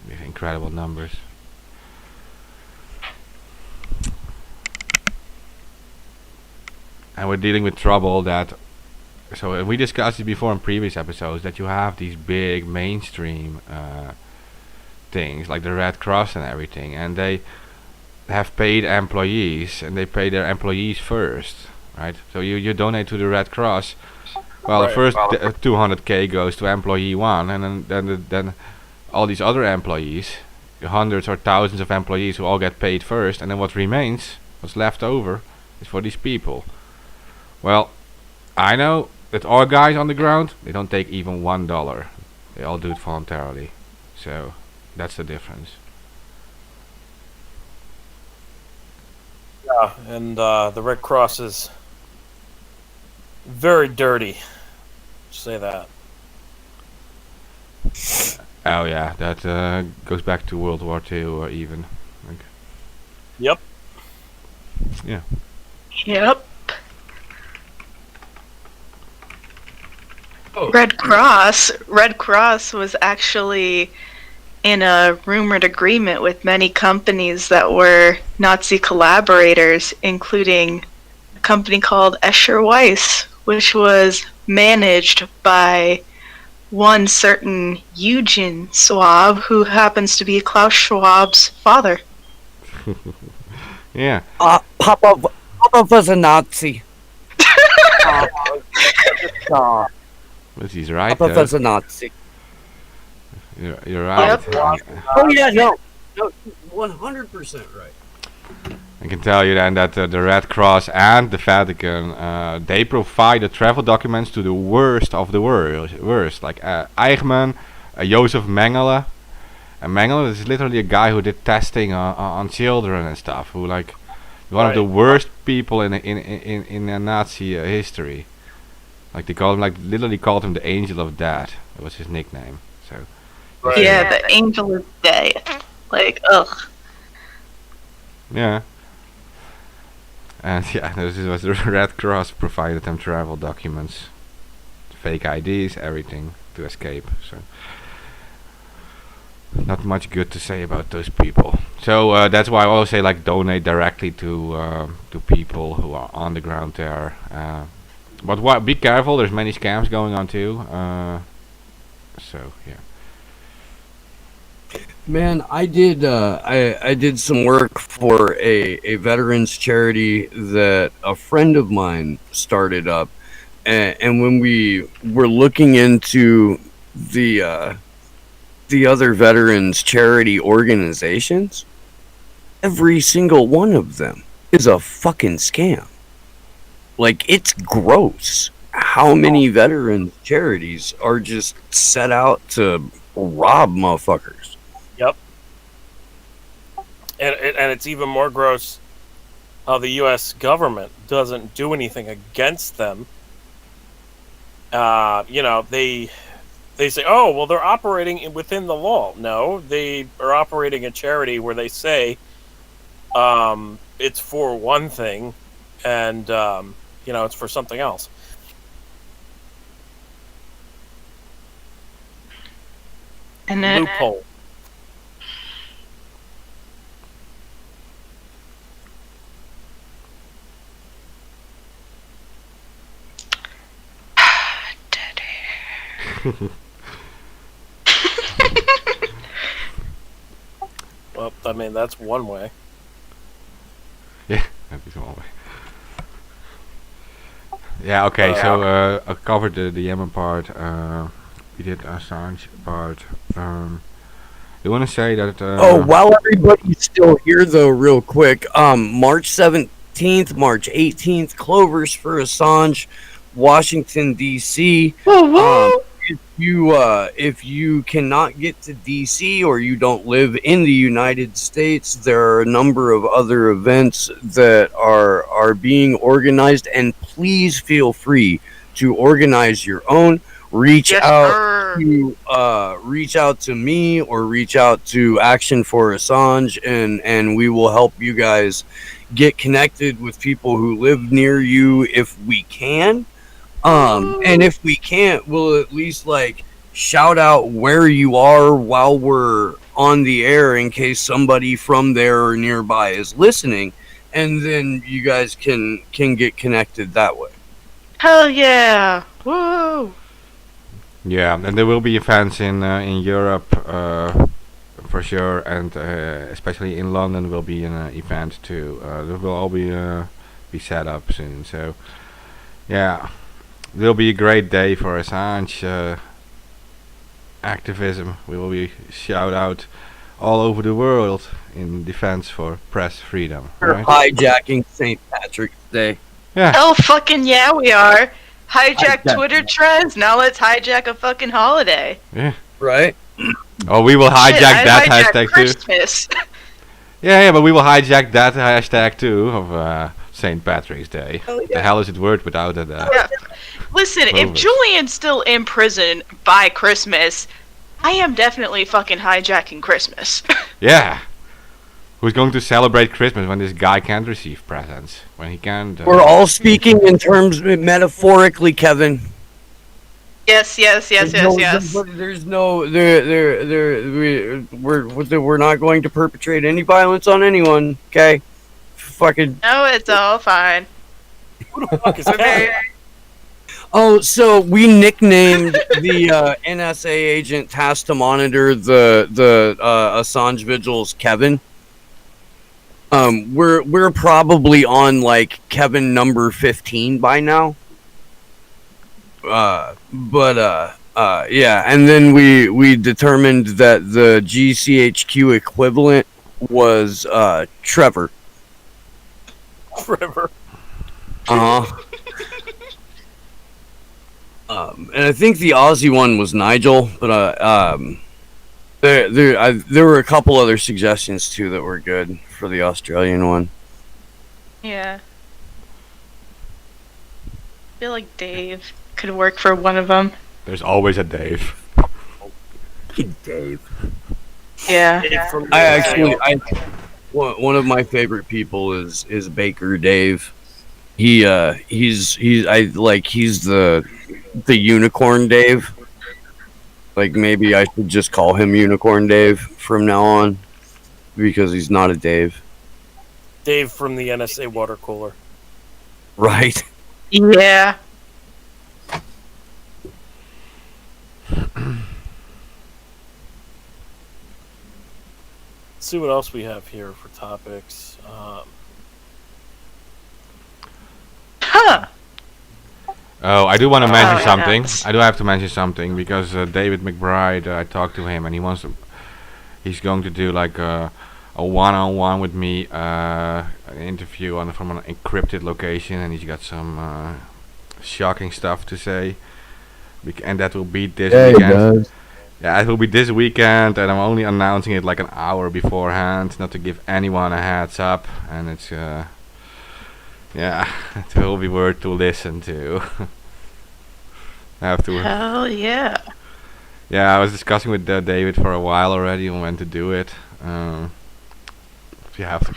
these incredible numbers. And we're dealing with trouble that. So we discussed it before in previous episodes that you have these big mainstream things like the Red Cross and everything, and they have paid employees, and they pay their employees first, right? So you donate to the Red Cross. Well, Right. the first 200k goes to employee one, and then all these other employees, the hundreds or thousands of employees who all get paid first, and then what remains, what's left over, is for these people. Well, I know that all guys on the ground, they don't take even $1. They all do it voluntarily. So that's the difference. Yeah, and the Red Cross is very dirty. Say that. Oh yeah, that goes back to World War II or even. Like, Yep. yeah. Yep. Red Cross was actually in a rumored agreement with many companies that were Nazi collaborators, including a company called Escher Weiss, which was managed by one certain Eugen Schwab, who happens to be Klaus Schwab's father. Yeah. Papa was a Nazi. But he's right. Papa was a Nazi. You're right. Oh yeah, no, 100% right. I can tell you then that the Red Cross and the Vatican, they provide the travel documents to the worst of the worst. Like Eichmann, Joseph Mengele. And Mengele is literally a guy who did testing on children and stuff. Who like one of the worst people in Nazi history. Like they called him, like literally called him the Angel of Death. That was his nickname. So. Right. Yeah, the Angel of Death. Like, ugh. Yeah. And yeah, this was the Red Cross provided them travel documents, fake IDs, everything to escape. So not much good to say about those people. So that's why I always say like donate directly to people who are on the ground there. But be careful. There's many scams going on too. So yeah. Man, I did some work for a veterans charity that a friend of mine started up, and when we were looking into the other veterans charity organizations, every single one of them is a fucking scam. Like, it's gross how many veterans charities are just set out to rob motherfuckers. Yep. And it's even more gross how the U.S. government doesn't do anything against them. They say, oh, well, they're operating within the law. No, they are operating a charity where they say it's for one thing and, it's for something else. And then, Loophole. Well, I mean, that's one way. Yeah, that'd be one way. Yeah, okay, so I covered the Yemen part. We did Assange part. You want to say that? While everybody's still here, though, real quick, March 17th, March 18th, Clovers for Assange, Washington, D.C. If you cannot get to D.C. or you don't live in the United States, there are a number of other events that are being organized, and please feel free to organize your own. Reach out to me or reach out to Action for Assange, and we will help you guys get connected with people who live near you if we can. And if we can't, we'll at least like shout out where you are while we're on the air in case somebody from there or nearby is listening, and then you guys can get connected that way. Hell yeah! Woo! Yeah, and there will be events in Europe for sure, and especially in London will be an event too. There will all be set up soon. So yeah, it will be a great day for Assange activism. We will be shout out all over the world in defense for press freedom. We're Right? hijacking St. Patrick's Day. Yeah. Oh fucking yeah, we are. Hijack Hijack. Twitter trends. Now let's hijack a fucking holiday. Yeah. Right? Oh, we will hijack Shit, I that hijacked hashtag too. Christmas. Yeah, but we will hijack that hashtag too of St. Patrick's Day. Oh, The hell is it word without it? Yeah. Listen, if Clovis. Julian's still in prison by Christmas, I am definitely fucking hijacking Christmas. Yeah. Who's going to celebrate Christmas when this guy can't receive presents? When he can't... We're all speaking in terms metaphorically, Kevin. yes. There's no we're not going to perpetrate any violence on anyone. Okay, fucking. No, it's all fine. Who the fuck is We're very- that? Oh, so we nicknamed the NSA agent tasked to monitor the Assange vigils Kevin. We're probably on like Kevin number 15 by now. Yeah, and then we determined that the GCHQ equivalent was Trevor. Trevor. Uh-huh. And I think the Aussie one was Nigel, but there were a couple other suggestions too that were good for the Australian one. Yeah. I feel like Dave could work for one of them. There's always a Dave. Dave. Yeah. One of my favorite people is Baker Dave. He's the Unicorn Dave. Like maybe I should just call him Unicorn Dave from now on because he's not a Dave. Dave from the NSA water cooler. Right. Yeah. Let's see what else we have here for topics. Huh. Oh, I do want to mention something. yes. I do have to mention something because David McBride, I talked to him and he's going to do like a one-on-one with me, an interview from an encrypted location, and he's got some shocking stuff to say. And that will be this weekend. Yeah, it will be this weekend, and I'm only announcing it like an hour beforehand, not to give anyone a heads up. And it's, yeah, it will be worth to listen to. I have to. Hell yeah. Yeah, I was discussing with David for a while already on when to do it. You have to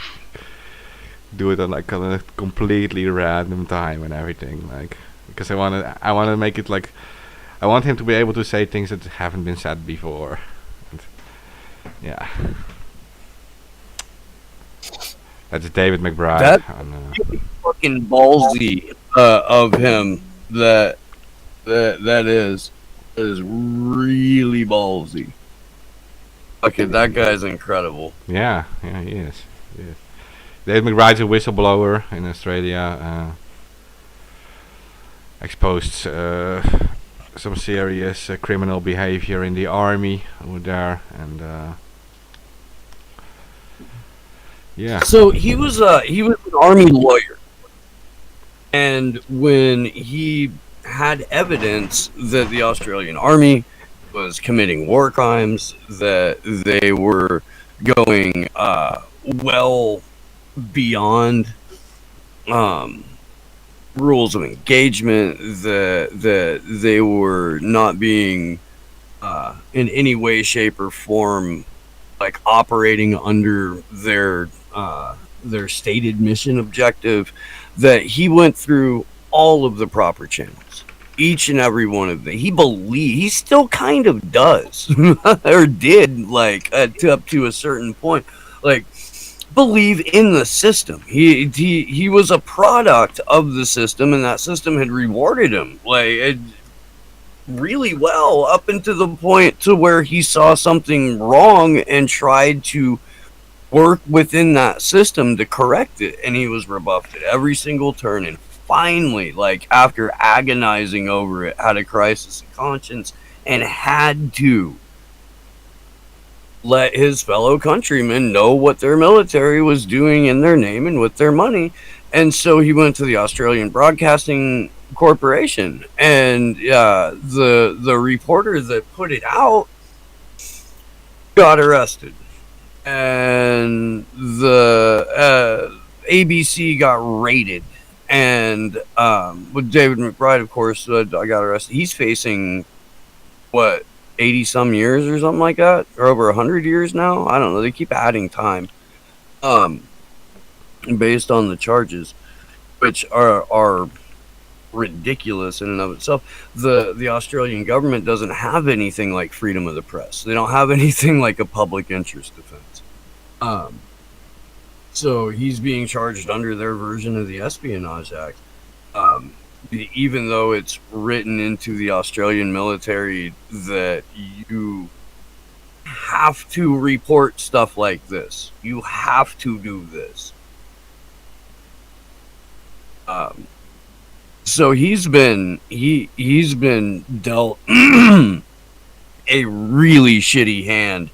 do it on like a completely random time and everything, like because I want to make it like. I want him to be able to say things that haven't been said before. And yeah. That's David McBride. That's fucking ballsy of him. That is really ballsy. Okay, that guy's incredible. yeah, he is. He is. David McBride's a whistleblower in Australia. exposed some serious criminal behavior in the army over there, and yeah. So he was an army lawyer, and when he had evidence that the Australian army was committing war crimes, that they were going well beyond rules of engagement, that they were not being in any way, shape, or form like operating under their stated mission objective, that he went through all of the proper channels, each and every one of them. He still kind of does or did, like up to a certain point, like believe in the system. He was a product of the system, and that system had rewarded him like really well up until the point to where he saw something wrong and tried to work within that system to correct it, and he was rebuffed at every single turn, and finally, like after agonizing over it, had a crisis of conscience and had to let his fellow countrymen know what their military was doing in their name and with their money. And so he went to the Australian Broadcasting Corporation, and the reporter that put it out got arrested, and the ABC got raided, and with David McBride, of course, I got arrested. He's facing what, 80 some years or something like that, or over 100 years now. I don't know. They keep adding time, based on the charges, which are ridiculous in and of itself. The Australian government doesn't have anything like freedom of the press. They don't have anything like a public interest defense. So he's being charged under their version of the Espionage Act. Even though it's written into the Australian military that you have to report stuff like this. You have to do this. So he's been dealt a really shitty hand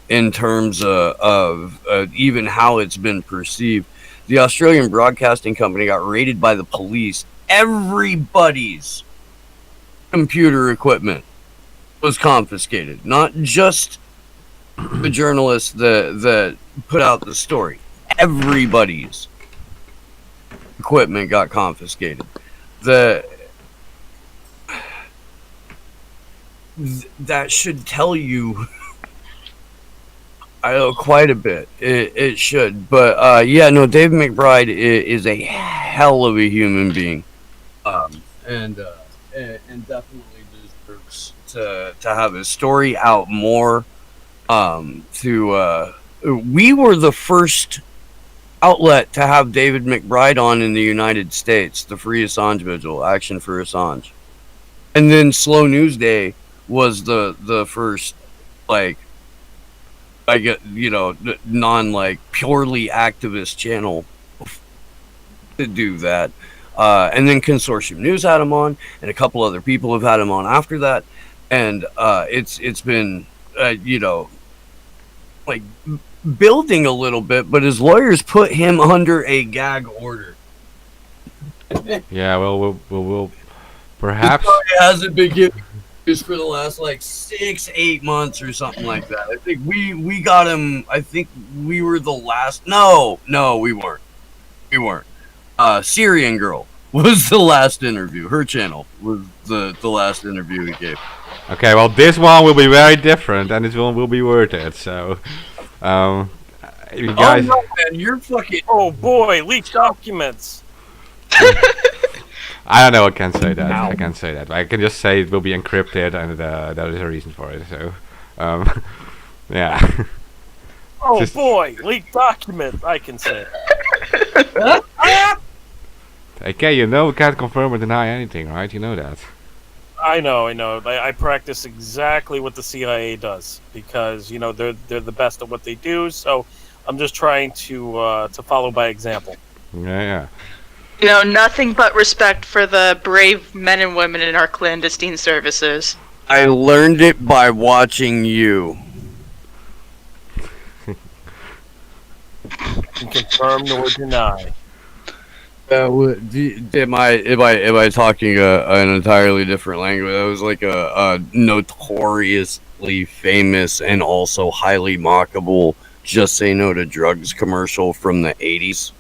in terms of even how it's been perceived. The Australian Broadcasting Company got raided by the police. Everybody's computer equipment was confiscated, not just the journalists that put out the story. Everybody's equipment got confiscated. That should tell you quite a bit. It should. But yeah, no, Dave McBride is a hell of a human being, and definitely deserves to have his story out more. We were the first outlet to have David McBride on in the United States, the Free Assange Vigil, Action for Assange. And then Slow News Day was the first, like, I get, non, like, purely activist channel to do that. And then Consortium News had him on, and a couple other people have had him on after that. And it's been, like, building a little bit, but his lawyers put him under a gag order. Yeah, well, we'll perhaps. It hasn't been given just for the last like 6-8 months or something like that. I think we got him. I think we were the last. No, we weren't. Syrian Girl was the last interview. Her channel was the last interview he gave. Okay, well, this one will be very different, and this one will be worth it. So, you guys. Oh no, man, you're fucking. Oh boy, leaked documents. I don't know. I can't say that. Ow. I can't say that. I can just say it will be encrypted, and that is a reason for it. So, yeah. Oh Just- boy, leaked documents. I can say. Okay, we can't confirm or deny anything, right? You know that. I know. I practice exactly what the CIA does because they're the best at what they do. So I'm just trying to follow by example. Yeah. You know, nothing but respect for the brave men and women in our clandestine services. I learned it by watching you. Can confirm nor deny. Am I talking an entirely different language? That was like a notoriously famous and also highly mockable "Just Say No to Drugs" commercial from the 80s.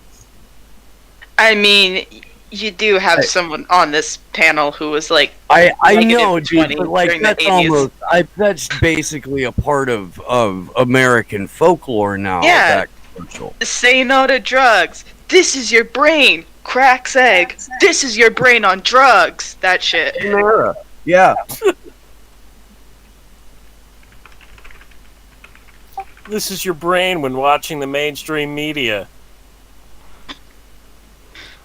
I mean, you do have someone on this panel who was like, I negative know, dude, 20 but like during the that's 80s. that's basically a part of American folklore now. Yeah. That commercial. Say no to drugs. This is your brain. Cracks egg. This is your brain on drugs. That shit. Yeah. This is your brain when watching the mainstream media.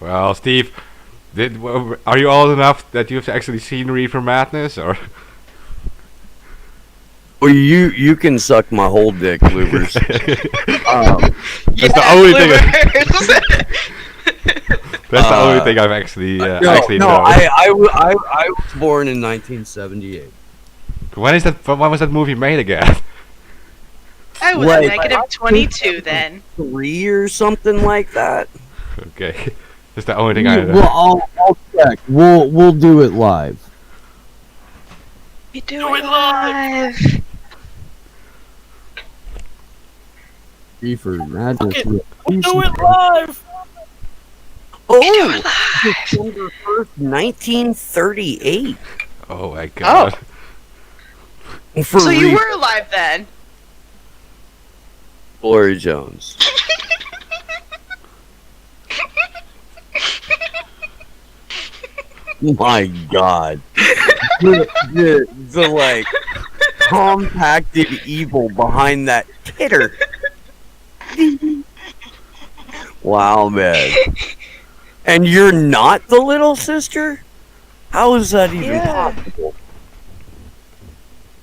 Well, Steve, are you old enough that you've actually seen Reefer Madness, or? Well, you can suck my whole dick, Louvers. That's the only thing. That's the only thing I've actually actually no. known. I was born in 1978. When was that movie made again? I was Like, negative 22 then. 3 or something like that. Okay, that's the only thing I know. Well, I'll check. We'll do it live. We do it live. Reefer Madness. We'll do it live. Oh, December 1st, 1938. Oh my god. For So you were alive then. Glory Jones. My God. The like compacted evil behind that titter. Wow, man. And you're not the little sister? How is that even possible?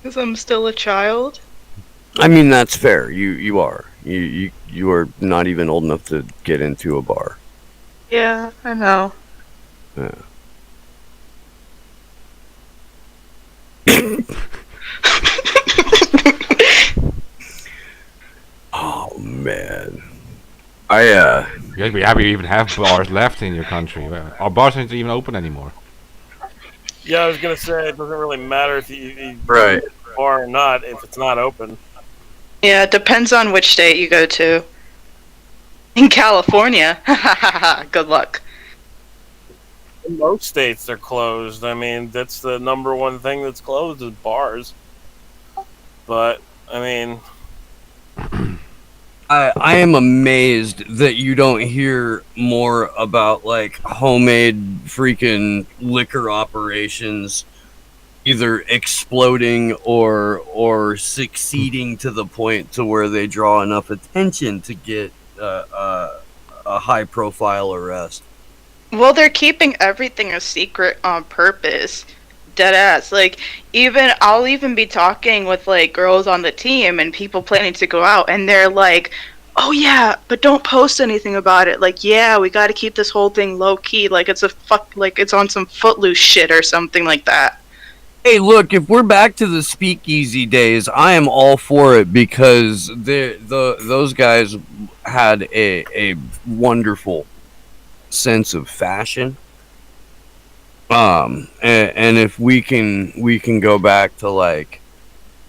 Because I'm still a child. I mean, that's fair. You are. You are not even old enough to get into a bar. Yeah, I know. Yeah. Oh man. You guys be happy you even have bars left in your country. Our bars aren't even open anymore. Yeah, I was gonna say it doesn't really matter if you Right. bar or not if it's not open. Yeah, it depends on which state you go to. In California, good luck. In most states they're closed. I mean, that's the number one thing that's closed is bars. But I mean, I am amazed that you don't hear more about like homemade freaking liquor operations either exploding or succeeding to the point to where they draw enough attention to get a high profile arrest. Well, they're keeping everything a secret on purpose. Dead ass. Like, I'll even be talking with like girls on the team and people planning to go out, and they're like, "Oh yeah, but don't post anything about it." Like, yeah, we got to keep this whole thing low key. Like it's on some Footloose shit or something like that. Hey, look, if we're back to the speakeasy days, I am all for it because those guys had a wonderful sense of fashion. And if we can go back to like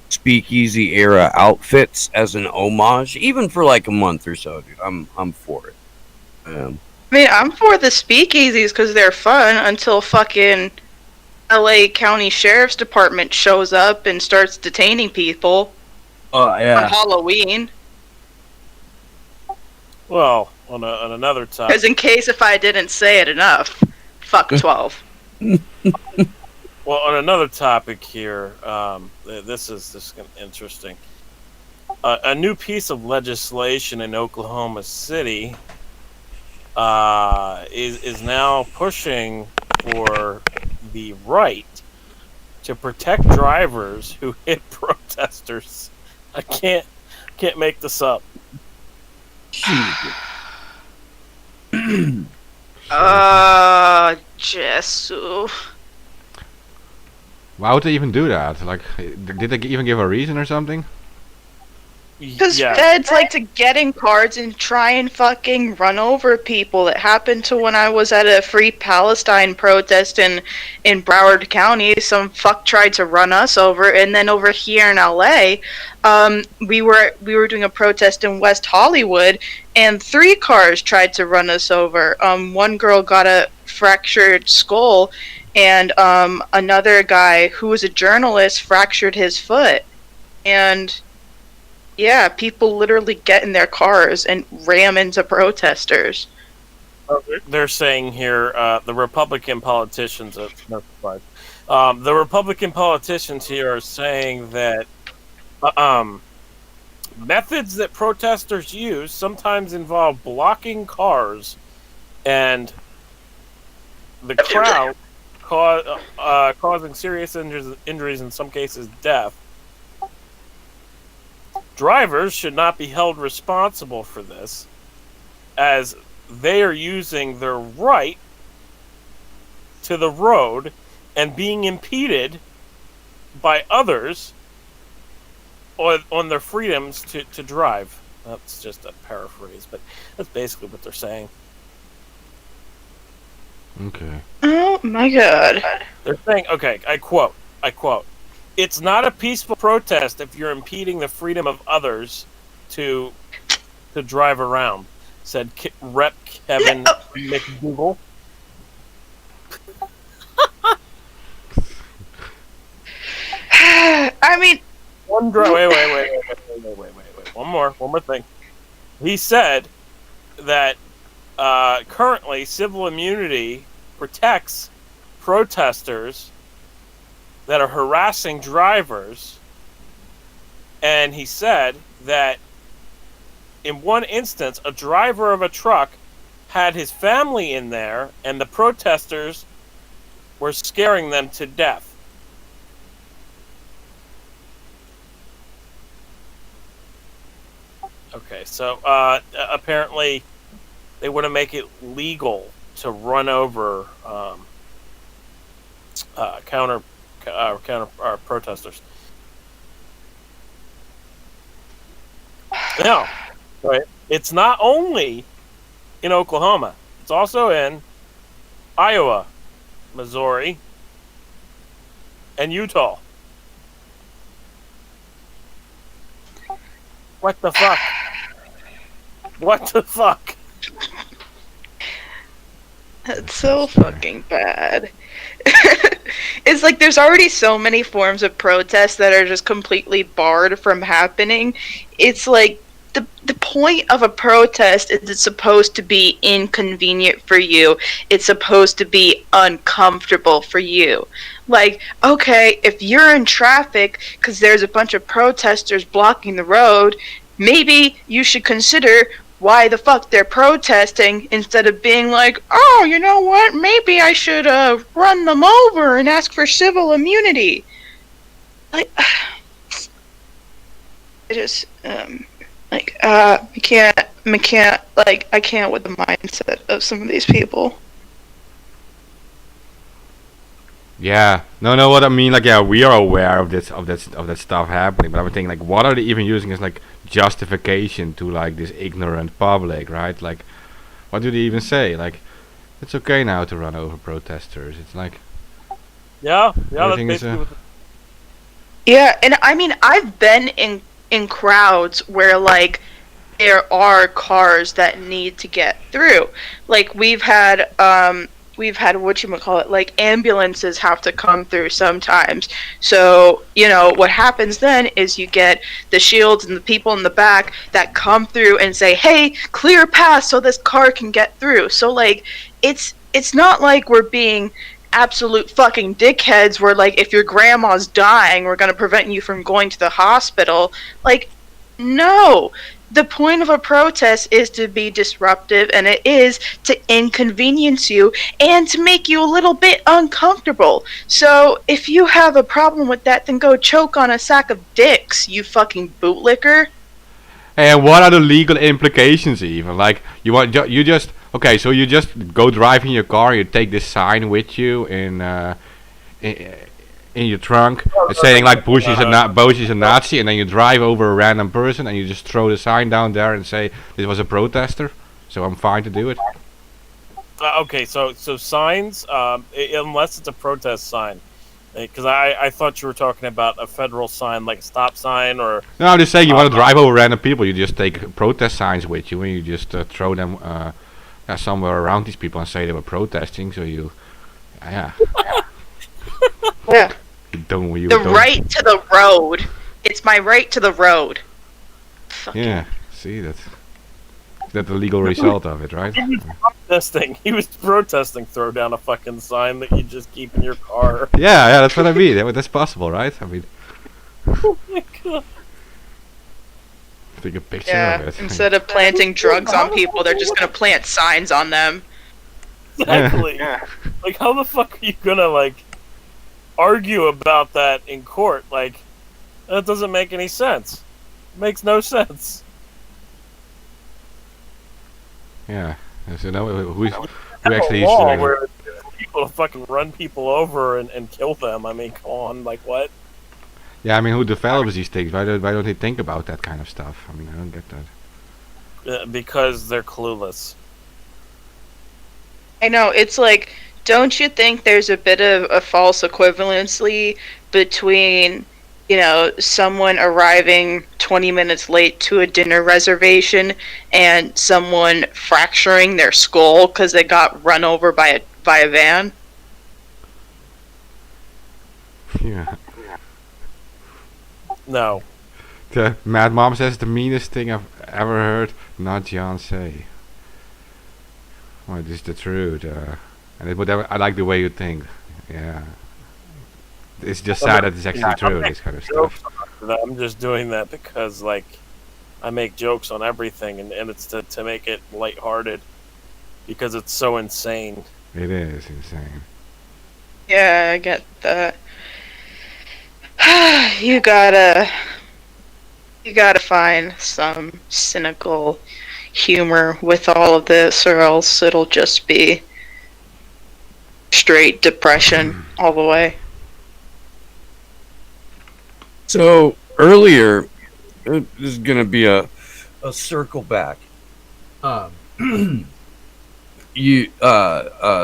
speakeasy era outfits as an homage, even for like a month or so, dude, I'm for it. I mean, I'm for the speakeasies because they're fun until fucking LA County Sheriff's Department shows up and starts detaining people on Halloween. well, on another topic. Because in case if I didn't say it enough, fuck 12. Well, on another topic here, this is interesting. A new piece of legislation in Oklahoma City is now pushing for the right to protect drivers who hit protesters. I can't make this up. Jesus. Why would they even do that? Like, did they even give a reason or something? Because Yeah. feds like to get in cars and try and fucking run over people. It happened to when I was at a Free Palestine protest in Broward County. Some fuck tried to run us over, and then over here in LA, we were doing a protest in West Hollywood, and 3 cars tried to run us over. One girl got a fractured skull, and another guy who was a journalist fractured his foot, and. Yeah, people literally get in their cars and ram into protesters. They're saying here the Republican politicians the Republican politicians here are saying that methods that protesters use sometimes involve blocking cars and the crowd causing serious injuries, in some cases death. Drivers should not be held responsible for this, as they are using their right to the road and being impeded by others on their freedoms to drive. That's just a paraphrase, but that's basically what they're saying. Okay. Oh my god. They're saying, okay, I quote, "It's not a peaceful protest if you're impeding the freedom of others to drive around," said Rep. Kevin McDougal. I mean, wait. One more thing. He said that currently civil immunity protects protesters that are harassing drivers, and he said that in one instance, a driver of a truck had his family in there, and the protesters were scaring them to death. Okay, so apparently they want to make it legal to run over counter protesters. Now, right, it's not only in Oklahoma; it's also in Iowa, Missouri, and Utah. What the fuck? What the fuck? that's so fucking bad. It's like there's already so many forms of protest that are just completely barred from happening. It's like the point of a protest is it's supposed to be inconvenient for you. It's supposed to be uncomfortable for you. Like, okay, if you're in traffic because there's a bunch of protesters blocking the road, maybe you should consider why the fuck they're protesting instead of being like, oh, you know what, maybe I should run them over and ask for civil immunity. Like, I just I can't with the mindset of some of these people. Yeah, no, what I mean, like, yeah, we are aware of that stuff happening, but I'm thinking, like, what are they even using as, like, justification to, like, this ignorant public, right? Like, what do they even say? Like, it's okay now to run over protesters. It's like, Yeah, that's everything is basically what Yeah, and I mean, I've been in crowds where, like, there are cars that need to get through. Like, we've had whatchamacallit, like, ambulances have to come through sometimes. So, you know, what happens then is you get the shields and the people in the back that come through and say, hey, clear path so this car can get through. So, like, it's not like we're being absolute fucking dickheads where, like, if your grandma's dying, we're going to prevent you from going to the hospital. Like, no. The point of a protest is to be disruptive, and it is to inconvenience you and to make you a little bit uncomfortable. So if you have a problem with that, then go choke on a sack of dicks, you fucking bootlicker. and what are the legal implications even? Like, you just Okay, so you just go drive in your car. You take this sign with you in your trunk, saying like Bush is a Nazi, and then you drive over a random person and you just throw the sign down there and say this was a protester, so I'm fine to do it. Okay, so signs, unless it's a protest sign, because I thought you were talking about a federal sign like a stop sign or. No, I'm just saying you want to drive over random people. You just take protest signs with you and you just throw them somewhere around these people and say they were protesting. So you, yeah. Yeah. Right to the road. It's my right to the road. Yeah. See that's the legal result of it, right? He was protesting. Throw down a fucking sign that you just keep in your car. Yeah, that's what I mean. That's possible, right? I mean. Oh my god. Take a picture of it. Instead of planting drugs on people, they're just gonna plant signs on them. Exactly. Yeah. Like, how the fuck are you gonna argue about that in court? Like, that doesn't make any sense. It makes no sense. Yeah. So now who actually is where people fucking run people over and kill them? I mean, come on, like what? Yeah, I mean, who develops these things? Why don't they think about that kind of stuff? I mean, I don't get that. Because they're clueless. I know, it's like, don't you think there's a bit of a false equivalency between, someone arriving 20 minutes late to a dinner reservation and someone fracturing their skull because they got run over by a van? Yeah. No. The Mad Mom says the meanest thing I've ever heard. Not John say. Well, this is the truth. And whatever. I like the way you think. Yeah. It's just sad that it's actually true. This kind of stuff. I'm just doing that because I make jokes on everything, and it's to make it lighthearted because it's so insane. It is insane. Yeah, I get that. You gotta find some cynical humor with all of this, or else it'll just be straight depression all the way. So earlier, this is gonna be a circle back.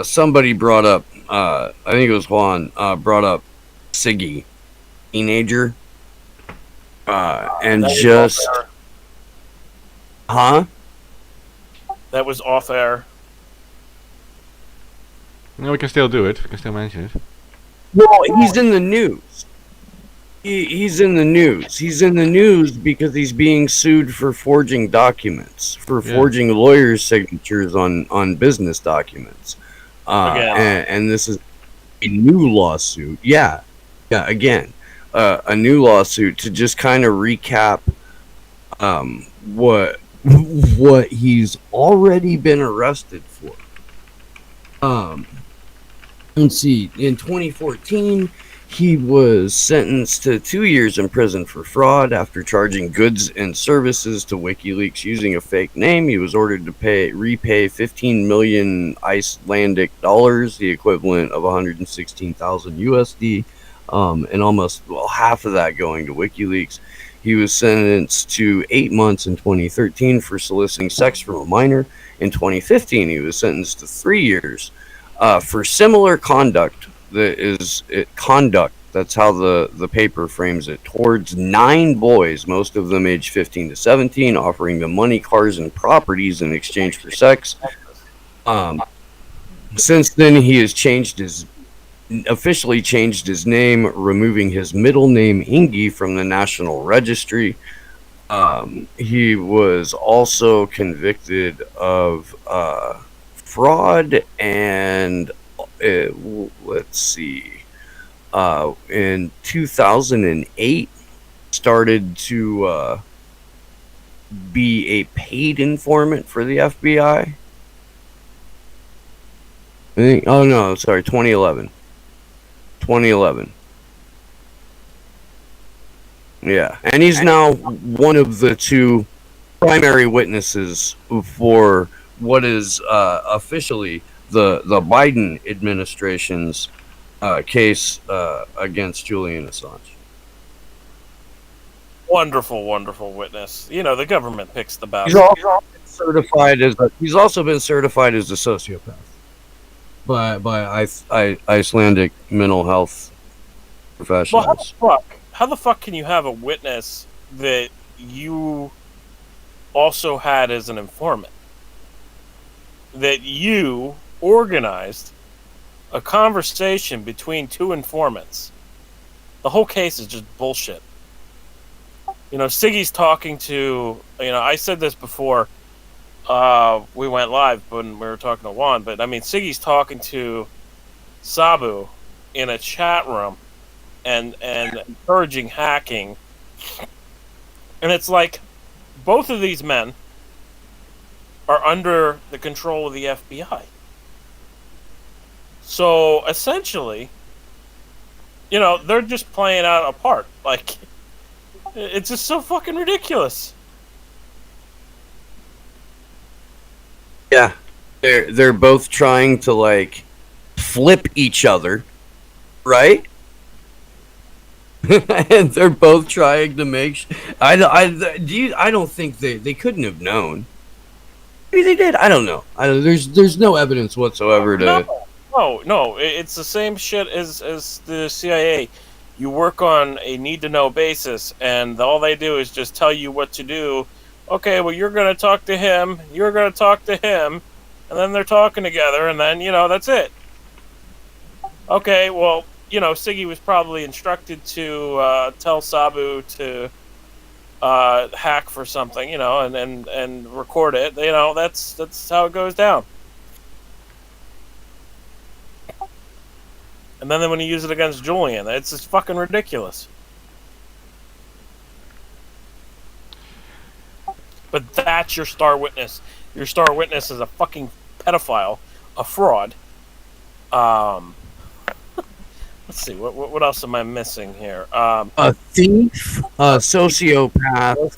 Somebody brought up, I think it was Juan, brought up Siggy, teenager, and just, huh? That was off air. No, we can still do it. We can still mention it. Well, he's in the news. He's in the news. He's in the news because he's being sued for forging documents, for forging lawyers' signatures on business documents. And this is a new lawsuit. Yeah, again, a new lawsuit to just kind of recap what he's already been arrested for. Let's see, in 2014, he was sentenced to 2 years in prison for fraud after charging goods and services to WikiLeaks using a fake name. He was ordered to repay 15 million Icelandic dollars, the equivalent of 116,000 USD, and almost half of that going to WikiLeaks. He was sentenced to 8 months in 2013 for soliciting sex from a minor. In 2015, he was sentenced to 3 years for similar conduct. That's how the paper frames it, towards 9 boys, most of them aged 15 to 17, offering them money, cars, and properties in exchange for sex. Since then, he has officially changed his name, removing his middle name Ingi from the National Registry. He was also convicted of fraud and let's see, in 2008 started to be a paid informant for the FBI. 2011. Yeah, and he's now one of the 2 primary witnesses for what is officially the Biden administration's case against Julian Assange. Wonderful, wonderful witness. You know, the government picks the best. He's also been certified as a sociopath by Icelandic mental health professionals. Well, how the fuck can you have a witness that you also had as an informant? That you organized a conversation between two informants. The whole case is just bullshit. You know, Siggy's talking to, you know, I said this before we went live when we were talking to Juan, but I mean, Siggy's talking to Sabu in a chat room and encouraging hacking. And it's like, both of these men are under the control of the FBI. So essentially, you know, they're just playing out a part. Like, it's just so fucking ridiculous. Yeah, they're both trying to like flip each other, right? And they're both trying to make. I don't think they couldn't have known. Maybe they did. I don't know. There's no evidence whatsoever to. No. It's the same shit as the CIA. You work on a need-to-know basis, and all they do is just tell you what to do. Okay, well, you're going to talk to him, you're going to talk to him, and then they're talking together, and then, you know, that's it. Okay, well, you know, Siggy was probably instructed to tell Sabu to hack for something, you know, and record it. You know, that's how it goes down. And then when you use it against Julian, it's just fucking ridiculous. But that's your star witness. Your star witness is a fucking pedophile, a fraud. Let's see, what else am I missing here? A thief, a sociopath.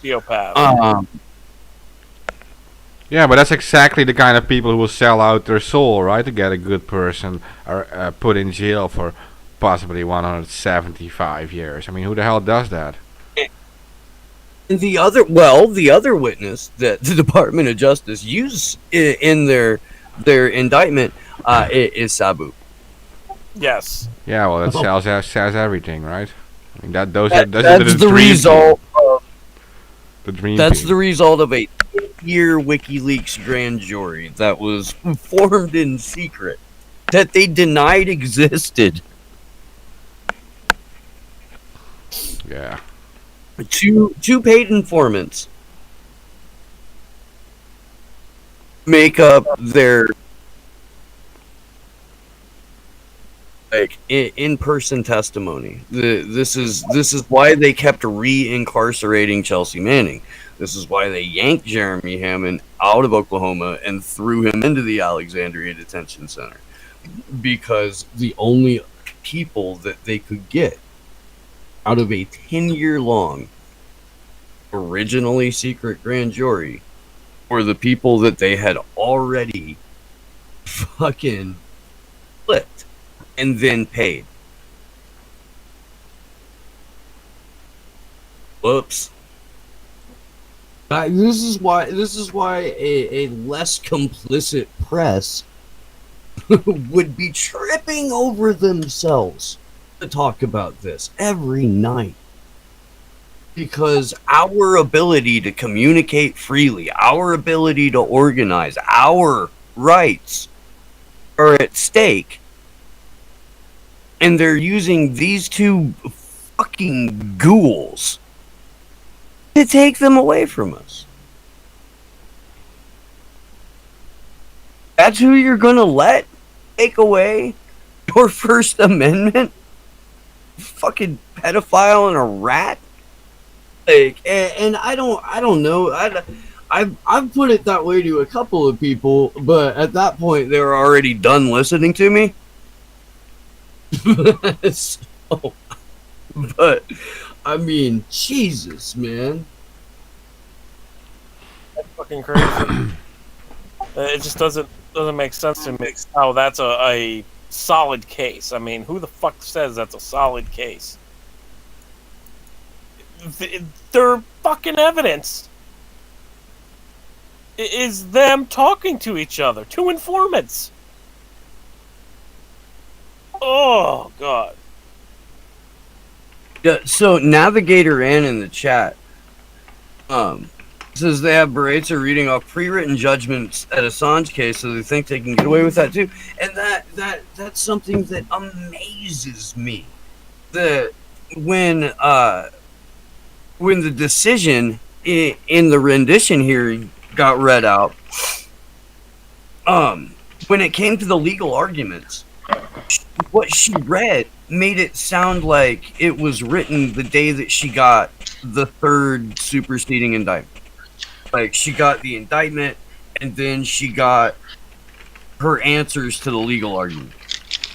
Yeah, but that's exactly the kind of people who will sell out their soul, right, to get a good person or put in jail for possibly 175 years. I mean, who the hell does that? The other witness that the Department of Justice used in their indictment is Sabu. Yes. Yeah, well, that says everything, right? I mean, those are that's the result. The dream. That's team. the result of a year WikiLeaks grand jury that was formed in secret that they denied existed. Yeah. Two paid informants make up their like in-person testimony. This is why they kept re-incarcerating Chelsea Manning. This is why they yanked Jeremy Hammond out of Oklahoma and threw him into the Alexandria Detention Center, because the only people that they could get out of a 10-year-long originally secret grand jury were the people that they had already fucking flipped and then paid. Whoops. This is why a less complicit press would be tripping over themselves to talk about this every night. Because our ability to communicate freely, our ability to organize, our rights are at stake. And they're using these two fucking ghouls to take them away from us. That's who you're gonna let take away your First Amendment? Fucking pedophile and a rat? Like, and I don't know. I've put it that way to a couple of people, but at that point they were already done listening to me. So, but I mean, Jesus, man, that's fucking crazy. It just doesn't make sense to me how that's a solid case. I mean, who the fuck says that's a solid case? Their fucking evidence is them talking to each other, two informants. Oh god. Yeah, so Navigator Ann in the chat says they have Baretza reading off pre-written judgments at Assange case, so they think they can get away with that too. And that's something that amazes me. That when the decision in the rendition hearing got read out, when it came to the legal arguments, what she read made it sound like it was written the day that she got the third superseding indictment. Like, she got the indictment, and then she got her answers to the legal argument.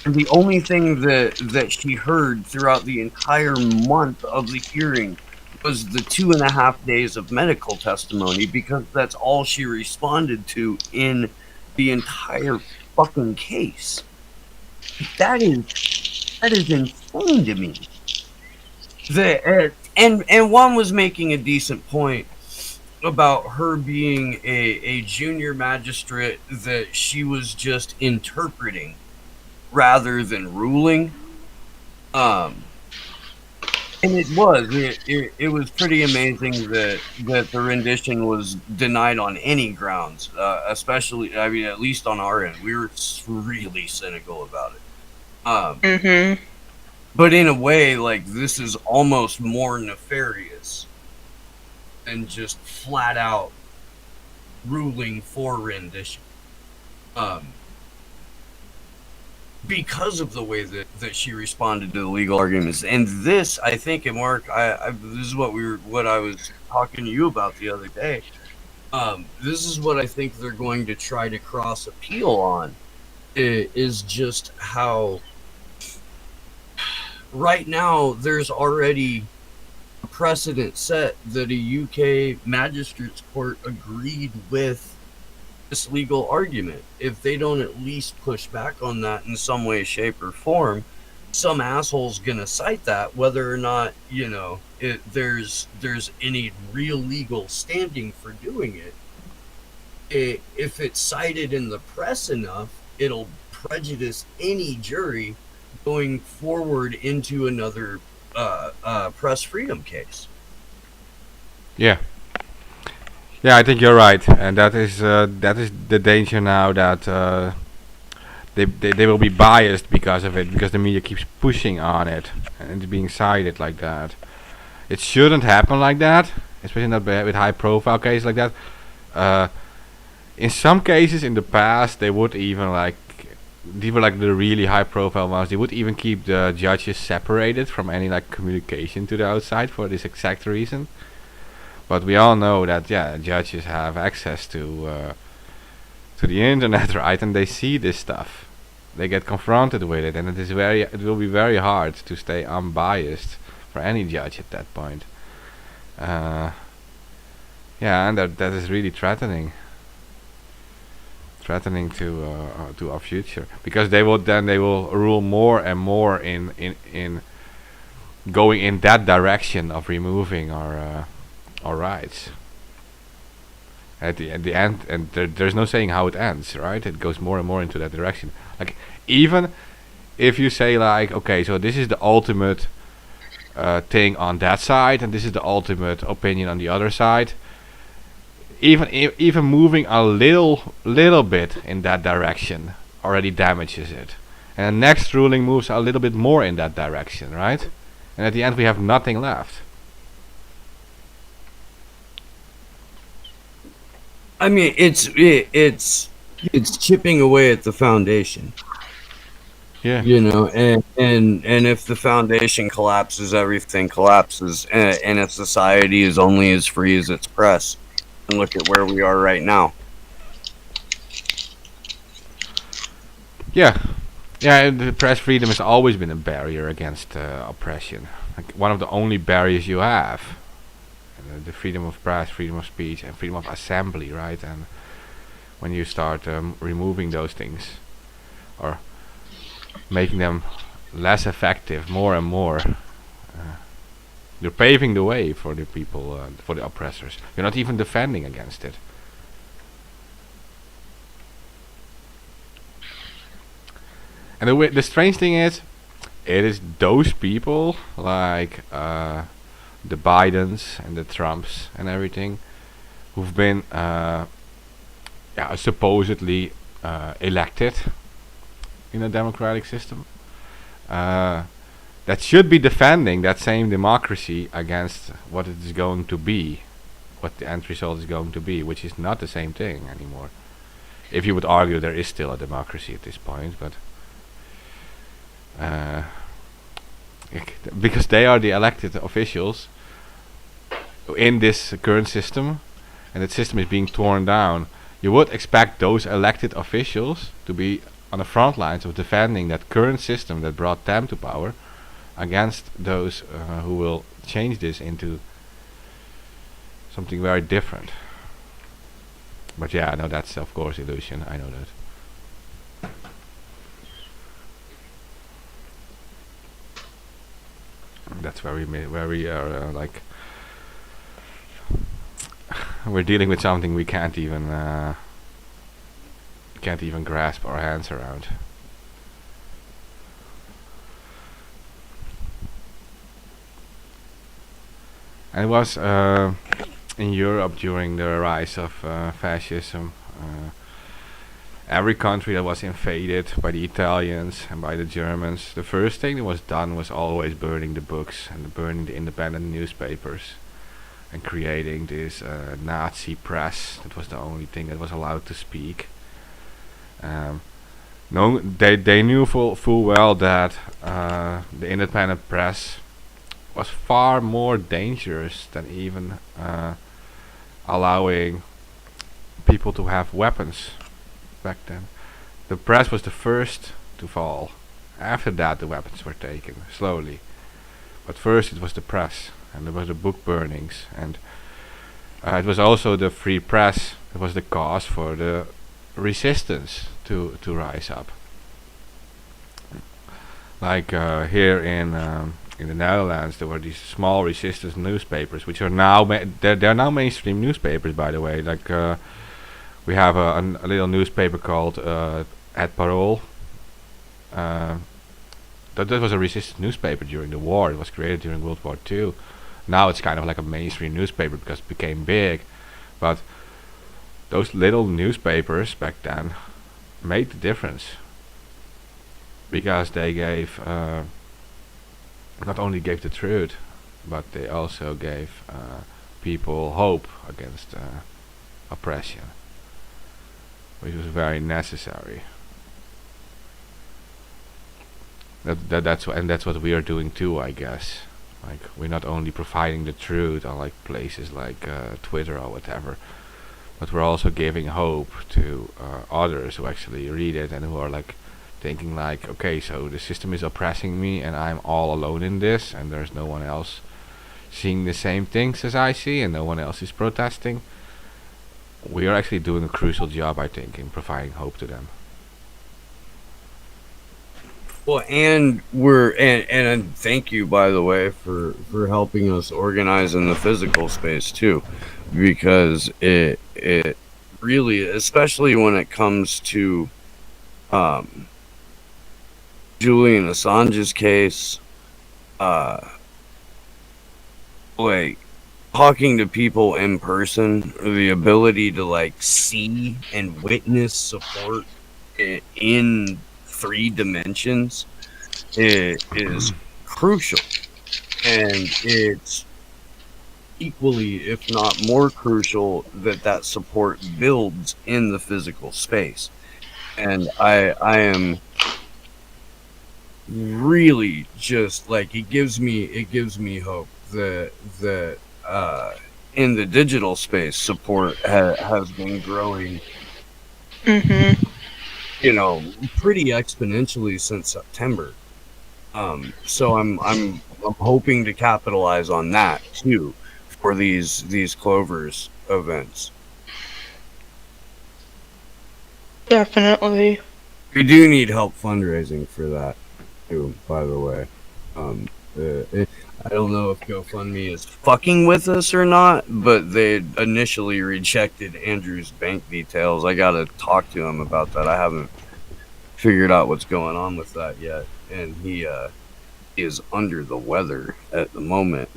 And the only thing that she heard throughout the entire month of the hearing was the 2.5 days of medical testimony, because that's all she responded to in the entire fucking case. That is insane to me. And Juan was making a decent point about her being a junior magistrate, that she was just interpreting rather than ruling. And it was pretty amazing that the rendition was denied on any grounds, especially, I mean, at least on our end. We were really cynical about it. But in a way, like, this is almost more nefarious than just flat out ruling for rendition. Because of the way that she responded to the legal arguments. And this, I think, and Mark, this is what I was talking to you about the other day. This is what I think they're going to try to cross appeal on, is just how right now there's already a precedent set that a UK magistrate's court agreed with this legal argument. If they don't at least push back on that in some way, shape, or form, some asshole's gonna cite that, whether or not, you know, there's any real legal standing for doing it. If it's cited in the press enough, it'll prejudice any jury going forward into another press freedom case. Yeah, I think you're right, and that is the danger now, that they will be biased because of it, because the media keeps pushing on it and it's being cited like that. It shouldn't happen like that, especially not with high-profile cases like that. In some cases in the past, they would even these were like the really high-profile ones. They would even keep the judges separated from any like communication to the outside for this exact reason. But we all know that judges have access to the internet, right? And they see this stuff. They get confronted with it, and it will be very hard to stay unbiased for any judge at that point. And that is really threatening to our future, because they will rule more and more in going in that direction of removing our rights. At the end, and there's no saying how it ends, right? It goes more and more into that direction. Like, even if you say like, okay, so this is the ultimate thing on that side, and this is the ultimate opinion on the other side. Even moving a little bit in that direction already damages it, and the next ruling moves a little bit more in that direction, right? And at the end, we have nothing left. I mean, it's chipping away at the foundation. Yeah. You know, and if the foundation collapses, everything collapses, and a society is only as free as its press. And look at where we are right now. Yeah, the press freedom has always been a barrier against oppression. Like, one of the only barriers you have. The freedom of press, freedom of speech, and freedom of assembly, right? And when you start removing those things or making them less effective more and more. You're paving the way for the people, for the oppressors. You're not even defending against it. And the strange thing is, it is those people like the Bidens and the Trumps and everything who've been supposedly elected in a democratic system that should be defending that same democracy against what it is going to be, what the end result is going to be, which is not the same thing anymore. If you would argue there is still a democracy at this point, but because they are the elected officials in this current system, and that system is being torn down, you would expect those elected officials to be on the front lines of defending that current system that brought them to power against those who will change this into something very different. But yeah, no, that's of course illusion. I know that. That's where we are like we're dealing with something we can't even grasp our hands around. And it was in Europe during the rise of fascism. Every country that was invaded by the Italians and by the Germans, the first thing that was done was always burning the books and burning the independent newspapers and creating this Nazi press. That was the only thing that was allowed to speak. No, they knew full well that the independent press was far more dangerous than even allowing people to have weapons back then. The press was the first to fall. After that the weapons were taken, slowly. But first it was the press, and there was the book burnings, and it was also the free press that was the cause for the resistance to rise up. Like here in the Netherlands, there were these small resistance newspapers, which are now they're now mainstream newspapers, by the way. Like we have a little newspaper called Het Parool. That was a resistance newspaper during the war. It was created during World War II. Now it's kind of like a mainstream newspaper because it became big. But those little newspapers back then made the difference, because they gave not only gave the truth, but they also gave people hope against oppression, which was very necessary. That's what we are doing too, I guess. Like, we're not only providing the truth on like places like Twitter or whatever, but we're also giving hope to others who actually read it and who are like thinking like, okay, so the system is oppressing me and I'm all alone in this, and there's no one else seeing the same things as I see, and no one else is protesting. We are actually doing a crucial job, I think, in providing hope to them. Well, and and thank you, by the way, for helping us organize in the physical space too, because it really, especially when it comes to Julian Assange's case, like talking to people in person, the ability to like see and witness support in 3 dimensions is crucial, and it's equally, if not more crucial, that support builds in the physical space. And I am really just like, it gives me hope that in the digital space support has been growing, you know, pretty exponentially since September. So I'm hoping to capitalize on that too for these Clovers events. Definitely. We do need help fundraising for that, too, by the way. I don't know if GoFundMe is fucking with us or not, but they initially rejected Andrew's bank details. I gotta talk to him about that. I haven't figured out what's going on with that yet, and he is under the weather at the moment.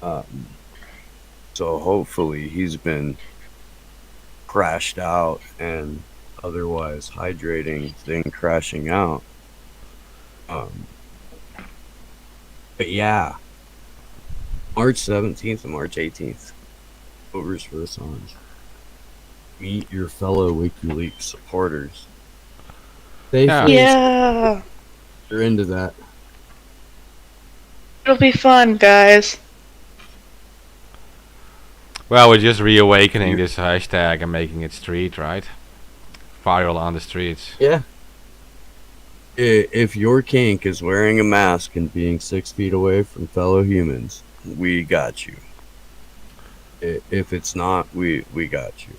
So hopefully he's been crashed out and otherwise hydrating, then crashing out. But yeah, March 17th and March 18th, Overs for Assange. Meet your fellow WikiLeaks supporters. Yeah. Yeah. You're into that. It'll be fun, guys. Well, we're just reawakening this hashtag and making it street, right? Viral on the streets. Yeah. If your kink is wearing a mask and being 6 feet away from fellow humans, we got you. If it's not, we got you.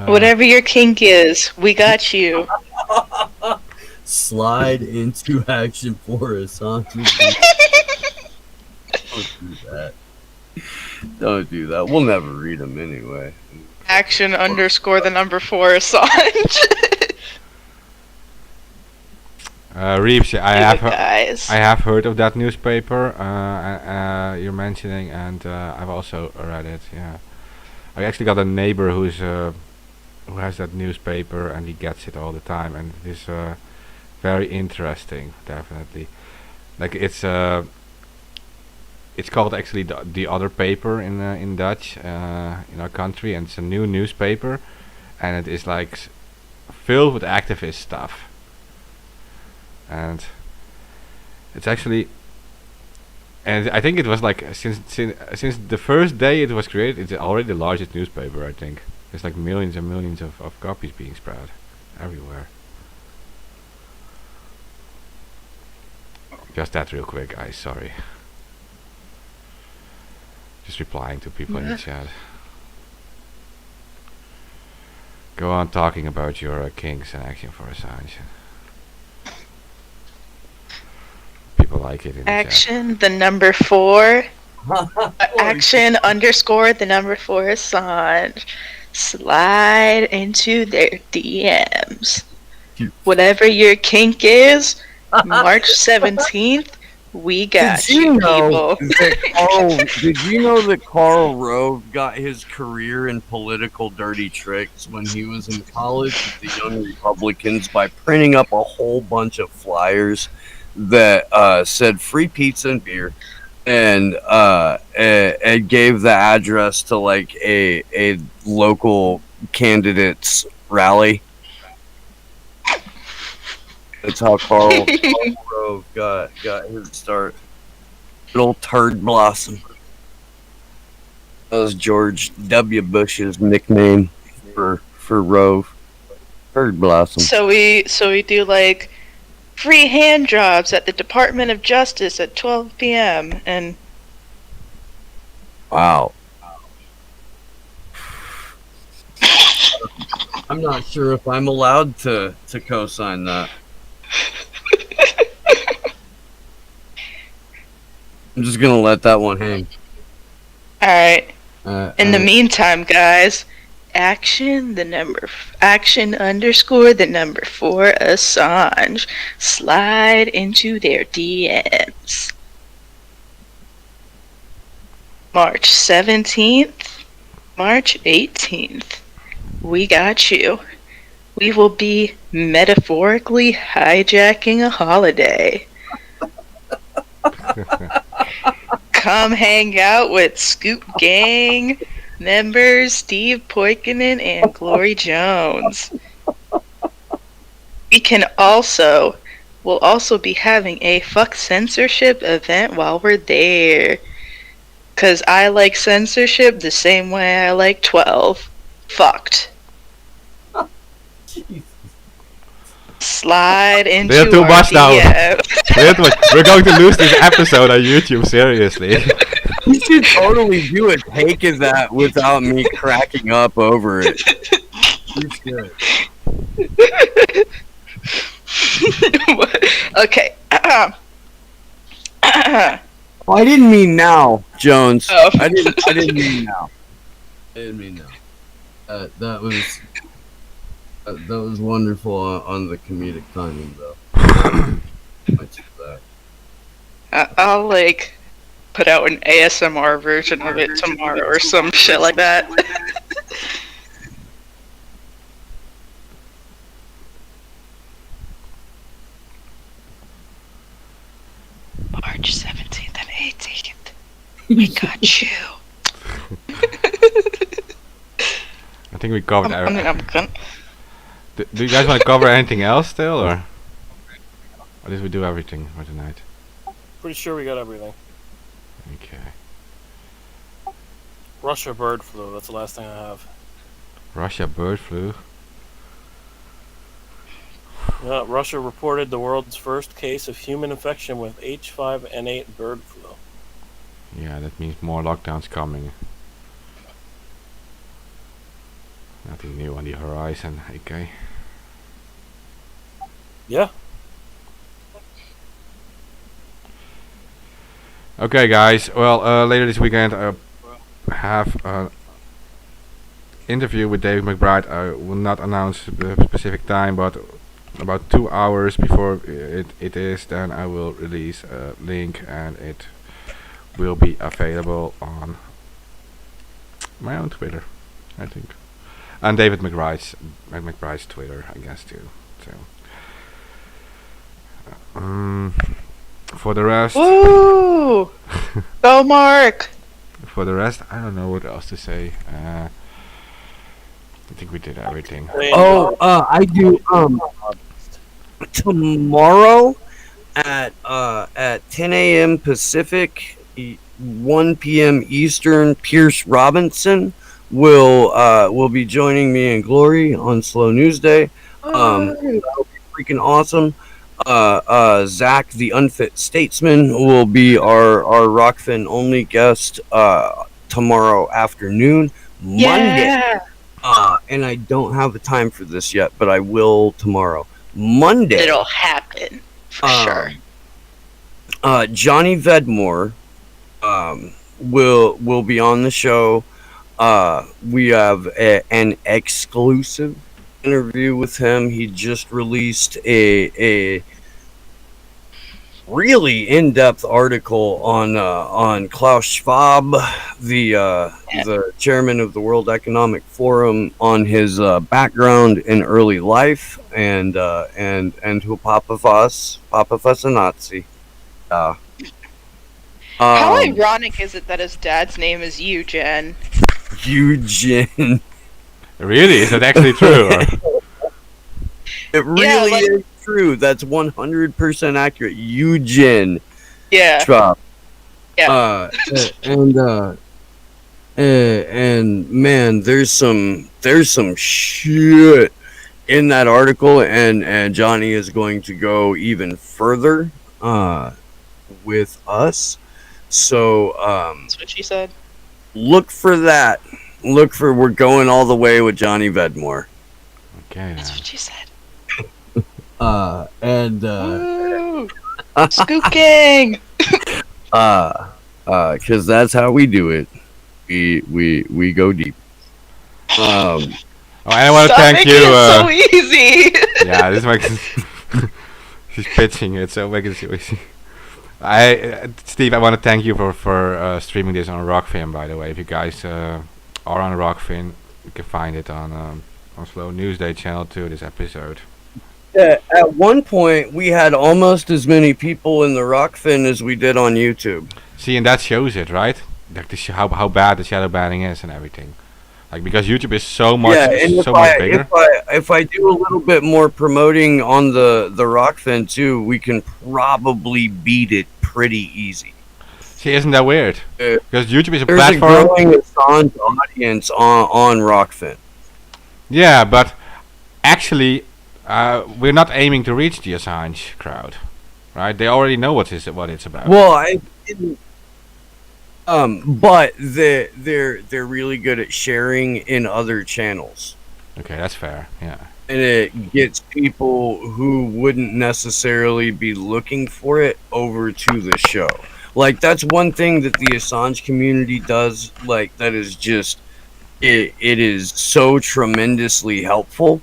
Whatever your kink is, we got you. Slide into action for Assange. Don't do that. Don't do that. We'll never read them anyway. Action underscore the number 4 Assange. Reeves, I Guys. have heard of that newspaper you're mentioning, and I've also read it. Yeah, I actually got a neighbor who has that newspaper, and he gets it all the time, and it is very interesting. Definitely, like it's called actually the other paper in Dutch in our country, and it's a new newspaper, and it is like filled with activist stuff. And it's actually, and I think it was like since the first day it was created, it's already the largest newspaper. I think there's like millions and millions of copies being spread everywhere. Just that real quick, guys. Sorry. Just replying to people in the chat. Go on talking about your kinks and action for Assange. People like it in the Action the number 4. Action underscore the number 4 Assange. Slide into their DMs. Whatever your kink is, March 17th, we got you, people. Did you know that Karl Rove got his career in political dirty tricks when he was in college with the Young Republicans by printing up a whole bunch of flyers that said free pizza and beer, and gave the address to like a local candidate's rally. That's how Karl Rove got his start. Good old turd blossom. That was George W. Bush's nickname for Rove. Turd blossom. So we do like free hand jobs at the Department of Justice at 12 p.m. and wow. I'm not sure if I'm allowed to co-sign that. I'm just gonna let that one hang. Alright. In the meantime, guys, action underscore the number 4 Assange. Slide into their DMs. March 17th, March 18th. We got you. We will be metaphorically hijacking a holiday. Come hang out with Scoop Gang members Steve Poikinen and Glory Jones. We'll also be having a fuck censorship event while we're there. 'Cause I like censorship the same way I like 12. Fucked. Slide into They're too our much now. DM. We're going to lose this episode on YouTube, seriously. You should totally do a take of that without me cracking up over it. Appreciate it. Okay. Oh, I didn't mean now, Jones. Oh. I didn't mean now. I didn't mean now. That was wonderful on the comedic timing, though. Much of that. I'll like put out an ASMR version of it tomorrow or some shit like that. March 17th and 18th. We got you. I think we covered everything. I'm gonna. Do you guys want to cover anything else still, or did we do everything for tonight? Pretty sure we got everything. Okay. Russia bird flu. That's the last thing I have. Russia bird flu. Yeah, Russia reported the world's first case of human infection with H5N8 bird flu. Yeah, that means more lockdowns coming. Nothing new on the horizon. Okay. Yeah. Okay, guys. Well, later this weekend I have an interview with David McBride. I will not announce the specific time, but about 2 hours before it is, then I will release a link, and it will be available on my own Twitter, I think, and David McBride's Twitter, I guess, too. So, for the rest, Woo! Go, Mark! for the rest, I don't know what else to say. I think we did everything. Oh, I do. Tomorrow at 10 a.m. Pacific, 1 p.m. Eastern, Pierce Robinson will be joining me in glory on Slow News Day. That'll be freaking awesome. Zach, the Unfit Statesman, will be our Rockfin only guest tomorrow afternoon. Monday. And I don't have a time for this yet, but I will tomorrow. Monday. It'll happen for sure. Johnny Vedmore will be on the show. We have an exclusive interview with him. He just released a really in-depth article on Klaus Schwab, the chairman of the World Economic Forum, on his background in early life, and who Papa was a Nazi. How ironic is it that his dad's name is Eugen? Eugen. Really? Is that actually true? Or? It really is true. That's 100% accurate. Eugen. Yeah. Schwab. Yeah. And man, there's some shit in that article, and Johnny is going to go even further with us. So That's what she said. look for that. We're going all the way with Johnny Vedmore. Okay. That's what she said. Woo! Skooking! Because that's how we do it. We go deep. Oh, and I want to Stop thank making you. it so easy. Yeah, this makes she's pitching it, so make it so easy. Steve, I want to thank you for streaming this on Rockfin. By the way, if you guys are on Rockfin, you can find it on Slow News Day channel 2. This episode. At one point, we had almost as many people in the Rockfin as we did on YouTube. See, and that shows it, right? Like how bad the shadow banning is and everything. Like, because YouTube is so much bigger. If I do a little bit more promoting on the Rockfin too, we can probably beat it pretty easy. See, isn't that weird? Because YouTube is a There's platform. a growing Assange audience on Rockfin. Yeah, but actually, we're not aiming to reach the Assange crowd, right? They already know what it's about. Well, I didn't. But they're really good at sharing in other channels. Okay, that's fair. Yeah. And it gets people who wouldn't necessarily be looking for it over to the show. Like, that's one thing that the Assange community does, like, that is just, it is so tremendously helpful.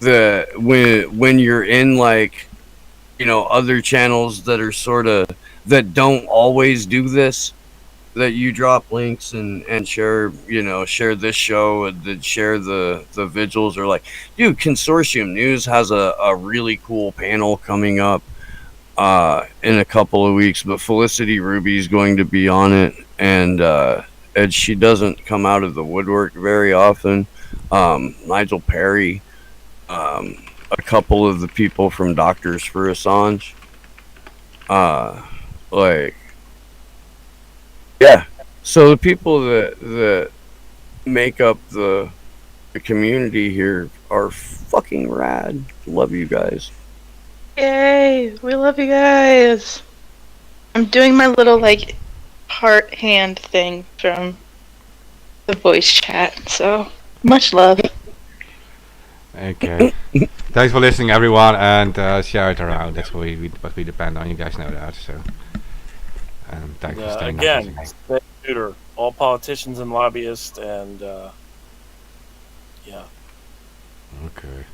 When you're in, like, other channels that are sort of, that don't always do this, that you drop links and share share this show and then share the vigils, or like, dude, Consortium News has a really cool panel coming up in a couple of weeks, but Felicity Ruby's going to be on it, and she doesn't come out of the woodwork very often. Nigel Perry, a couple of the people from Doctors for Assange, like, yeah. So the people that make up the community here are fucking rad. Love you guys. Yay! We love you guys. I'm doing my little like heart hand thing from the voice chat. So much love. Okay. Thanks for listening, everyone, and share it around. That's what we depend on. You guys know that. So, thanks for staying. Again, stay neuter. All politicians and lobbyists, and yeah. Okay.